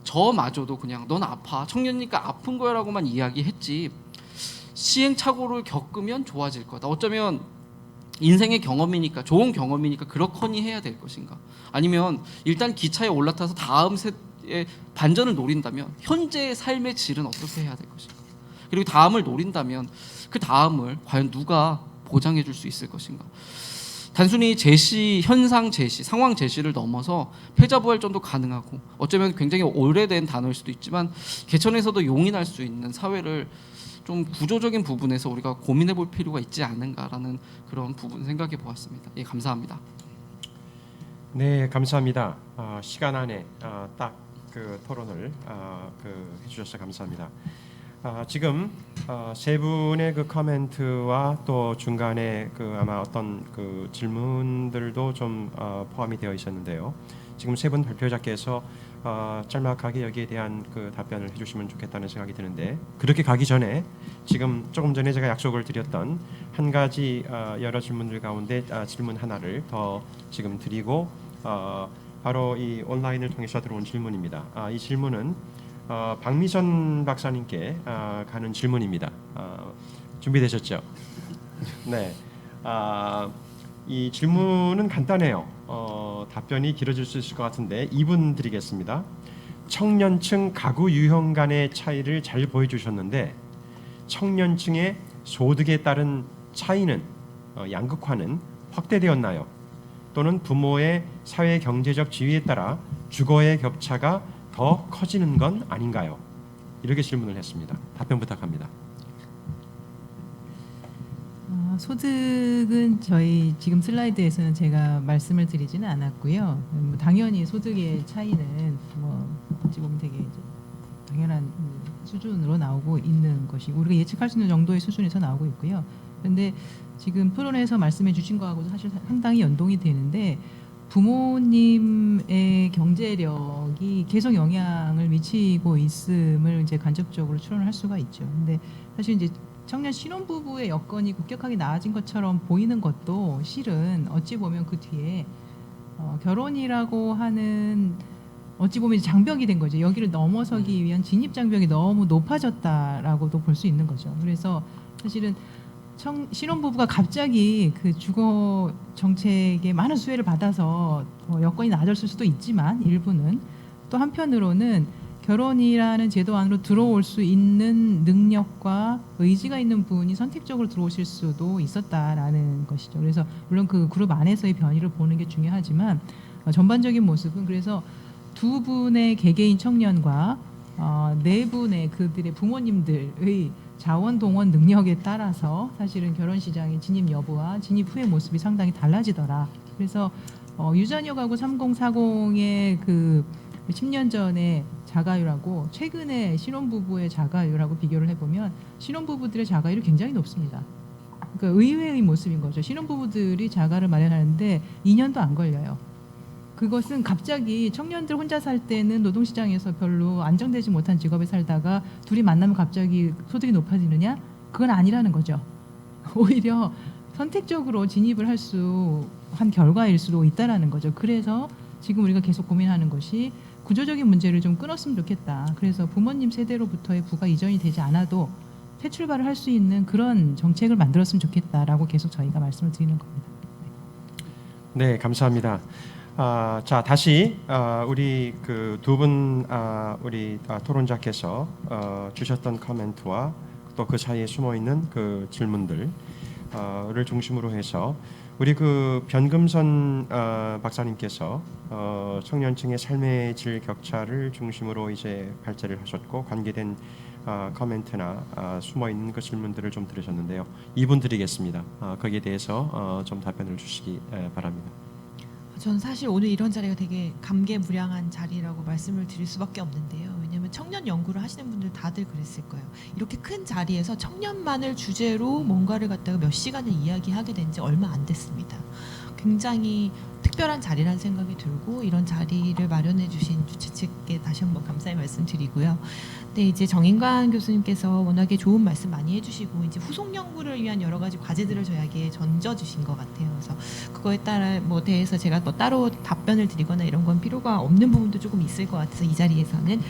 저마저도 그냥 넌 아파 청년이니까 아픈 거야라고만 이야기했지 시행착오를 겪으면 좋아질 거다. 어쩌면 인생의 경험이니까 좋은 경험이니까 그렇거니 해야 될 것인가 아니면 일단 기차에 올라타서 다음 세대의 반전을 노린다면 현재의 삶의 질은 어떻게 해야 될 것인가 그리고 다음을 노린다면 그 다음을 과연 누가 보장해 줄 수 있을 것인가. 단순히 현상 제시, 상황 제시를 넘어서 패자부활전도 가능하고 어쩌면 굉장히 오래된 단어일 수도 있지만 개천에서도 용인할 수 있는 사회를 좀 구조적인 부분에서 우리가 고민해 볼 필요가 있지 않은가라는 그런 부분 생각해 보았습니다. 예, 감사합니다. 네, 감사합니다. 시간 안에 딱 그 토론을 해주셔서 감사합니다. 지금 세 분의 그 코멘트와 또 중간에 그 아마 어떤 그 질문들도 좀 포함이 되어 있었는데요. 지금 세 분 발표자께서 짤막하게 여기에 대한 그 답변을 해주시면 좋겠다는 생각이 드는데 그렇게 가기 전에 지금 조금 전에 제가 약속을 드렸던 한 가지 여러 질문들 가운데 질문 하나를 더 지금 드리고 바로 이 온라인을 통해서 들어온 질문입니다. 이 질문은 박미선 박사님께 가는 질문입니다. 준비되셨죠? 네. 이 질문은 간단해요. 답변이 길어질 수 있을 것 같은데 2분 드리겠습니다. 청년층 가구 유형 간의 차이를 잘 보여주셨는데 청년층의 소득에 따른 차이는 양극화는 확대되었나요? 또는 부모의 사회 경제적 지위에 따라 주거의 격차가 더 커지는 건 아닌가요? 이렇게 질문을 했습니다. 답변 부탁합니다. 소득은 저희 지금 슬라이드에서는 제가 말씀을 드리지는 않았고요. 당연히 소득의 차이는 어찌 보면 되게 이제 당연한 수준으로 나오고 있는 것이고 우리가 예측할 수 있는 정도의 수준에서 나오고 있고요. 그런데 지금 토론에서 말씀해 주신 거하고도 사실 상당히 연동이 되는데 부모님의 경제력이 계속 영향을 미치고 있음을 이제 간접적으로 추론할 수가 있죠. 근데 사실 이제 청년 신혼부부의 여건이 급격하게 나아진 것처럼 보이는 것도 실은 어찌 보면 그 뒤에 결혼이라고 하는 어찌 보면 장벽이 된 거죠. 여기를 넘어서기 위한 진입 장벽이 너무 높아졌다라고도 볼 수 있는 거죠. 그래서 사실은 신혼부부가 갑자기 그 주거 정책에 많은 수혜를 받아서 여건이 나아졌을 수도 있지만 일부는 또 한편으로는 결혼이라는 제도 안으로 들어올 수 있는 능력과 의지가 있는 분이 선택적으로 들어오실 수도 있었다라는 것이죠. 그래서 물론 그 그룹 안에서의 변이를 보는 게 중요하지만 전반적인 모습은 그래서 두 분의 개개인 청년과 네 분의 그들의 부모님들의 자원 동원 능력에 따라서 사실은 결혼 시장의 진입 여부와 진입 후의 모습이 상당히 달라지더라. 그래서 유자녀 가구 3040의 그 10년 전에 자가율하고 최근에 신혼부부의 자가율하고 비교를 해보면 신혼부부들의 자가율이 굉장히 높습니다. 그러니까 의외의 모습인 거죠. 신혼부부들이 자가를 마련하는데 2년도 안 걸려요. 그것은 갑자기 청년들 혼자 살 때는 노동시장에서 별로 안정되지 못한 직업에 살다가 둘이 만나면 갑자기 소득이 높아지느냐? 그건 아니라는 거죠. 오히려 선택적으로 진입을 할 수 한 결과일 수도 있다라는 거죠. 그래서 지금 우리가 계속 고민하는 것이 구조적인 문제를 좀 끊었으면 좋겠다. 그래서 부모님 세대로부터의 부가 이전이 되지 않아도 새 출발을 할 수 있는 그런 정책을 만들었으면 좋겠다라고 계속 저희가 말씀을 드리는 겁니다. 네, 감사합니다. 자, 다시 우리 그 두 분 우리 토론자께서 주셨던 코멘트와 또 그 사이에 숨어 있는 그 질문들을 중심으로 해서 우리 그 변금선 박사님께서 청년층의 삶의 질 격차를 중심으로 이제 발제를 하셨고 관계된 코멘트나 숨어 있는 그 질문들을 좀 들으셨는데요. 2분 드리겠습니다. 거기에 대해서 좀 답변을 주시기 바랍니다. 저는 사실 오늘 이런 자리가 되게 감개무량한 자리라고 말씀을 드릴 수밖에 없는데요. 왜냐하면 청년 연구를 하시는 분들 다들 그랬을 거예요. 이렇게 큰 자리에서 청년만을 주제로 뭔가를 갖다가 몇 시간을 이야기하게 된 지 얼마 안 됐습니다. 굉장히 특별한 자리라는 생각이 들고 이런 자리를 마련해 주신 주최 측에 다시 한번 감사의 말씀 드리고요. 근데 이제 정인관 교수님께서 워낙에 좋은 말씀 많이 해주시고 이제 후속 연구를 위한 여러 가지 과제들을 저에게 던져주신 것 같아요. 그래서 그거에 따라 뭐 대해서 제가 뭐 따로 답변을 드리거나 이런 건 필요가 없는 부분도 조금 있을 것 같아서 이 자리에서는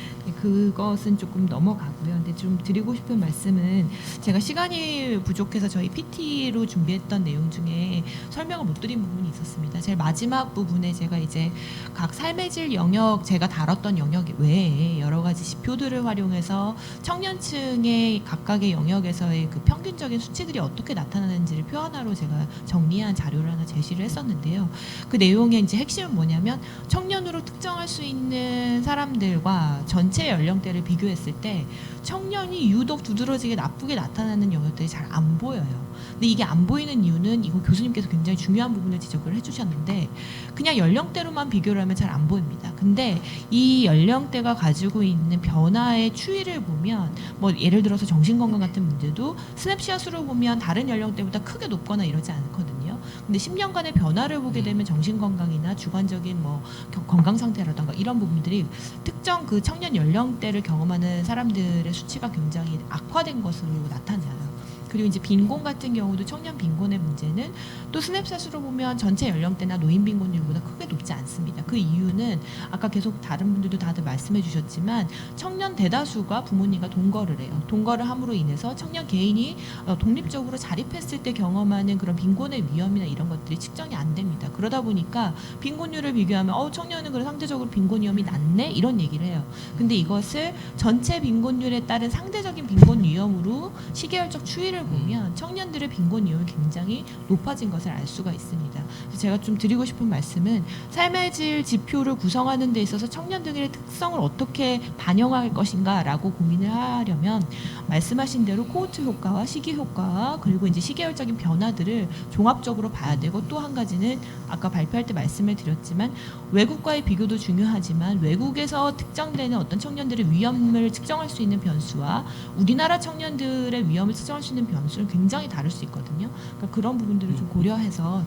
그것은 조금 넘어가고요. 근데 좀 드리고 싶은 말씀은 제가 시간이 부족해서 저희 PT로 준비했던 내용 중에 설명을 못 드린 부분이 있었습니다. 제일 마지막 부분에 제가 이제 각 삶의 질 영역 제가 다뤘던 영역 외에 여러 가지 지표들을 활용해서 청년층의 각각의 영역에서의 그 평균적인 수치들이 어떻게 나타나는지를 표현하러 제가 정리한 자료를 하나 제시를 했었는데요. 그 내용의 이제 핵심은 뭐냐면 청년으로 특정할 수 있는 사람들과 전체 연령대를 비교했을 때 청년이 유독 두드러지게 나쁘게 나타나는 영역들이 잘 안 보여요. 근데 이게 안 보이는 이유는 이거 교수님께서 굉장히 중요한 부분을 지적을 해주셨는데 그냥 연령대로만 비교를 하면 잘 안 보입니다. 근데 이 연령대가 가지고 있는 변화의 추이를 보면 뭐 예를 들어서 정신건강 같은 문제도 스냅샷으로 보면 다른 연령대보다 크게 높거나 이러지 않거든요. 근데 10년간의 변화를 보게 되면 정신건강이나 주관적인 뭐 건강 상태라든가 이런 부분들이 특정 그 청년 연령대를 경험하는 사람들의 수치가 굉장히 악화된 것으로 나타나요. 그리고 이제 빈곤 같은 경우도 청년 빈곤의 문제는 또 스냅샷으로 보면 전체 연령대나 노인 빈곤율보다 크게 높지 않습니다. 그 이유는 아까 계속 다른 분들도 다들 말씀해 주셨지만 청년 대다수가 부모님과 동거를 해요. 동거를 함으로 인해서 청년 개인이 독립적으로 자립했을 때 경험하는 그런 빈곤의 위험이나 이런 것들이 측정이 안 됩니다. 그러다 보니까 빈곤율을 비교하면 청년은 그래 상대적으로 빈곤 위험이 낮네 이런 얘기를 해요. 근데 이것을 전체 빈곤율에 따른 상대적인 빈곤 위험으로 시계열적 추이를 보면 청년들의 빈곤 위험이 굉장히 높아진 것을 알 수가 있습니다. 그래서 제가 좀 드리고 싶은 말씀은 삶의 질 지표를 구성하는 데 있어서 청년들의 특성을 어떻게 반영할 것인가라고 고민을 하려면 말씀하신 대로 코호트 효과와 시기 효과와 그리고 이제 시계열적인 변화들을 종합적으로 봐야 되고 또 한 가지는 아까 발표할 때 말씀을 드렸지만 외국과의 비교도 중요하지만 외국에서 특정되는 어떤 청년들의 위험을 측정할 수 있는 변수와 우리나라 청년들의 위험을 측정할 수 있는 변수는 굉장히 다를 수 있거든요. 그러니까 그런 부분들을 좀 고려해서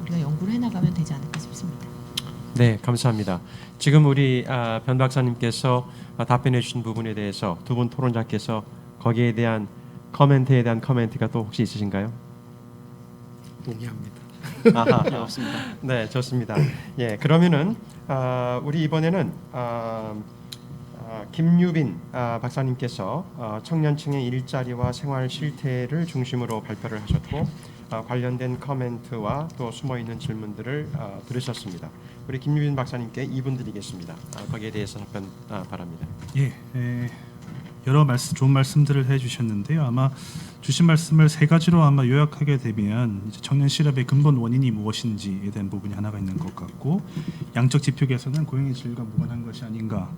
우리가 연구를 해나가면 되지 않을까 싶습니다. 네, 감사합니다. 지금 우리 변 박사님께서 답변해 주신 부분에 대해서 두 분 토론자께서 거기에 대한 코멘트에 대한 코멘트가 또 혹시 있으신가요? 동의합니다. 아하, 네, 없습니다. 네, 좋습니다. 예, 그러면은 우리 이번에는 김유빈 박사님께서 청년층의 일자리와 생활 실태를 중심으로 발표를 하셨고 관련된 코멘트와 또 숨어 있는 질문들을 들으셨습니다. 우리 김유빈 박사님께 2분 드리겠습니다. 거기에 대해서 답변 바랍니다. 예, 여러 좋은 말씀들을 해주셨는데요. 아마 주신 말씀을 세 가지로 아마 요약하게 되면 이제 청년 실업의 근본 원인이 무엇인지에 대한 부분이 하나가 있는 것 같고, 양적 지표 개선은 고용의 질과 무관한 것이 아닌가,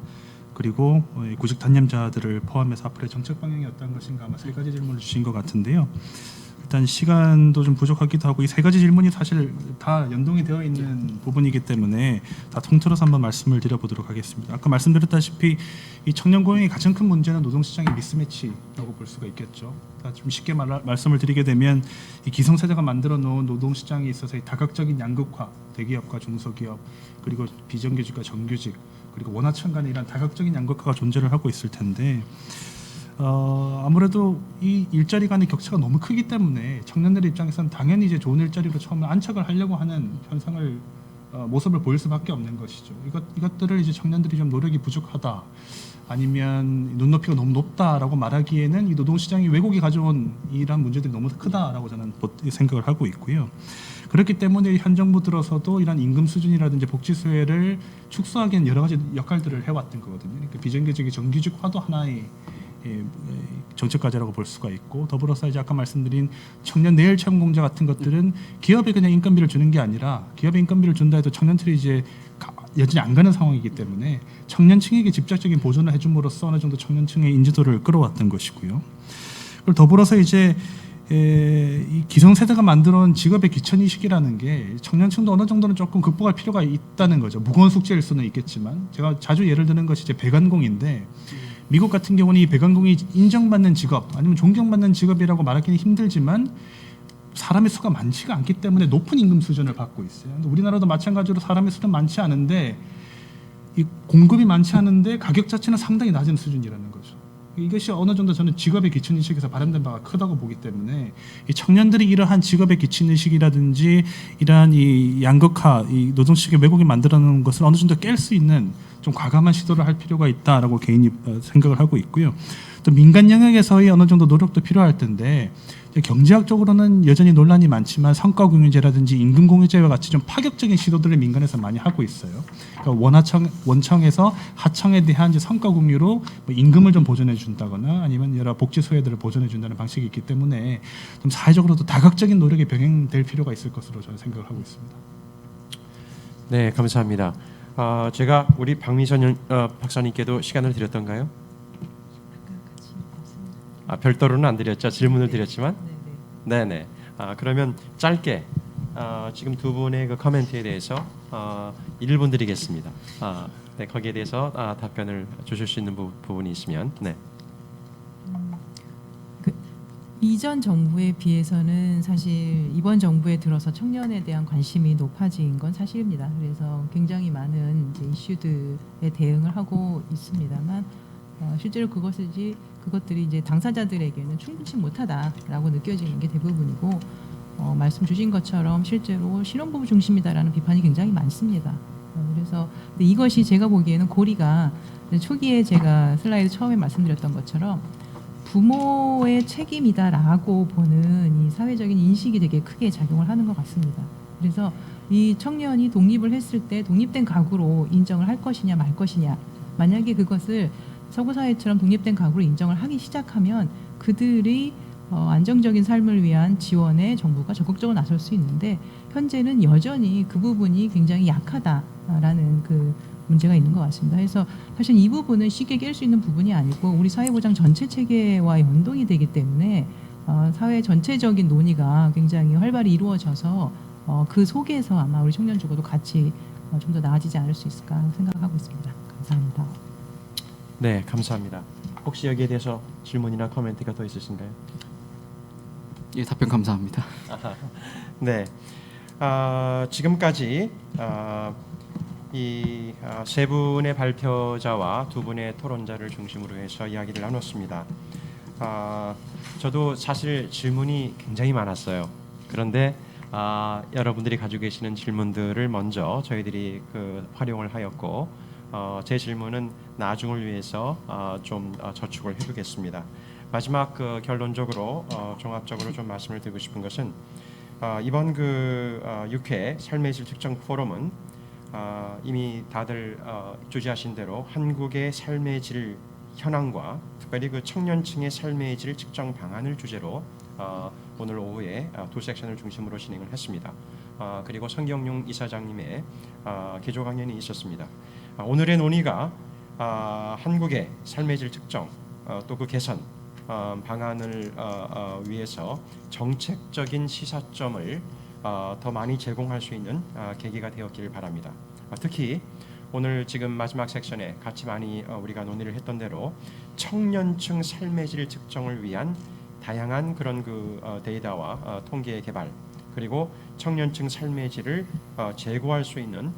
그리고 구직 단념자들을 포함해서 앞으로의 정책 방향이 어떤 것인가, 아마 세 가지 질문을 주신 것 같은데요. 일단 시간도 좀 부족하기도 하고 이 세 가지 질문이 사실 다 연동이 되어 있는 부분이기 때문에 다 통틀어서 한번 말씀을 드려보도록 하겠습니다. 아까 말씀드렸다시피 이 청년 고용의 가장 큰 문제는 노동시장의 미스매치라고 볼 수가 있겠죠. 좀 쉽게 말씀을 드리게 되면 이 기성세대가 만들어 놓은 노동시장에 있어서의 다각적인 양극화, 대기업과 중소기업, 그리고 비정규직과 정규직, 그리고 원하청 간의 이런 다각적인 양극화가 존재를 하고 있을 텐데 아무래도 이 일자리 간의 격차가 너무 크기 때문에 청년들 입장에서는 당연히 이제 좋은 일자리로 처음에 안착을 하려고 하는 현상을 모습을 보일 수밖에 없는 것이죠. 이것들을 이제 청년들이 좀 노력이 부족하다, 아니면 눈높이가 너무 높다라고 말하기에는 이 노동시장이 왜곡이 가져온 이러한 문제들이 너무 크다라고 저는 생각을 하고 있고요. 그렇기 때문에 현 정부 들어서도 이런 임금 수준이라든지 복지 수혜를 축소하기 위한 여러 가지 역할들을 해왔던 거거든요. 그러니까 비정규직의 정규직화도 하나의 정책 과제라고 볼 수가 있고, 더불어서 이제 아까 말씀드린 청년 내일 채용 공제 같은 것들은 기업에 그냥 인건비를 주는 게 아니라 기업에 인건비를 준다 해도 청년들이 이제 여전히 안 가는 상황이기 때문에 청년층에게 직접적인 보존을 해줌으로써 어느 정도 청년층의 인지도를 끌어왔던 것이고요. 그리고 더불어서 이제 이 기성세대가 만들어온 직업의 귀천인식이라는 게 청년층도 어느 정도는 조금 극복할 필요가 있다는 거죠. 무거운 숙제일 수는 있겠지만 제가 자주 예를 드는 것이 이제 배관공인데 미국 같은 경우는 이 배관공이 인정받는 직업 아니면 존경받는 직업이라고 말하기는 힘들지만 사람의 수가 많지가 않기 때문에 높은 임금 수준을 받고 있어요. 근데 우리나라도 마찬가지로 사람의 수는 많지 않은데 이 공급이 많지 않은데 가격 자체는 상당히 낮은 수준이라는 거죠. 이것이 어느 정도 저는 직업의 기준인식에서 발현된 바가 크다고 보기 때문에 이 청년들이 이러한 직업의 기준인식이라든지 이러한 이 양극화, 이 노동시장의 왜곡이 만들어놓은 것을 어느 정도 깰 수 있는 좀 과감한 시도를 할 필요가 있다라고 개인이 생각을 하고 있고요. 또 민간 영역에서의 어느 정도 노력도 필요할 텐데 경제학적으로는 여전히 논란이 많지만 성과공유제라든지 임금공유제와 같이 좀 파격적인 시도들을 민간에서 많이 하고 있어요. 그러니까 원청에서 하청에 대한 이제 성과공유로 뭐 임금을 좀 보존해 준다거나 아니면 여러 복지 소외들을 보존해 준다는 방식이 있기 때문에 좀 사회적으로도 다각적인 노력이 병행될 필요가 있을 것으로 저는 생각을 하고 있습니다. 네, 감사합니다. 제가 우리 박미선 박사님께도 시간을 드렸던가요? 별도로는 안 드렸죠. 질문을 드렸지만. 네네. 그러면 짧게 지금 두 분의 그 코멘트에 대해서 1분 드리겠습니다. 네, 거기에 대해서 답변을 주실 수 있는 부분이 있으면. 네. 이전 정부에 비해서는 사실 이번 정부에 들어서 청년에 대한 관심이 높아진 건 사실입니다. 그래서 굉장히 많은 이제 이슈들에 대응을 하고 있습니다만 실제로 그것들이 이제 당사자들에게는 충분치 못하다라고 느껴지는 게 대부분이고 말씀 주신 것처럼 실제로 신혼부부 중심이다라는 비판이 굉장히 많습니다. 그래서 근데 이것이 제가 보기에는 고리가 초기에 제가 슬라이드 처음에 말씀드렸던 것처럼 부모의 책임이다라고 보는 이 사회적인 인식이 되게 크게 작용을 하는 것 같습니다. 그래서 이 청년이 독립을 했을 때 독립된 가구로 인정을 할 것이냐 말 것이냐, 만약에 그것을 서구 사회처럼 독립된 가구로 인정을 하기 시작하면 그들이 안정적인 삶을 위한 지원에 정부가 적극적으로 나설 수 있는데 현재는 여전히 그 부분이 굉장히 약하다라는 그 문제가 있는 것 같습니다. 그래서 사실 이 부분은 쉽게 깰 수 있는 부분이 아니고 우리 사회보장 전체 체계와 연동이 되기 때문에 사회 전체적인 논의가 굉장히 활발히 이루어져서 그 속에서 아마 우리 청년 주거도 같이 좀 더 나아지지 않을 수 있을까 생각하고 있습니다. 감사합니다. 네, 감사합니다. 혹시 여기에 대해서 질문이나 코멘트가 더 있으신가요? 예, 답변 감사합니다. 네, 지금까지 이 세 분의 발표자와 두 분의 토론자를 중심으로 해서 이야기를 나눴습니다. 저도 사실 질문이 굉장히 많았어요. 그런데 여러분들이 가지고 계시는 질문들을 먼저 저희들이 활용을 하였고 제 질문은 나중을 위해서 좀 저축을 해두겠습니다. 마지막 결론적으로 종합적으로 좀 말씀을 드리고 싶은 것은 이번 6회 삶의 질 측정 포럼은 이미 다들 주지하신 대로 한국의 삶의 질 현황과 특별히 청년층의 삶의 질 측정 방안을 주제로 오늘 오후에 두 섹션을 중심으로 진행을 했습니다. 그리고 성경용 이사장님의 개조 강연이 있었습니다. 오늘의 논의가 한국의 삶의 질 측정 또 그 개선 방안을 위해서 정책적인 시사점을 더 많이 제공할 수 있는 계기가 되었기를 바랍니다. 특히 오늘 지금 마지막 섹션에 같이 많이 우리가 논의를 했던 대로 청년층 삶의 질 측정을 위한 다양한 그런 데이터와 통계 개발, 그리고 청년층 삶의 질을 제고할 수 있는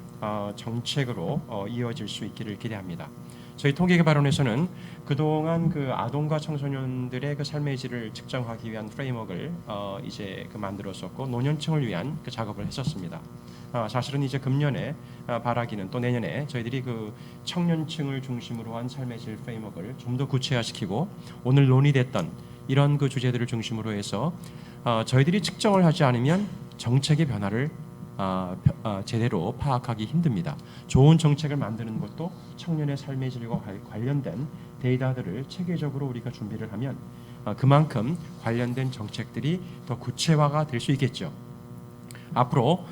정책으로 이어질 수 있기를 기대합니다. 저희 통계개발원에서는 그동안 아동과 청소년들의 삶의 질을 측정하기 위한 프레임워크를 이제 만들었었고 노년층을 위한 작업을 했었습니다. 사실은 이제 금년에 바라기는 또 내년에 저희들이 청년층을 중심으로 한 삶의 질 프레임워크를 좀 더 구체화시키고 오늘 논의됐던 이런 주제들을 중심으로 해서 저희들이 측정을 하지 않으면 정책의 변화를 제대로 파악하기 힘듭니다. 좋은 정책을 만드는 것도 청년의 삶의 질과 관련된 데이터들을 체계적으로 우리가 준비를 하면 그만큼 관련된 정책들이 더 구체화가 될 수 있겠죠. 앞으로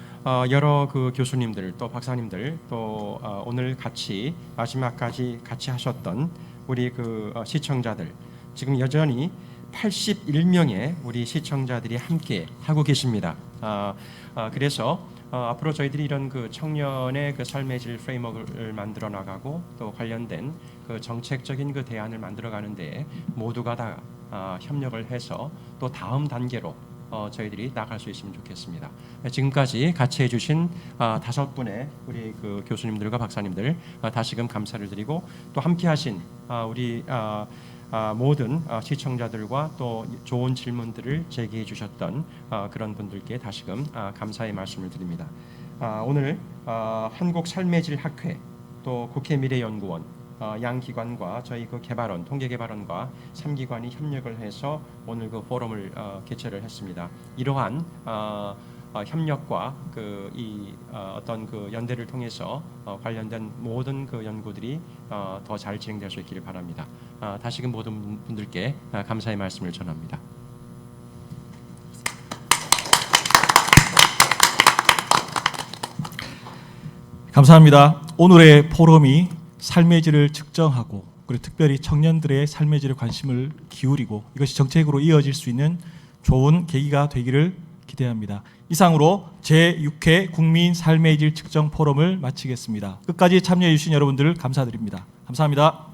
여러 교수님들 또 박사님들 또 오늘 같이 마지막까지 같이 하셨던 우리 시청자들, 지금 여전히 81명의 우리 시청자들이 함께 하고 계십니다. 그래서 앞으로 저희들이 이런 청년의 삶의 질 프레임워크를 만들어 나가고 또 관련된 정책적인 대안을 만들어 가는데 모두가 다 협력을 해서 또 다음 단계로 저희들이 나갈 수 있으면 좋겠습니다. 지금까지 같이 해주신 5분의 우리 교수님들과 박사님들 다시금 감사를 드리고 또 함께하신 우리 모든 시청자들과 또 좋은 질문들을 제기해 주셨던 그런 분들께 다시금 감사의 말씀을 드립니다. 오늘 한국삶의질학회 또 국회미래연구원 양 기관과 저희 개발원, 통계개발원과 3기관이 협력을 해서 오늘 포럼을 개최를 했습니다. 이러한 협력과 어떤 연대를 통해서 관련된 모든 연구들이 더 잘 진행될 수 있기를 바랍니다. 다시금 모든 분들께 감사의 말씀을 전합니다. 감사합니다. 오늘의 포럼이 삶의 질을 측정하고 그리고 특별히 청년들의 삶의 질에 관심을 기울이고 이것이 정책으로 이어질 수 있는 좋은 계기가 되기를 기대합니다. 이상으로 제6회 국민 삶의 질 측정 포럼을 마치겠습니다. 끝까지 참여해 주신 여러분들을 감사드립니다. 감사합니다.